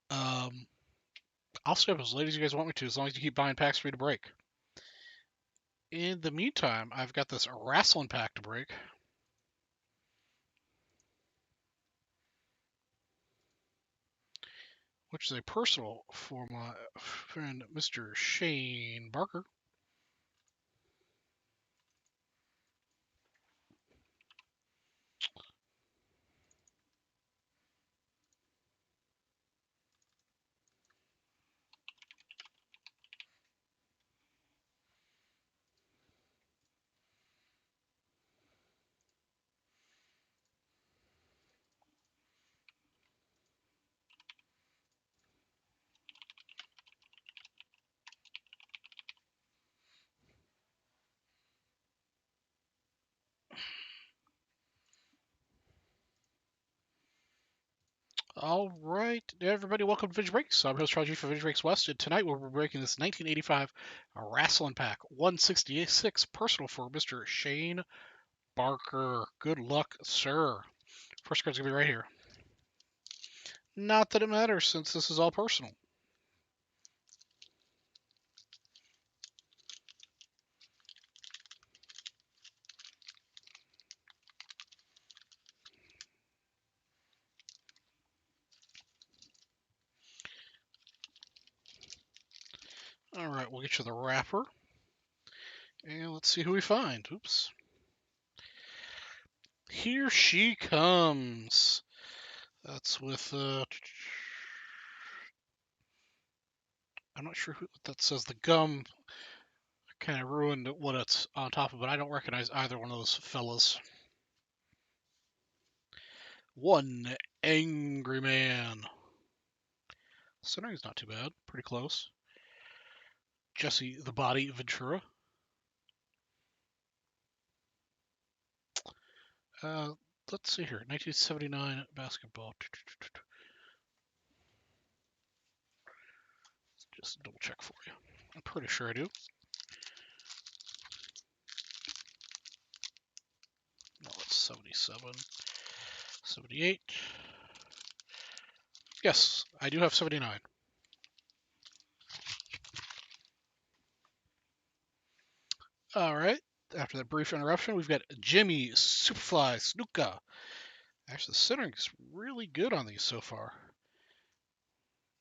[SPEAKER 1] I'll stay up as late as you guys want me to, as long as you keep buying packs for me to break. In the meantime, I've got this wrestling pack to break, which is a personal for my friend Mr. Shane Barker. All right, everybody, welcome to Vintage Breaks. I'm host Raji for Vintage Breaks West, and tonight we're breaking this 1985 wrestling pack 166 personal for Mr. Shane Barker. Good luck, sir. First card's gonna be right here. Not that it matters, since this is all personal. All right, we'll get you the wrapper, and let's see who we find. Oops. Here she comes. That's with I'm not sure what that says. The gum kind of ruined what it's on top of, but I don't recognize either one of those fellas. One angry man. Centering's not too bad. Pretty close. Jesse the Body Ventura. Uh, let's see here. 1979 basketball. Just double check for you. I'm pretty sure I do. No, it's 77. 78. Yes, I do have 79. All right. After that brief interruption, we've got Jimmy Superfly Snuka. Actually, the centering is really good on these so far.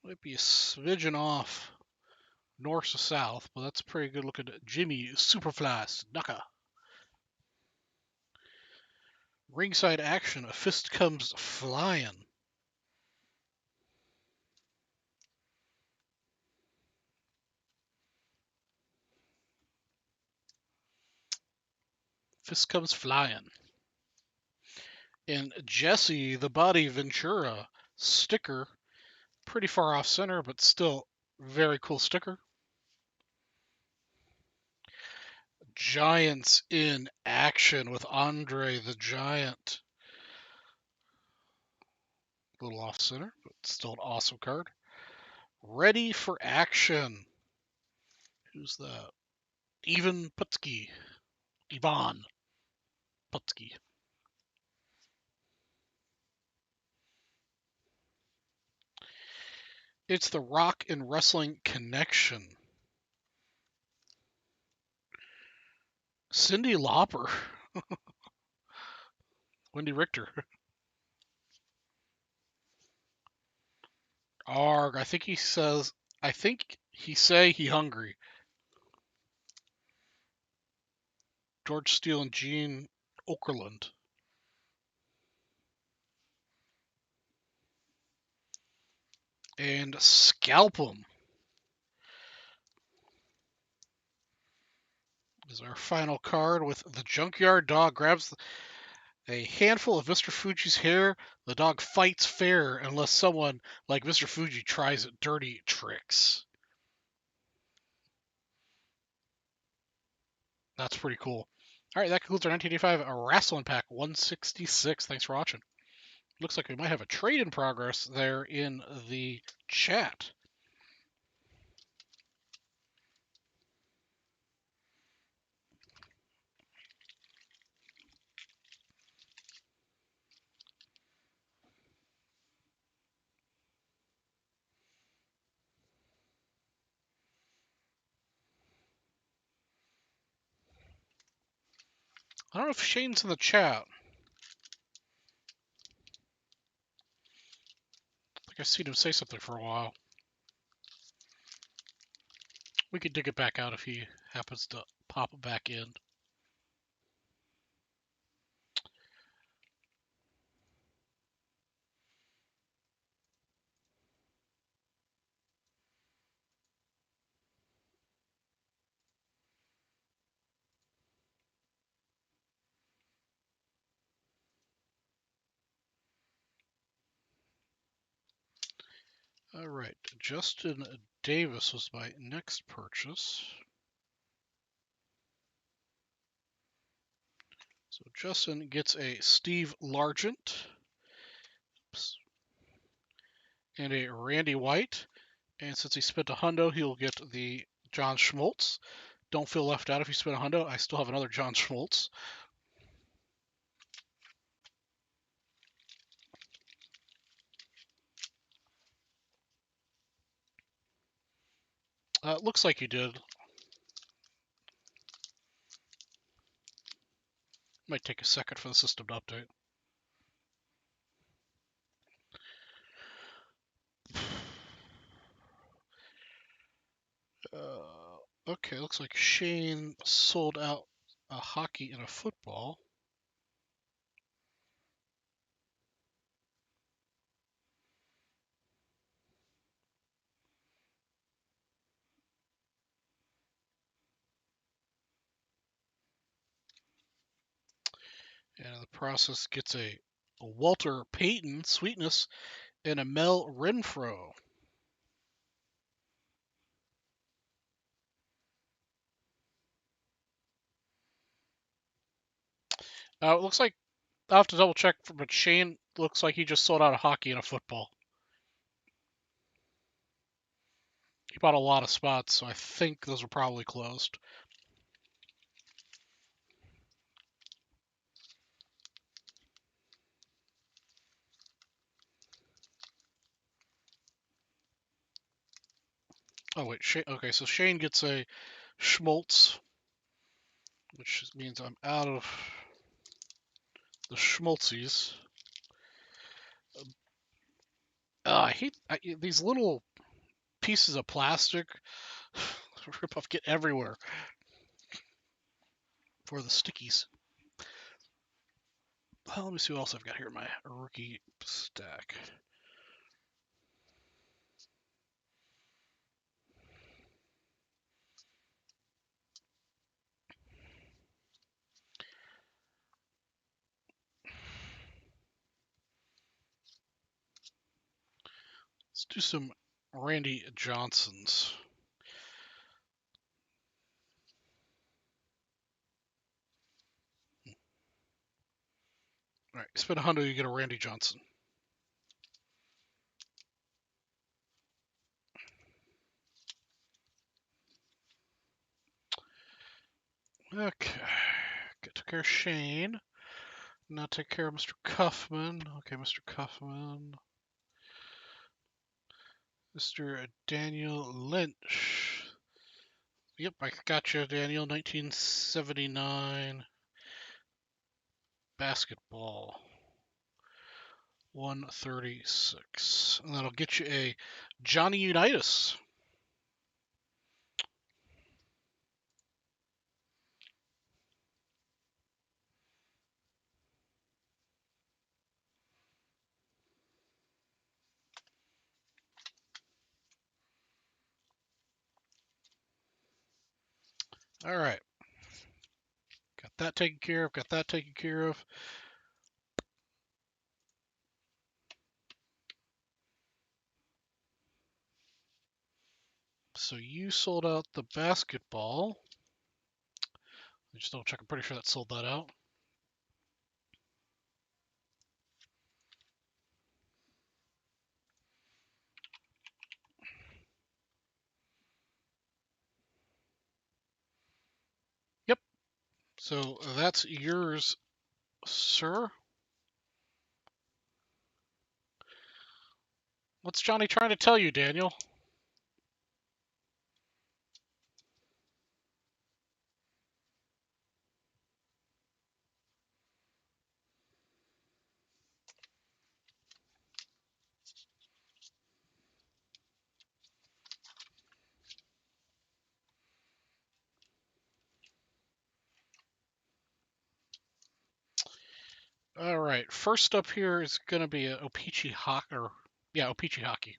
[SPEAKER 1] Might be a smidgen off north to south, but that's a pretty good looking Jimmy Superfly Snuka. Ringside action, a fist comes flying. Fist comes flying. And Jesse, the Body Ventura sticker, pretty far off center, but still very cool sticker. Giants in action with Andre the Giant. A little off center, but still an awesome card. Ready for action. Who's that? Ivan Putski. Ivan Putski. It's the Rock and Wrestling Connection. Cyndi Lauper. Wendy Richter. Arg. I think he say he hungry. George Steele and Gene Okerlund. And Scalp 'em is our final card with the Junkyard Dog grabs a handful of Mr. Fuji's hair. The dog fights fair unless someone like Mr. Fuji tries dirty tricks. That's pretty cool. All right, that concludes our 1985 Wrestling Pack 166. Thanks for watching. Looks like we might have a trade in progress there in the chat. I don't know if Shane's in the chat. I think I've seen him say something for a while. We could dig it back out if he happens to pop back in. All right, Justin Davis was my next purchase. So Justin gets a Steve Largent and a Randy White. And since he spent a hundo, he'll get the John Schmaltz. Don't feel left out if you spend a hundo. I still have another John Schmaltz. Looks like you did. Might take a second for the system to update. Okay, looks like Shane sold out a hockey and a football. And in the process gets a Walter Payton Sweetness and a Mel Renfro. It looks like I'll have to double check, but Shane looks like he just sold out a hockey and a football. He bought a lot of spots, so I think those are probably closed. Oh wait, Shane. Okay, so Shane gets a Schmaltz, which means I'm out of the Schmaltzies. I hate these little pieces of plastic. Rip-off get everywhere for the stickies. Well, let me see what else I've got here in my rookie stack. Let's do some Randy Johnsons. All right, spend $100, you get a Randy Johnson. Okay, took care of Shane. Now take care of Mr. Cuffman. Okay, Mr. Cuffman. Mr. Daniel Lynch. Yep, I got you, Daniel. 1979 basketball. 136. And that'll get you a Johnny Unitas. All right. Got that taken care of. Got that taken care of. So you sold out the basketball. Just double check. I'm pretty sure that sold that out. Yep. So that's yours, sir. What's Johnny trying to tell you, Daniel? All right. First up here is going to be a O-Pee-Chee hockey. Yeah, O-Pee-Chee hockey.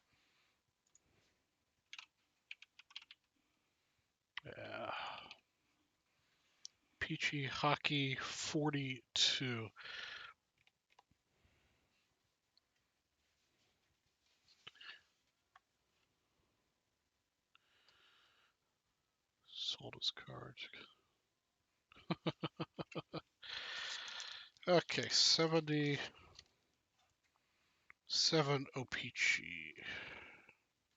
[SPEAKER 1] Yeah. Peachy Hockey 42. Sold his cards. Okay, 77 O-Pee-Chee.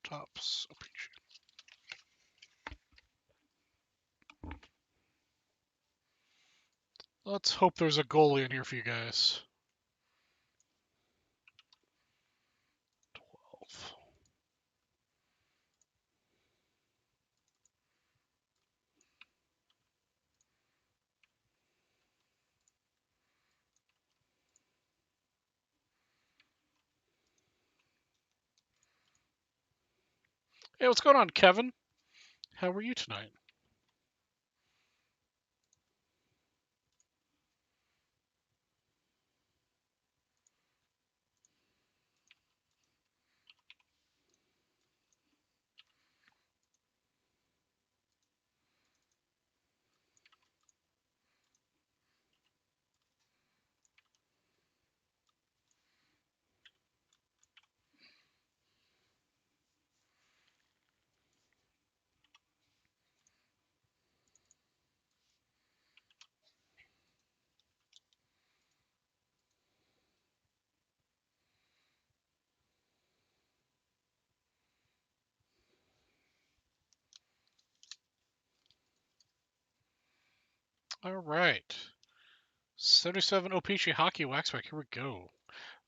[SPEAKER 1] Tops O-Pee-Chee. Let's hope there's a goalie in here for you guys. 12. Hey, what's going on, Kevin? How are you tonight? All right. 77 OPC Hockey Wax Pack. Here we go.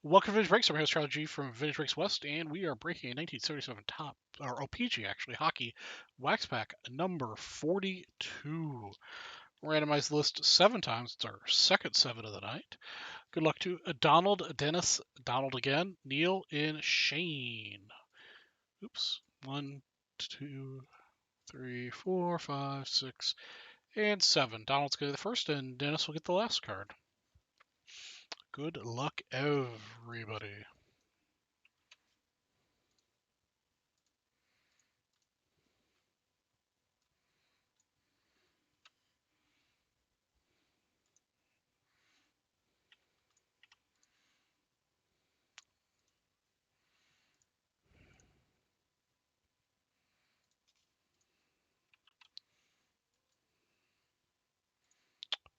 [SPEAKER 1] Welcome to Vintage Breaks. I'm your host, Charlie G from Vintage Breaks West, and we are breaking a 1977 top, or OPG actually, Hockey Wax Pack number 42. Randomized the list 7 times. It's our second 7 of the night. Good luck to Donald, Dennis, Donald again, Neil, and Shane. Oops. 1, 2, 3, 4, 5, 6, and 7. Donald's going to be the first, and Dennis will get the last card. Good luck, everybody.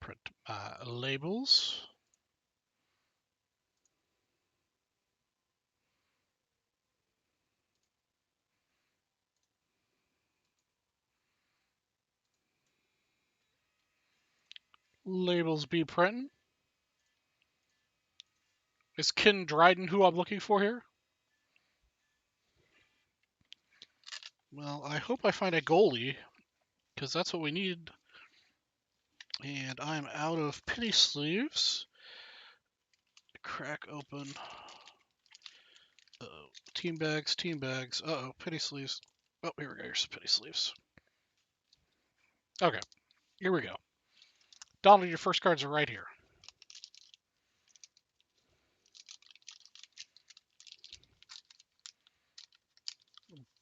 [SPEAKER 1] Print labels. Labels be printing. Is Ken Dryden who I'm looking for here? Well, I hope I find a goalie, because that's what we need. And I'm out of penny sleeves. Crack open. Uh-oh. Team bags, team bags. Uh-oh, penny sleeves. Oh, here we go. Here's some penny sleeves. Okay, here we go. Donald, your first cards are right here.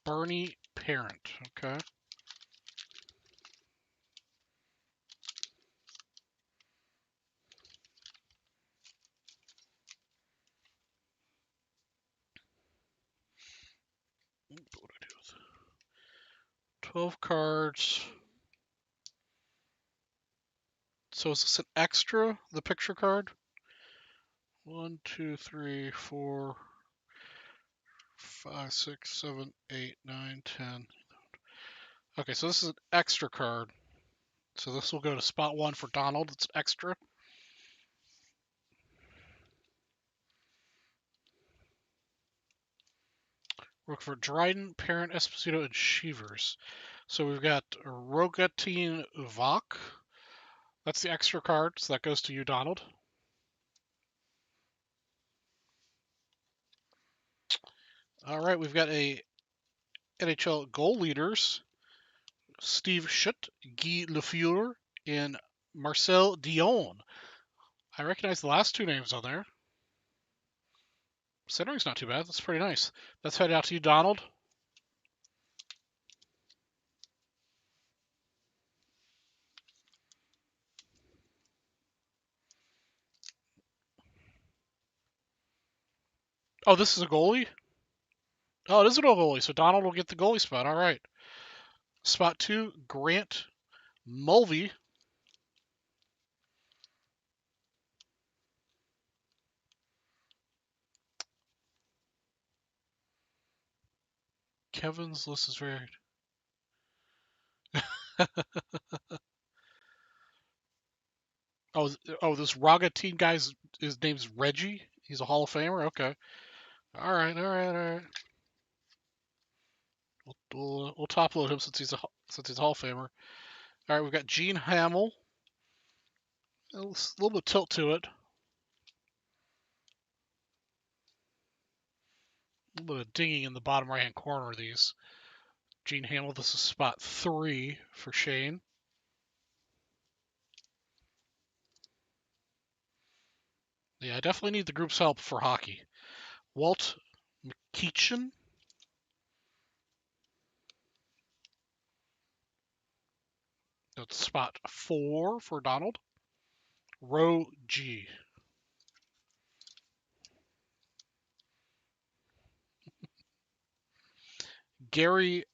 [SPEAKER 1] Bernie Parent, okay. What do I do with 12 cards. So is this an extra, the picture card? 1, 2, 3, 4, 5, 6, 7, 8, 9, 10. Okay, so this is an extra card. So this will go to spot 1 for Donald. It's an extra. Look for Dryden, Parent, Esposito, and Sheevers. So we've got Rogatine Vok. That's the extra card, so that goes to you, Donald. All right, we've got a NHL goal leaders. Steve Schutt, Guy Lafleur, and Marcel Dion. I recognize the last 2 names on there. Centering's not too bad. That's pretty nice. That's headed out to you, Donald. Oh, this is a goalie? Oh, it is a goalie, so Donald will get the goalie spot. All right. Spot 2, Grant Mulvey. Kevin's list is very... this Rogatine guy's, his name's Reggie? He's a Hall of Famer? Okay. All right. We'll top load him since he's a Hall of Famer. All right, we've got Gene Hamill. A little bit of tilt to it. A little bit of dinging in the bottom right-hand corner of these. Gene Hamill, this is spot 3 for Shane. Yeah, I definitely need the group's help for hockey. Walt McKeechan. That's spot 4 for Donald. Row G. Gary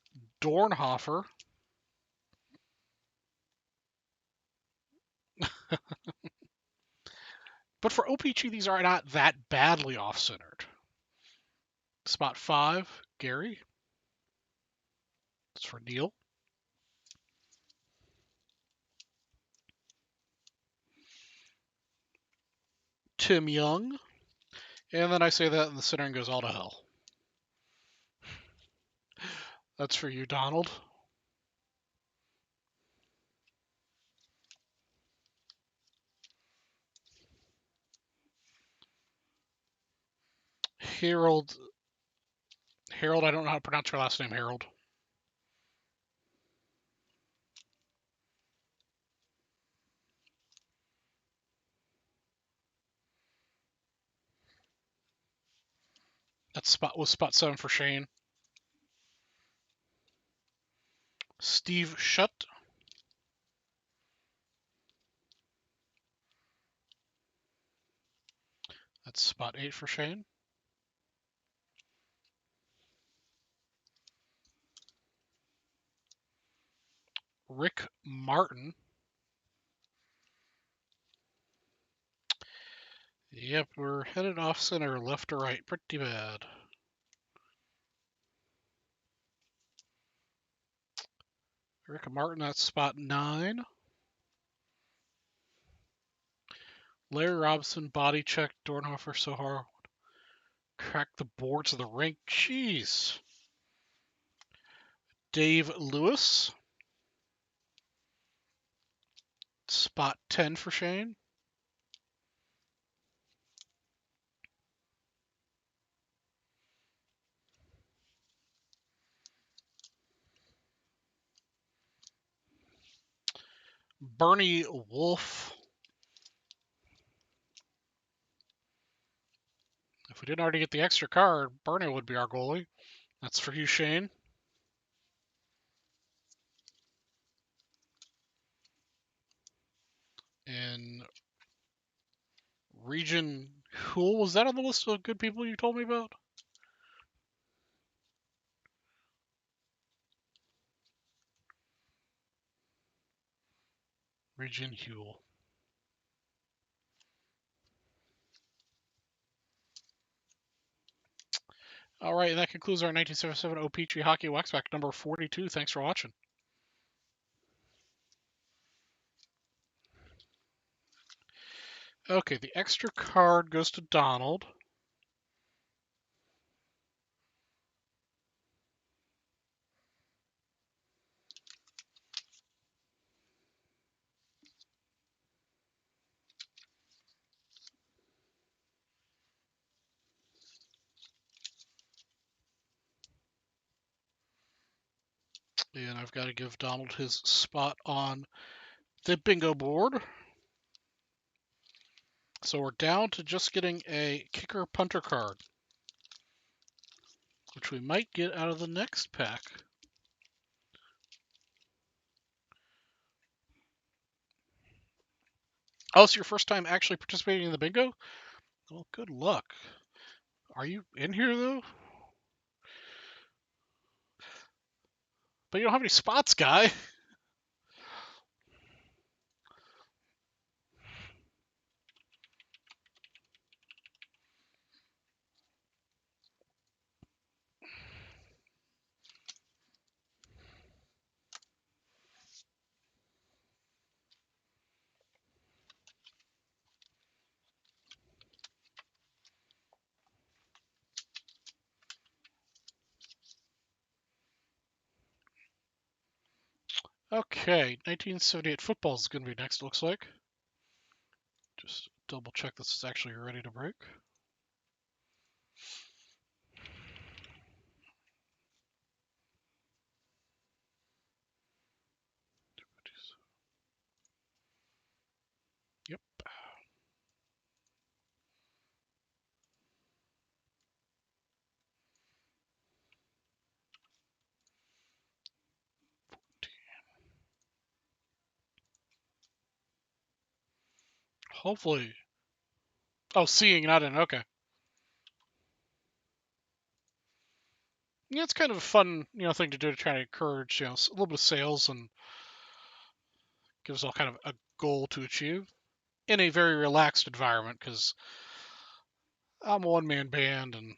[SPEAKER 1] Dornhofer. But for OPG, these are not that badly off-centered. Spot 5, Gary. That's for Neil. Tim Young. And then I say that, and the centering goes all to hell. That's for you, Donald. Harold. Harold, I don't know how to pronounce your last name, Harold. That spot was spot 7 for Shane. Steve Shutt. That's spot 8 for Shane. Rick Martin. Yep, we're headed off center, left or right. Pretty bad. Rick Martin, that's spot 9. Larry Robinson, body check. Dornhofer, so hard. Cracked the boards of the rink. Jeez. Dave Lewis. Spot 10 for Shane. Bernie Wolf. If we didn't already get the extra card, Bernie would be our goalie. That's for you, Shane. And Region Hool, was that on the list of good people you told me about? Region Huel. All right, and that concludes our 1977 O-Pee-Chee Hockey Wax Pack number 42. Thanks for watching. Okay, the extra card goes to Donald. And I've got to give Donald his spot on the bingo board. So we're down to just getting a kicker punter card, which we might get out of the next pack. Oh, it's your first time actually participating in the bingo? Well, good luck. Are you in here, though? But you don't have any spots, guy. Okay, 1978 football is going to be next, looks like. Just double check this is actually ready to break. Yep. Hopefully. Oh, seeing, not in. Okay. Yeah, it's kind of a fun, thing to do to try to encourage, a little bit of sales and give us all kind of a goal to achieve in a very relaxed environment because I'm a one-man band and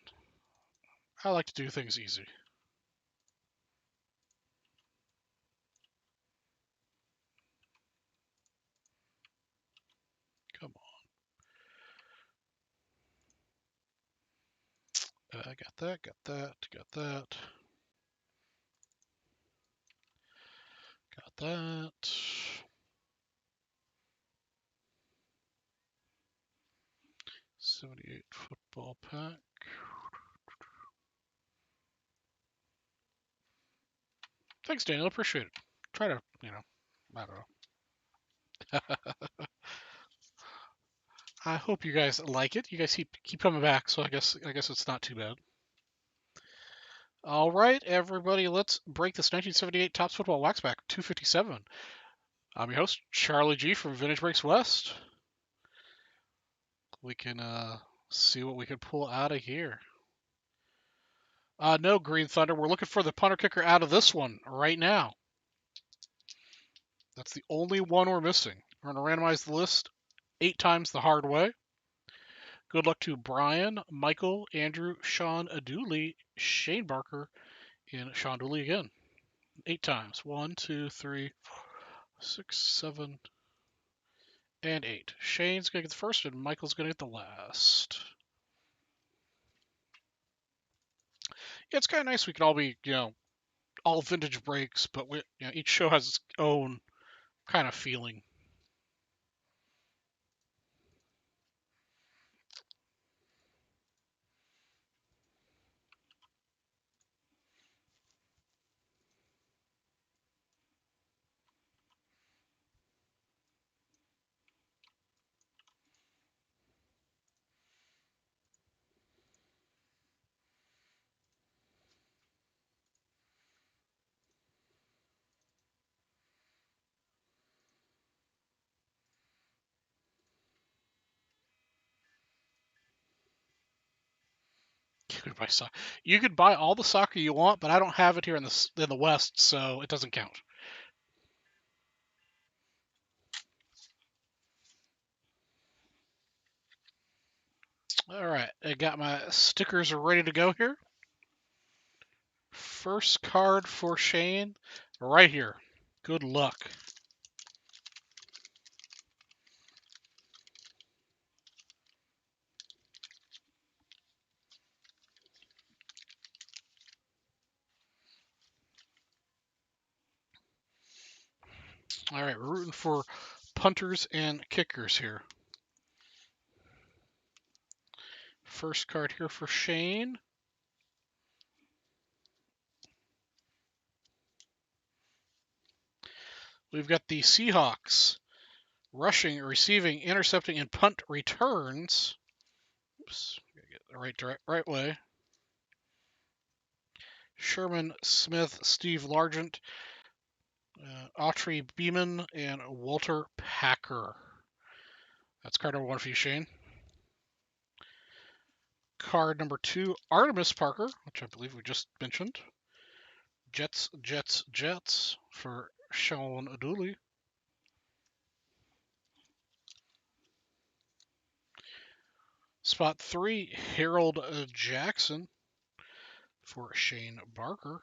[SPEAKER 1] I like to do things easy. Come on. Got that, got that, got that. Got that. '78 football pack. Thanks, Daniel. Appreciate it. Try to, I don't know. I hope you guys like it. You guys keep coming back, so I guess it's not too bad. All right, everybody, let's break this 1978 Topps Football Waxpack 257. I'm your host, Charlie G from Vintage Breaks West. We can see what we can pull out of here. No, Green Thunder. We're looking for the punter kicker out of this one right now. That's the only one we're missing. We're going to randomize the list 8 times the hard way. Good luck to Brian, Michael, Andrew, Sean Dooley, Shane Barker, and Sean Dooley again. 8 times. 1, 2, 3, 4, 6, 7, and 8. Shane's going to get the first, and Michael's going to get the last. Yeah, it's kind of nice we can all be, all vintage breaks, but each show has its own kind of feeling. You could buy all the soccer you want, but I don't have it here in the West, so it doesn't count. All right, I got my stickers ready to go here. First card for Shane, right here. Good luck. All right, we're rooting for punters and kickers here. First card here for Shane. We've got the Seahawks rushing, receiving, intercepting, and punt returns. Oops, gotta get the right way. Sherman Smith, Steve Largent, Autry Beeman, and Walter Packer. That's card number 1 for you, Shane. Card number 2, Artemis Parker, which I believe we just mentioned. Jets for Sean Dooley. Spot 3, Harold Jackson for Shane Barker.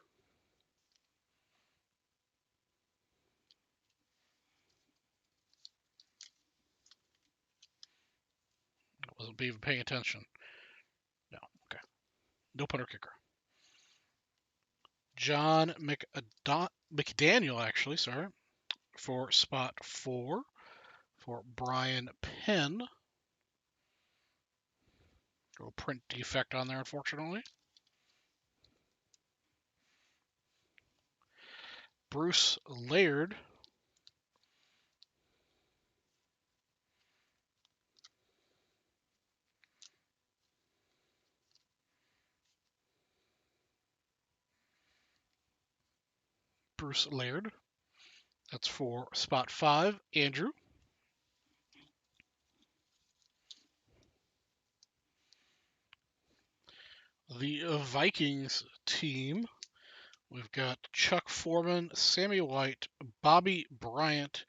[SPEAKER 1] I wasn't even paying attention. No, okay. No punter kicker. John McDaniel, actually, sorry, for spot 4 for Brian Penn. A print defect on there, unfortunately. Bruce Laird. Bruce Laird. That's for spot 5, Andrew. The Vikings team. We've got Chuck Foreman, Sammy White, Bobby Bryant,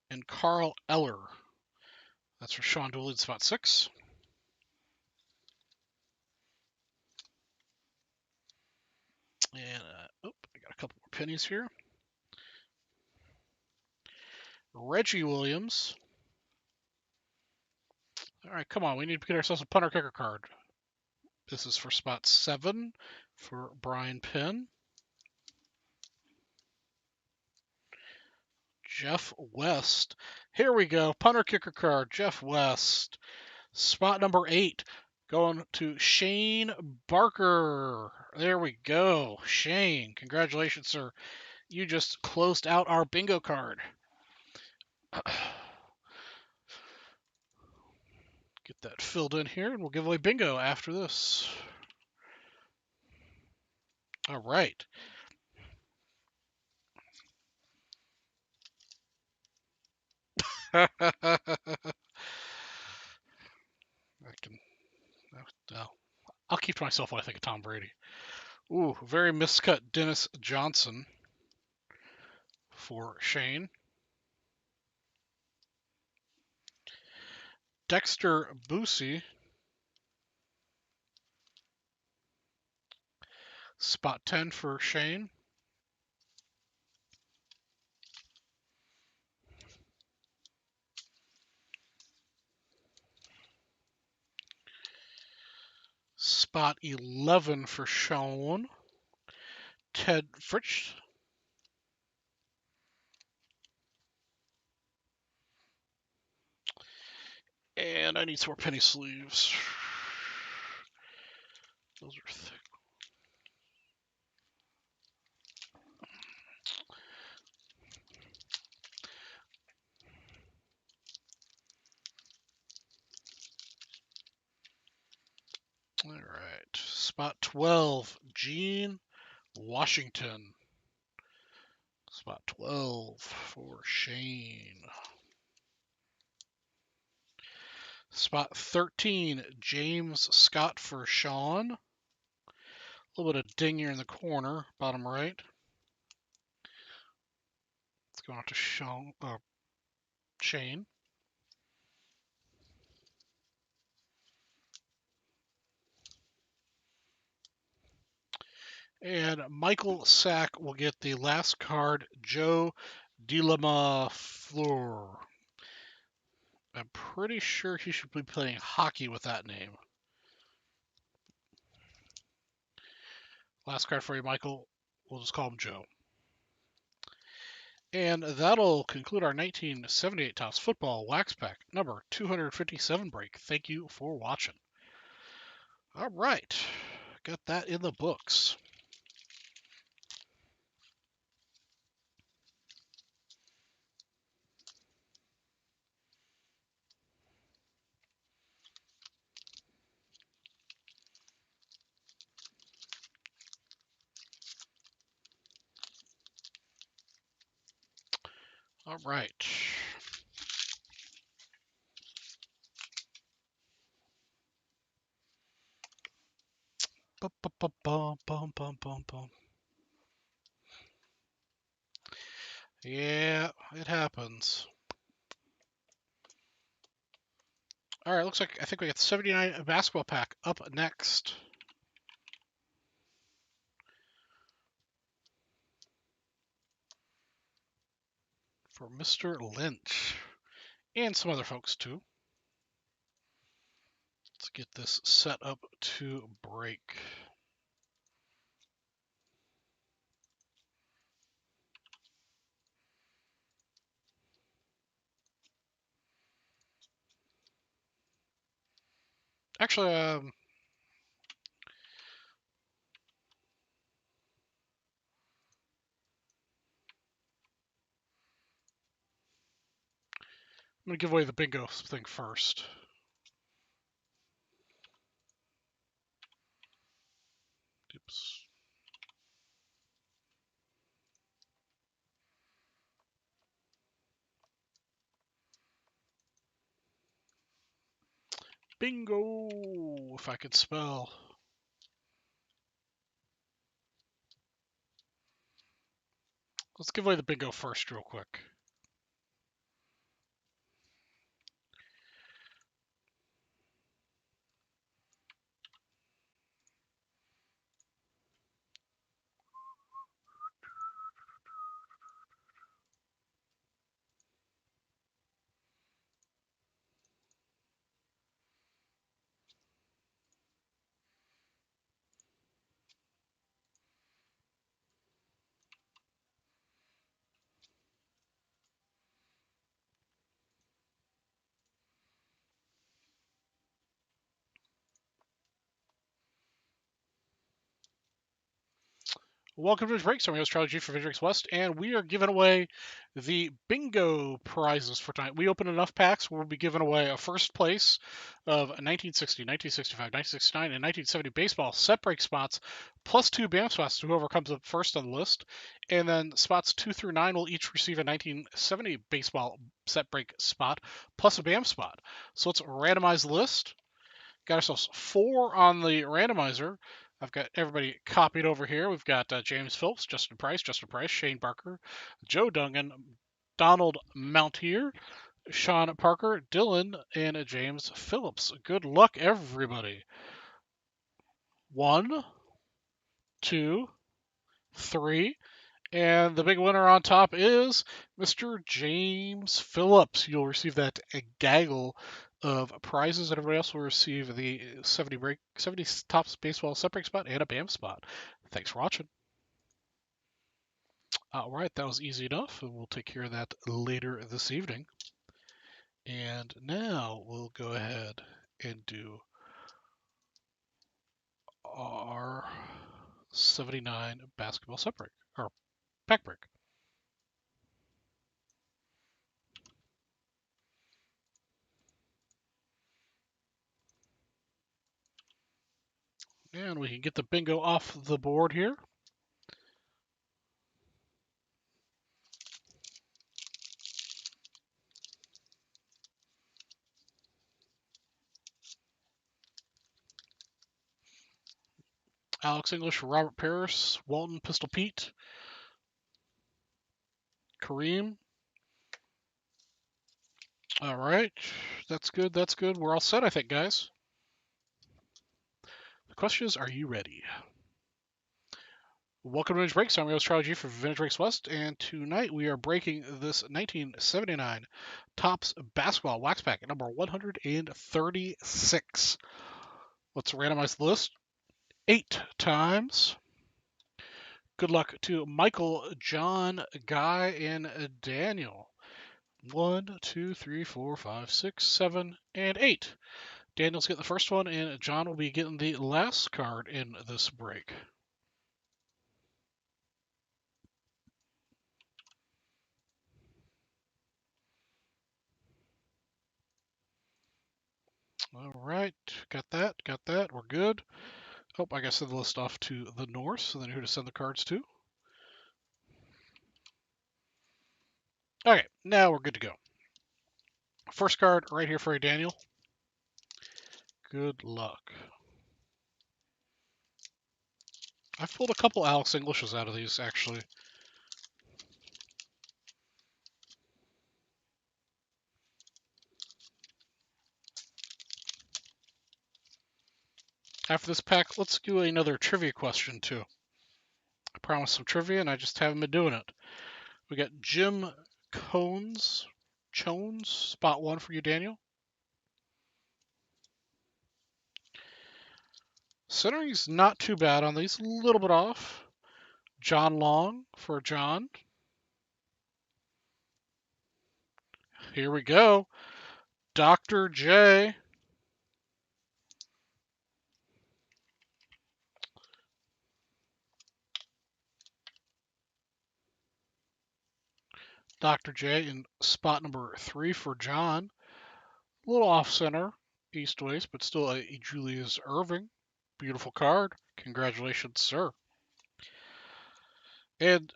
[SPEAKER 1] and Carl Eller. That's for Sean Dooley, spot 6. And, I got a couple more pennies here. Reggie Williams. All right, come on. We need to get ourselves a punter kicker card. This is for spot 7 for Brian Penn. Jeff West. Here we go. Punter kicker card. Jeff West. Spot number 8 going to Shane Barker. There we go. Shane, congratulations, sir. You just closed out our bingo card. Get that filled in here, and we'll give away bingo after this. All right. I can. I'll keep to myself when I think of Tom Brady. Ooh, very miscut Dennis Johnson for Shane. Dexter Boosie. Spot 10 for Shane. Spot 11 for Sean. Ted Fritsch. And I need some more penny sleeves. Those are thick. All right. Spot 12, Gene Washington. Spot 12 for Shane. Spot 13, James Scott for Sean. A little bit of ding here in the corner, bottom right. Let's go on to Shane. And Michael Sack will get the last card, Joe DeLama-Fleur. I'm pretty sure he should be playing hockey with that name. Last card for you, Michael. We'll just call him Joe. And that'll conclude our 1978 Topps Football Wax Pack number 257 break. Thank you for watching. All right, got that in the books. All right. Yeah, it happens. All right, looks like I think we got 79 basketball pack up next. For Mr. Lynch and some other folks too. Let's get this set up to break. Actually, I'm going to give away the bingo thing first. Oops. Bingo, if I could spell. Let's give away the bingo first real quick. Welcome to the break. I'm your host, Charlie G for Vidrix West, and we are giving away the bingo prizes for tonight. We opened enough packs. We'll be giving away a first place of 1960, 1965, 1969, and 1970 baseball set break spots, plus 2 BAM spots to whoever comes up first on the list. And then spots 2 through 9 will each receive a 1970 baseball set break spot, plus a BAM spot. So let's randomize the list. Got ourselves 4 on the randomizer. I've got everybody copied over here. We've got James Phillips, Justin Price, Shane Barker, Joe Dungan, Donald Mountier, Sean Parker, Dylan, and James Phillips. Good luck, everybody. 1, 2, 3. And the big winner on top is Mr. James Phillips. You'll receive that gaggle of prizes, and everybody else will receive the 70 tops baseball set break spot and a BAM spot. Thanks for watching. All right, that was easy enough, and we'll take care of that later this evening. And now we'll go ahead and do our 79 basketball set break, or pack break. And we can get the bingo off the board here. Alex English, Robert Parrish, Walton Pistol Pete, Kareem. All right, that's good. That's good. We're all set, I think, guys. The question is, are you ready? Welcome to Vintage Breaks. I'm your host, Charlie G for Vintage Breaks West, and tonight we are breaking this 1979 Topps Basketball Wax Pack number 136. Let's randomize the list 8 times. Good luck to Michael, John, Guy, and Daniel. 1, 2, 3, 4, 5, 6, 7, and 8. Daniel's getting the first one, and John will be getting the last card in this break. All right, got that. We're good. Oh, I gotta send the list off to the north, so then who to send the cards to. Okay, now we're good to go. First card right here for you, Daniel. Good luck. I've pulled a couple Alex Englishes out of these, actually. After this pack, let's do another trivia question, too. I promised some trivia, and I just haven't been doing it. We got Jim Chones, spot 1 for you, Daniel. Centering's not too bad on these, a little bit off. John Long for John. Here we go. Dr. J. Dr. J in spot number 3 for John. A little off center, east west, but still a Julius Irving. Beautiful card. Congratulations, sir. And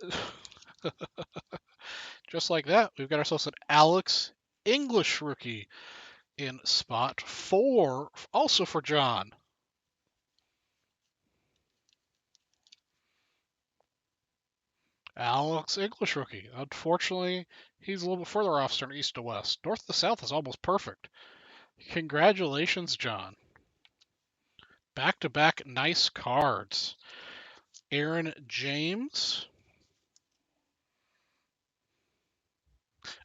[SPEAKER 1] just like that, we've got ourselves an Alex English rookie in spot 4, also for John. Alex English rookie. Unfortunately, he's a little bit further off center, east to west. North to south is almost perfect. Congratulations, John. Back-to-back nice cards. Aaron James.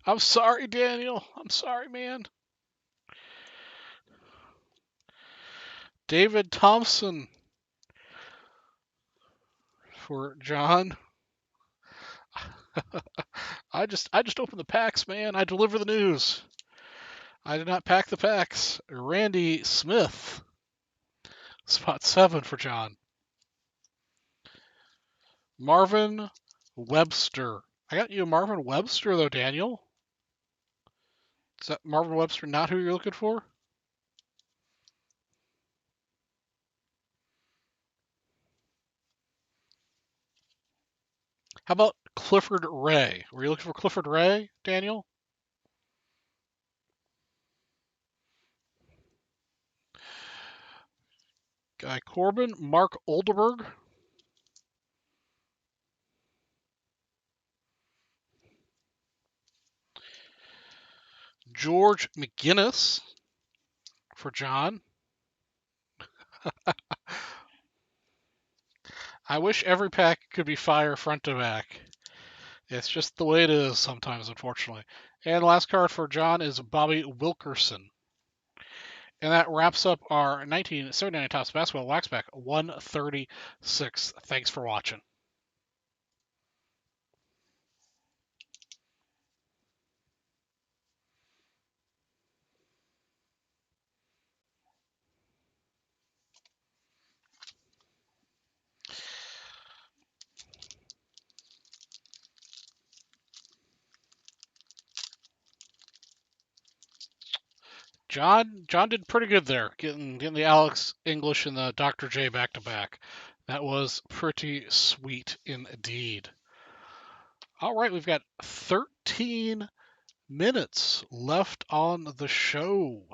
[SPEAKER 1] I'm sorry, Daniel. I'm sorry, man. David Thompson for John. I just opened the packs, man. I deliver the news. I did not pack the packs. Randy Smith. Spot 7 for John. Marvin Webster. I got you Marvin Webster, though, Daniel. Is that Marvin Webster not who you're looking for? How about Clifford Ray? Were you looking for Clifford Ray, Daniel? Guy Corbin, Mark Olderberg, George McGinnis for John. I wish every pack could be fire front to back. It's just the way it is sometimes, unfortunately. And the last card for John is Bobby Wilkerson. And that wraps up our 1979 Topps Basketball Wax Pack 136. Thanks for watching. John did pretty good there, getting the Alex English and the Dr. J back to back. That was pretty sweet indeed. All right, we've got 13 minutes left on the show.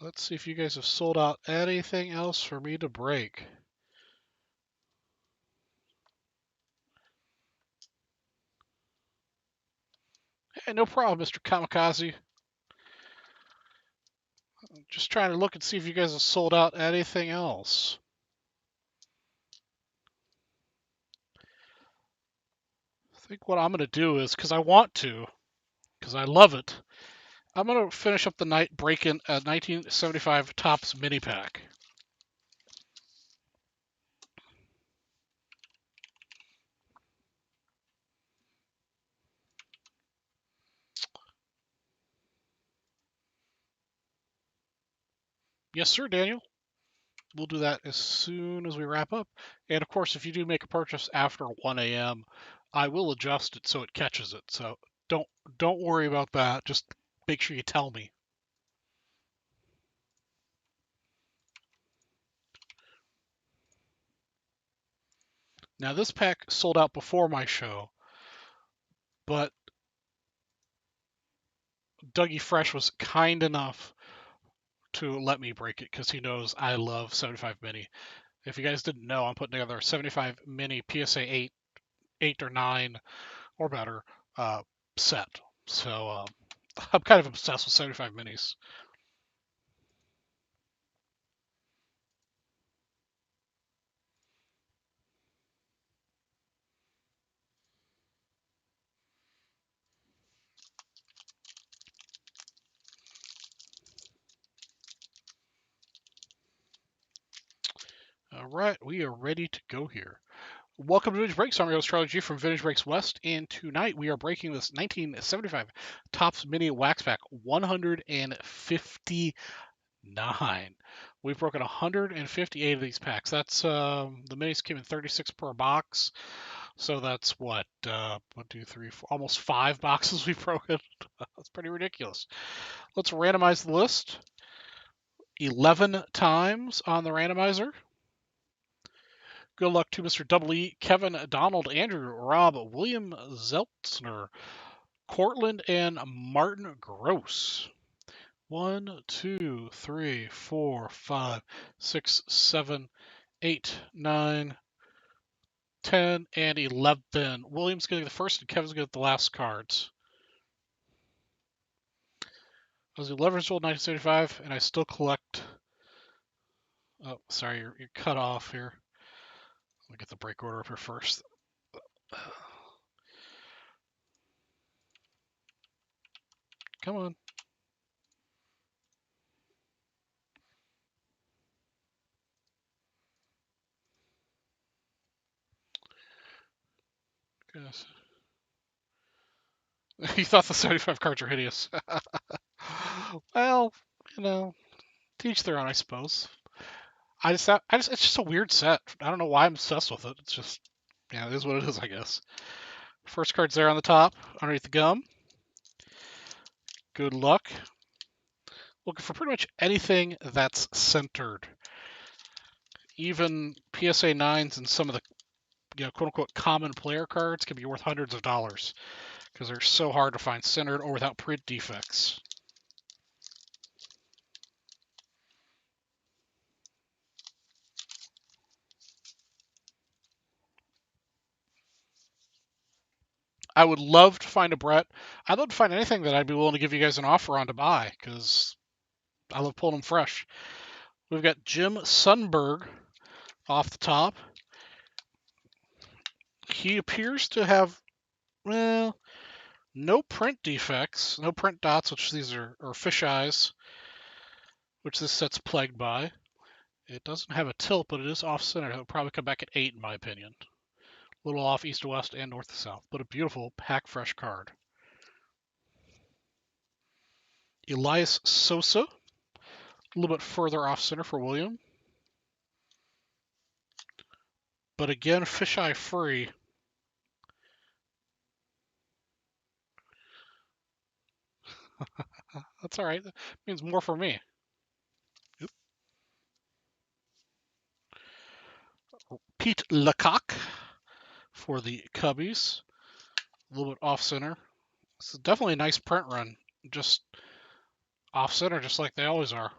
[SPEAKER 1] Let's see if you guys have sold out anything else for me to break. Hey, no problem, Mr. Kamikaze. Just trying to look and see if you guys have sold out anything else. I think what I'm going to do is, because I want to, because I love it, I'm going to finish up the night breaking a 1975 Topps mini pack. Yes, sir, Daniel. We'll do that as soon as we wrap up. And of course, if you do make a purchase after 1 a.m., I will adjust it so it catches it. So don't worry about that. Just make sure you tell me. Now, this pack sold out before my show, but Dougie Fresh was kind enough to let me break it because he knows I love 75 Mini. If you guys didn't know, I'm putting together a 75 Mini PSA 8 or 9 or better set. So I'm kind of obsessed with 75 Minis. All right, we are ready to go here. Welcome to Vintage Breaks. I'm your host, Charlie G from Vintage Breaks West, and tonight we are breaking this 1975 Topps Mini Wax Pack 159. We've broken 158 of these packs. That's the minis came in 36 per box, so that's what 1, 2, 3, 4, almost 5 boxes we've broken. That's pretty ridiculous. Let's randomize the list 11 times on the randomizer. Good luck to Mr. Double E, Kevin, Donald, Andrew, Rob, William Zeltzner, Cortland, and Martin Gross. 1, 2, 3, 4, 5, 6, 7, 8, 9, 10, and 11. William's going to get the first, and Kevin's going to get the last cards. I was 11 years old, 1975, and I still collect. Oh, sorry, you're cut off here. Let me get the break order up here first. Come on. Goodness. You thought the 75 cards were hideous. Well, teach their own, I suppose. it's just a weird set. I don't know why I'm obsessed with it. It's just, yeah, it is what it is, I guess. First card's there on the top, underneath the gum. Good luck. Looking for pretty much anything that's centered. Even PSA 9s and some of the, quote unquote common player cards can be worth hundreds of dollars because they're so hard to find centered or without print defects. I would love to find a Brett. I'd love to find anything that I'd be willing to give you guys an offer on to buy because I love pulling them fresh. We've got Jim Sundberg off the top. He appears to have, well, no print defects, no print dots, which these are fish eyes, which this set's plagued by. It doesn't have a tilt, but it is off center. It'll probably come back at 8, in my opinion. A little off east to west and north to south, but a beautiful pack fresh card. Elias Sosa, a little bit further off center for William. But again, fisheye free. That's all right. That means more for me. Oop. Pete Lecoq for the Cubbies. A little bit off center. This is definitely a nice print run. Just off center, just like they always are.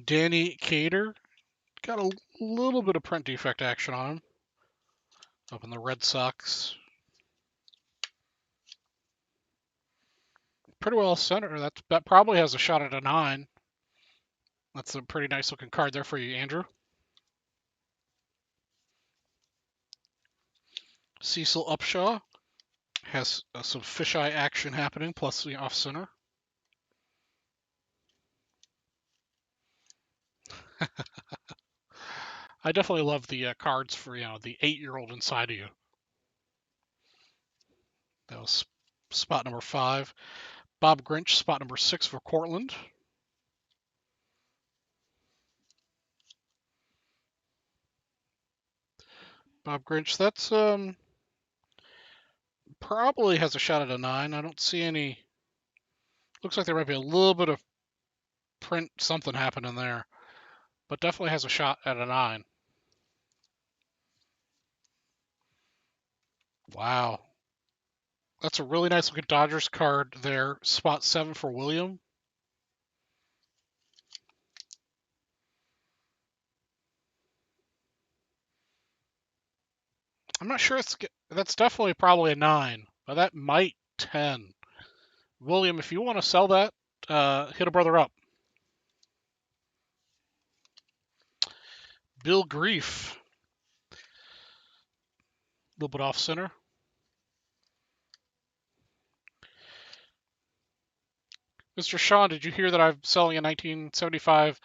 [SPEAKER 1] Danny Cater got a little bit of print defect action on him. Up in the Red Sox. Pretty well centered. That probably has a shot at a 9. That's a pretty nice looking card there for you, Andrew. Cecil Upshaw has some fisheye action happening, plus the off center. I definitely love the cards for the 8-year-old inside of you. That was spot number 5. Bob Grinch, spot number 6 for Cortland. Bob Grinch, that's probably has a shot at a 9. I don't see any. Looks like there might be a little bit of print something happening there, but definitely has a shot at a 9. Wow. That's a really nice looking Dodgers card there. Spot 7 for William. I'm not sure that's definitely probably a 9, but that might 10. William, if you want to sell that, hit a brother up. Bill Grief. A little bit off center. Mr. Sean, did you hear that I'm selling a 1975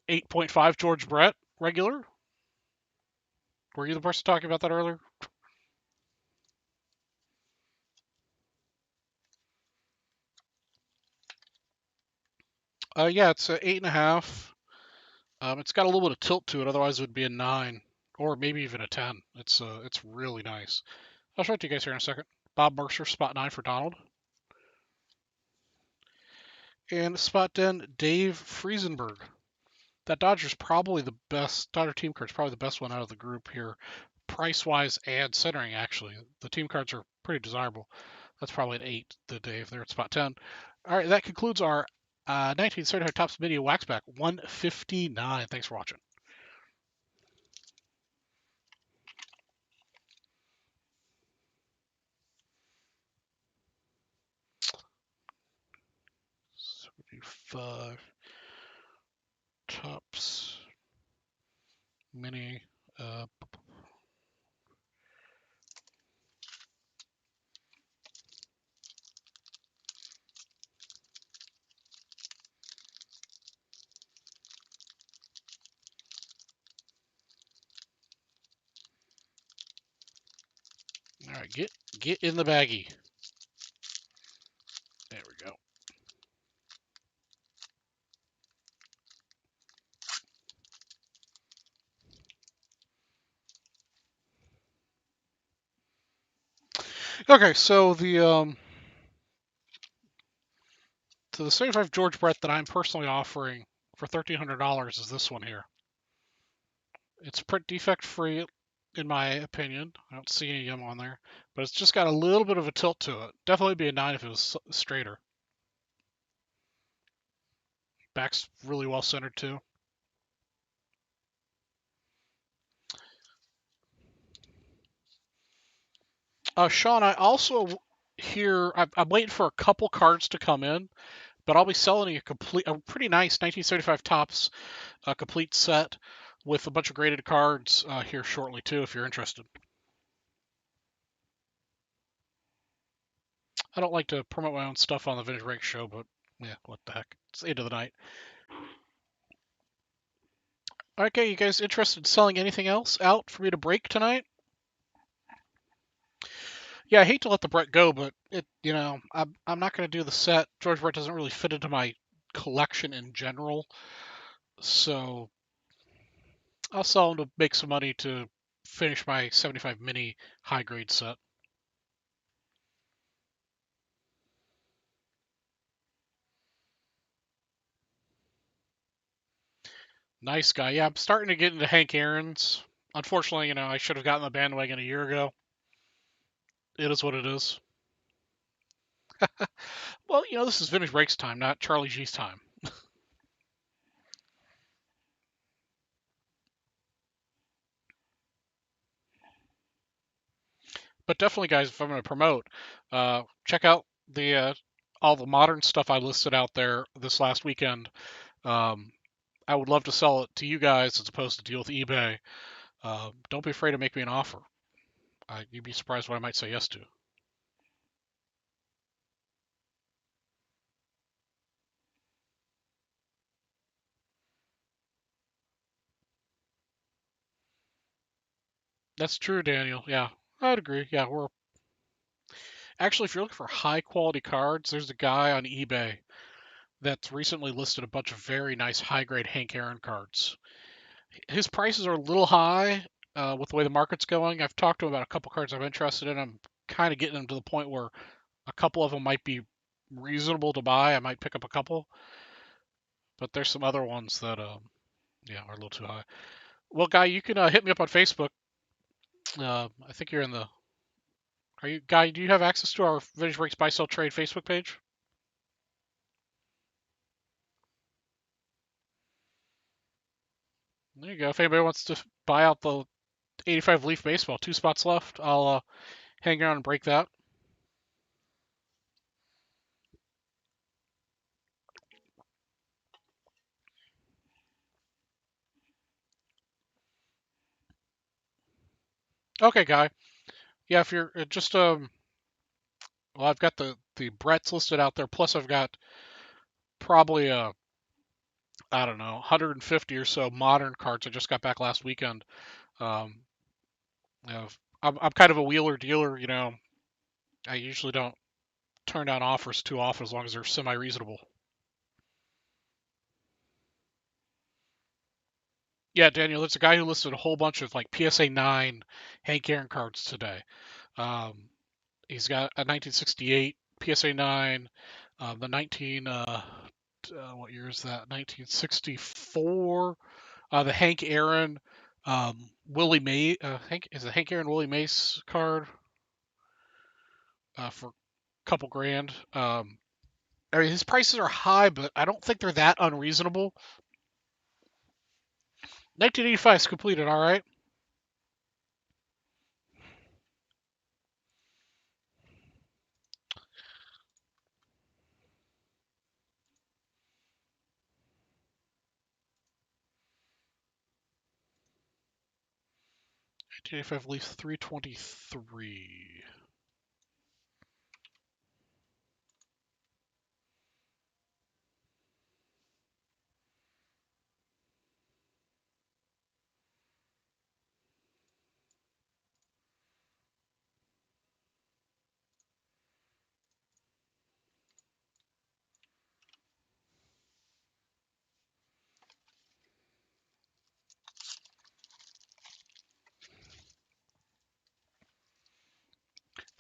[SPEAKER 1] 8.5 George Brett regular? Were you the person talking about that earlier? Yeah, it's a 8.5. It's got a little bit of tilt to it, otherwise it would be a 9 or maybe even a 10. It's really nice. I'll show it to you guys here in a second. Bob Mercer, spot 9 for Donald. And spot 10, Dave Friesenberg. That Dodger's probably the best. Dodger team card's probably the best one out of the group here. Price-wise and centering, actually. The team cards are pretty desirable. That's probably an 8, the Dave there at spot 10. All right, that concludes our 1975 Topps Mini Waxback 159. Thanks for watching. Five Topps Mini. All right, get in the baggie. There we go. Okay, so the 75 George Brett that I'm personally offering for $1,300 is this one here. It's print defect free, in my opinion. I don't see any on there, but it's just got a little bit of a tilt to it. Definitely be a 9 if it was straighter. Back's really well centered too. Sean, I also hear I'm waiting for a couple cards to come in, but I'll be selling a pretty nice 1975 Topps complete set with a bunch of graded cards here shortly too, if you're interested. I don't like to promote my own stuff on the Vintage Rake show, but yeah, what the heck? It's the end of the night. Okay, you guys interested in selling anything else out for me to break tonight? Yeah, I hate to let the Brett go, but I'm not going to do the set. George Brett doesn't really fit into my collection in general, so I'll sell them to make some money to finish my 75 mini high grade set. Nice guy. Yeah, I'm starting to get into Hank Aaron's. Unfortunately, I should have gotten the bandwagon a year ago. It is what it is. Well, this is Vintage Breaks time, not Charlie G's time. But definitely, guys, if I'm going to promote, check out the all the modern stuff I listed out there this last weekend. Um, I would love to sell it to you guys as opposed to deal with eBay. Don't be afraid to make me an offer. You'd be surprised what I might say yes to. That's true, Daniel. Yeah, I'd agree. Yeah, we're actually, if you're looking for high quality cards, there's a guy on eBay that's recently listed a bunch of very nice high grade Hank Aaron cards. His prices are a little high with the way the market's going. I've talked to him about a couple cards I'm interested in. I'm kind of getting them to the point where a couple of them might be reasonable to buy. I might pick up a couple, but there's some other ones that yeah, are a little too high. Well, Guy, you can hit me up on Facebook. I think you're in the. Are you Guy? Do you have access to our Vintage Breaks Buy Sell Trade Facebook page? There you go. If anybody wants to buy out the 85 Leaf Baseball, 2 spots left. I'll hang around and break that. Okay, Guy. Yeah, if you're just well, I've got the Bretts listed out there. Plus, I've got probably I don't know 150 or so modern cards I just got back last weekend. Um, you know, I'm kind of a wheeler dealer. I usually don't turn down offers too often as long as they're semi reasonable. Yeah, Daniel, there's a guy who listed a whole bunch of like PSA 9 Hank Aaron cards today. Um, he's got a 1968 PSA 9, the 19 what year is that? 1964. The Hank Aaron, Willie May. Hank is a Hank Aaron Willie Mace card for a couple grand. I mean, his prices are high, but I don't think they're that unreasonable. 1985 is completed, all right. 1985 leaves 323.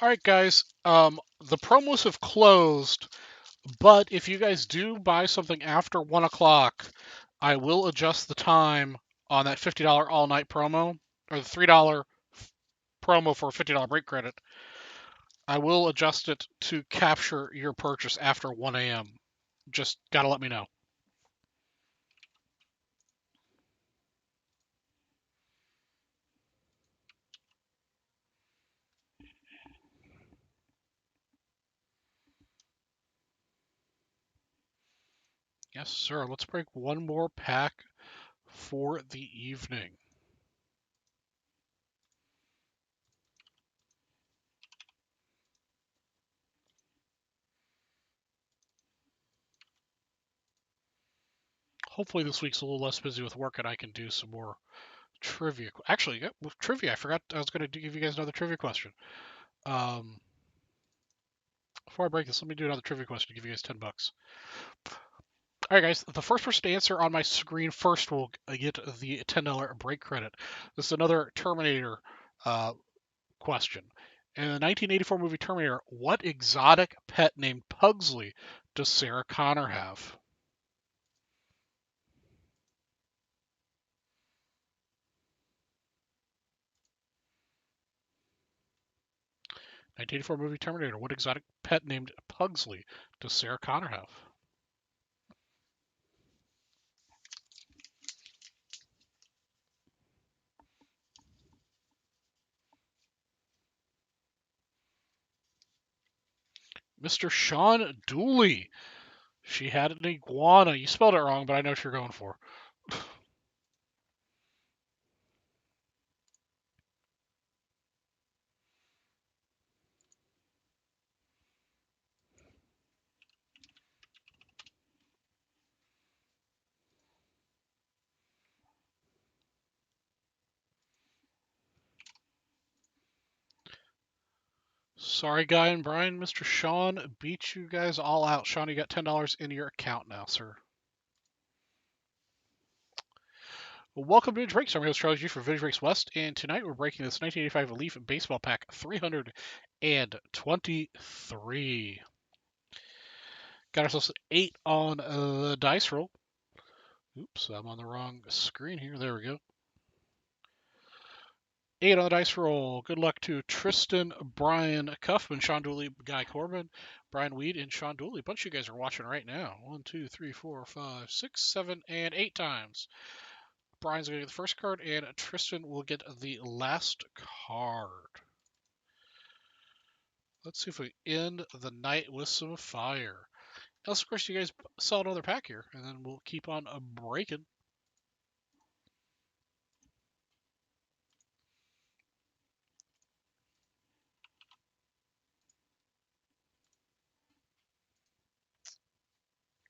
[SPEAKER 1] All right, guys. The promos have closed, but if you guys do buy something after 1 o'clock, I will adjust the time on that $50 all night promo, or the $3 promo for a $50 break credit. I will adjust it to capture your purchase after 1 a.m. Just gotta let me know. Yes, sir. Let's break one more pack for the evening. Hopefully this week's a little less busy with work and I can do some more trivia. Actually, with trivia, I forgot I was going to give you guys another trivia question. Before I break this, let me do another trivia question to give you guys 10 bucks. All right, guys. The first person to answer on my screen first will get the $10 break credit. This is another Terminator question. In the 1984 movie Terminator, what exotic pet named Pugsley does Sarah Connor have? 1984 movie Terminator, what exotic pet named Pugsley does Sarah Connor have? Mr. Sean Dooley. She had an iguana. You spelled it wrong, but I know what you're going for. Sorry, Guy and Brian. Mr. Sean beat you guys all out. Sean, you got $10 in your account now, sir. Well, welcome to Vintage Breaks. I'm your host, Charlie G for Vintage Breaks West, and tonight we're breaking this 1985 Leaf Baseball Pack 323. Got ourselves 8 on the dice roll. Oops, I'm on the wrong screen here. There we go. 8 on the dice roll. Good luck to Tristan, Brian Cuffman, Sean Dooley, Guy Corbin, Brian Weed, and Sean Dooley. A bunch of you guys are watching right now. 1, 2, 3, 4, 5, 6, 7, and 8 times. Brian's going to get the first card, and Tristan will get the last card. Let's see if we end the night with some fire. Unless, of course, you guys sell another pack here, and then we'll keep on breaking.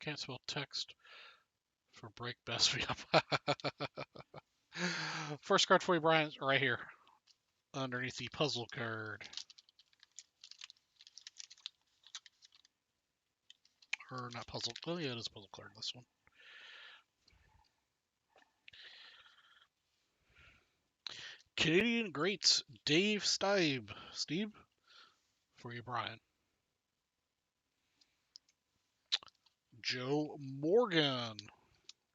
[SPEAKER 1] Can't spell text for break best. First card for you, Brian, right here, underneath the puzzle card. Or not puzzle. Oh, yeah, it is puzzle card, this one. Canadian Greats, Dave Stieb. Steve? For you, Brian. Joe Morgan. A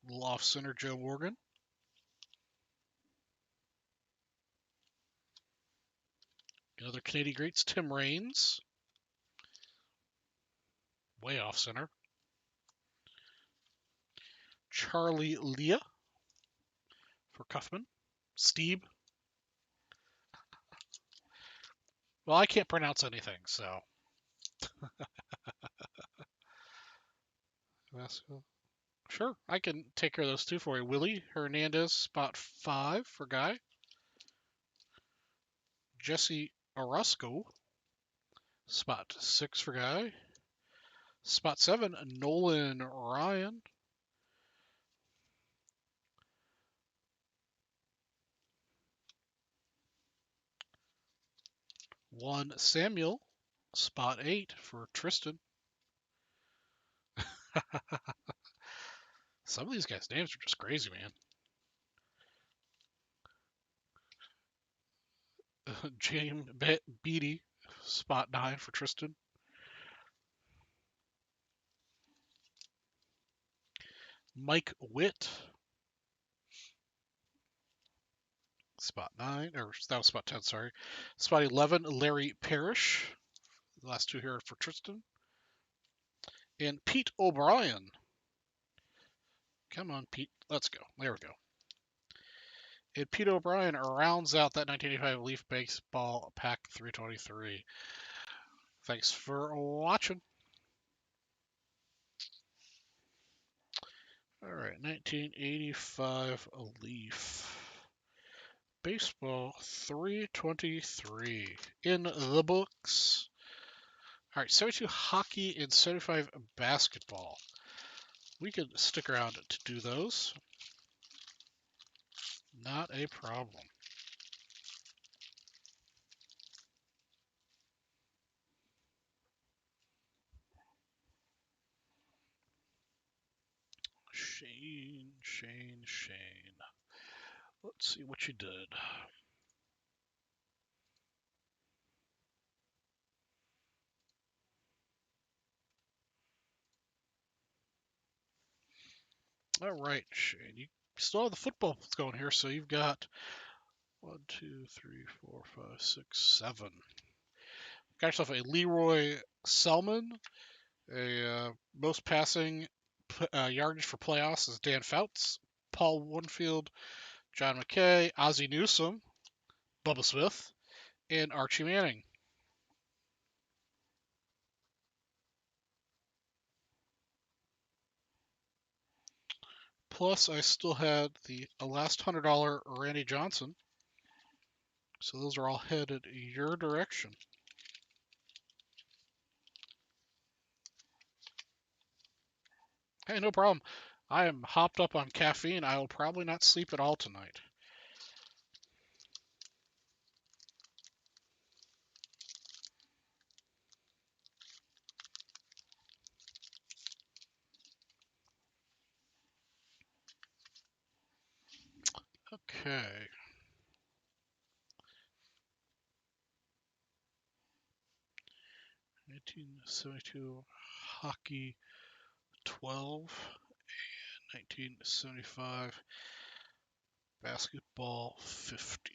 [SPEAKER 1] little off-center Joe Morgan. Another Canadian Greats, Tim Raines. Way off-center. Charlie Leah for Cuffman. Steve. Well, I can't pronounce anything, so. Sure, I can take care of those two for you. Willie Hernandez, spot 5 for Guy. Jesse Orozco, spot 6 for Guy. Spot 7, Nolan Ryan. One Samuel, spot 8 for Tristan. Some of these guys' names are just crazy, man. James Beatty, spot 9 for Tristan. Mike Witt, spot 9, or that was spot 10, sorry. Spot 11, Larry Parrish. The last two here for Tristan. And Pete O'Brien. Come on, Pete. Let's go. There we go. And Pete O'Brien rounds out that 1985 Leaf Baseball Pack 323. Thanks for watching. All right, 1985 Leaf Baseball 323 in the books. All right, 72 hockey and 75 basketball. We could stick around to do those. Not a problem. Shane. Let's see what you did. All right, Shane. You still have the football going here, so you've got 1, 2, 3, 4, 5, 6, 7. Got yourself a Leroy Selman. A most passing yardage for playoffs is Dan Fouts, Paul Winfield, John McKay, Ozzie Newsome, Bubba Smith, and Archie Manning. Plus, I still had the last $100 Randy Johnson. So those are all headed your direction. Hey, no problem. I am hopped up on caffeine. I will probably not sleep at all tonight. Okay. (1972) hockey 12 and 1975 basketball 50.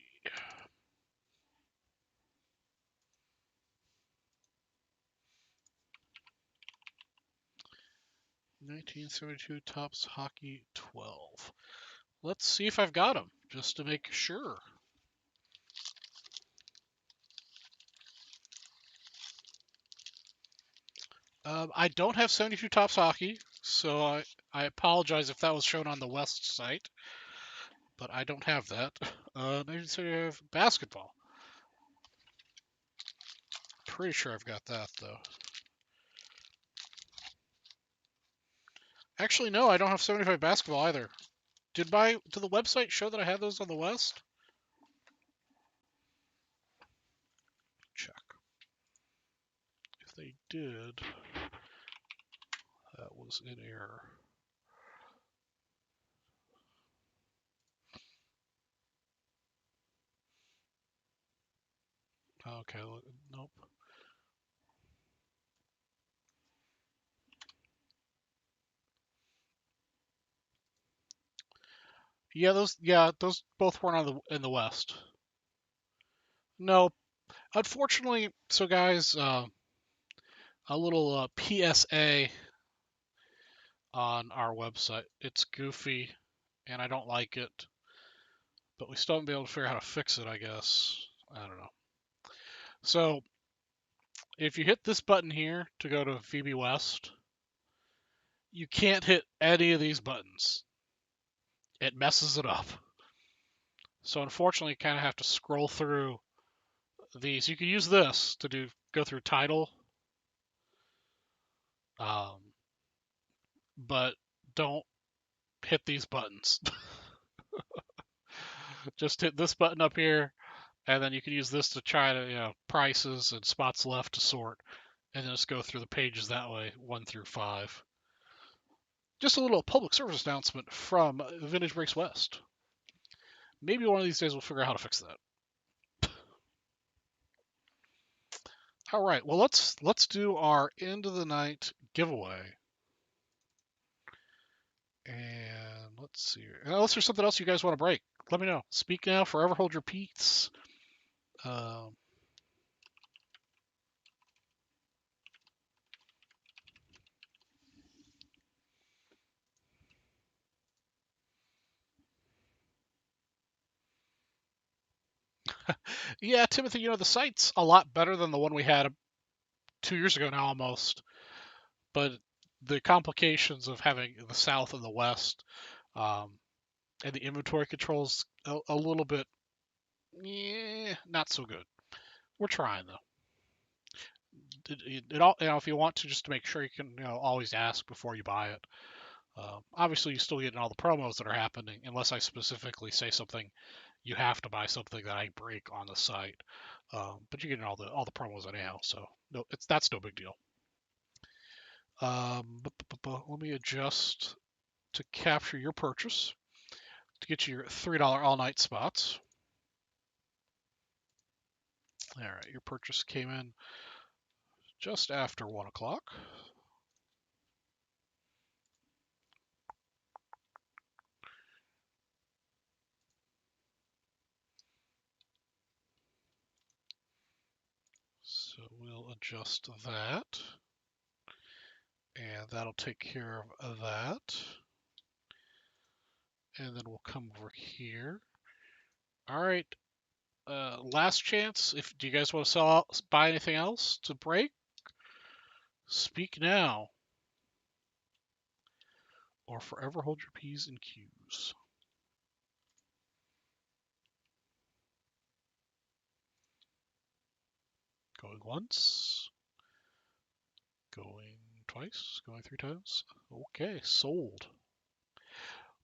[SPEAKER 1] 1972 Topps Hockey 12. Let's see if I've got them, just to make sure. I don't have 72 Topps Hockey, so I apologize if that was shown on the West site, but I don't have that. 1975 basketball. Pretty sure I've got that, though. Actually, no, I don't have 75 basketball either. Did the website show that I had those on the West? Check. If they did, that was in error. Okay, nope. Yeah, those both weren't in the West. No, unfortunately. So, guys, a little PSA on our website. It's goofy, and I don't like it, but we still haven't been able to figure out how to fix it. I guess I don't know. So, if you hit this button here to go to VB West, you can't hit any of these buttons. It messes it up. So, unfortunately, you kind of have to scroll through these. You can use this to go through title, but don't hit these buttons. Just hit this button up here, and then you can use this to try to, prices and spots left to sort, and then just go through the pages that way, 1 through 5. Just a little public service announcement from Vintage Breaks West. Maybe one of these days we'll figure out how to fix that. All right. Well, let's do our end of the night giveaway. And let's see here. Unless there's something else you guys want to break, let me know. Speak now, forever hold your peace. Um, yeah, Timothy, the site's a lot better than the one we had 2 years ago now almost. But the complications of having the South and the West, um, and the inventory controls a little bit, yeah, not so good. We're trying though. It all, if you want to, just to make sure you can, always ask before you buy it. Obviously, you still get all the promos that are happening, unless I specifically say something. You have to buy something that I break on the site, but you get all the promos anyhow, so no, that's no big deal. Let me adjust to capture your purchase to get you your $3 all night spots. All right, your purchase came in just after 1 o'clock. So we'll adjust that. And that'll take care of that. And then we'll come over here. All right. Last chance. Do you guys want to buy anything else to break? Speak now. Or forever hold your P's and Q's. Going once. Going twice. Going 3 times. Okay, sold.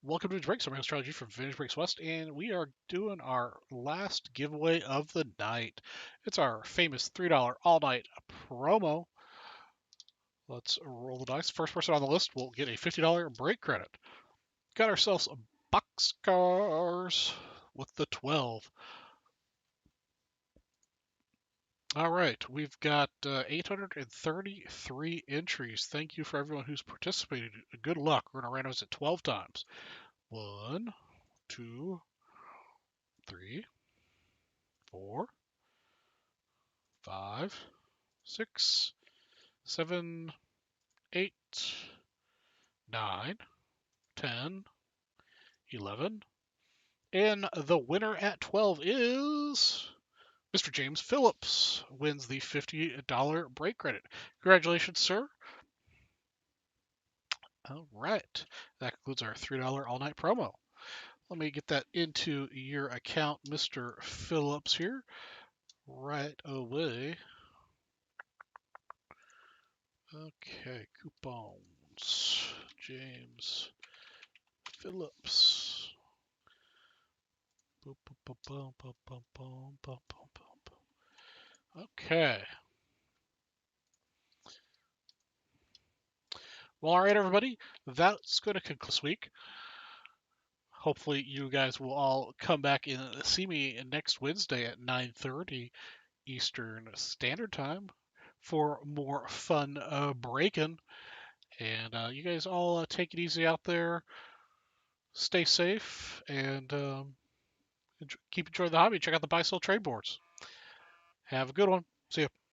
[SPEAKER 1] Welcome to Vintage Breaks. I'm your Strategy from Vintage Breaks West, and we are doing our last giveaway of the night. It's our famous $3 all night promo. Let's roll the dice. First person on the list will get a $50 break credit. Got ourselves a boxcars with the 12. All right, we've got 833 entries. Thank you for everyone who's participated. Good luck. We're going to randomize it 12 times. 1, 2, 3, 4, 5, 6, 7, 8, 9, 10, 11. And the winner at 12 is Mr. James Phillips, wins the $50 break credit. Congratulations, sir. All right. That concludes our $3 all night promo. Let me get that into your account, Mr. Phillips, here right away. Okay, coupons. James Phillips. Okay. Well, all right, everybody. That's going to conclude this week. Hopefully, you guys will all come back and see me next Wednesday at 9:30 Eastern Standard Time for more fun breaking. And you guys all take it easy out there. Stay safe and keep enjoying the hobby. Check out the buy sell trade boards. Have a good one. See ya.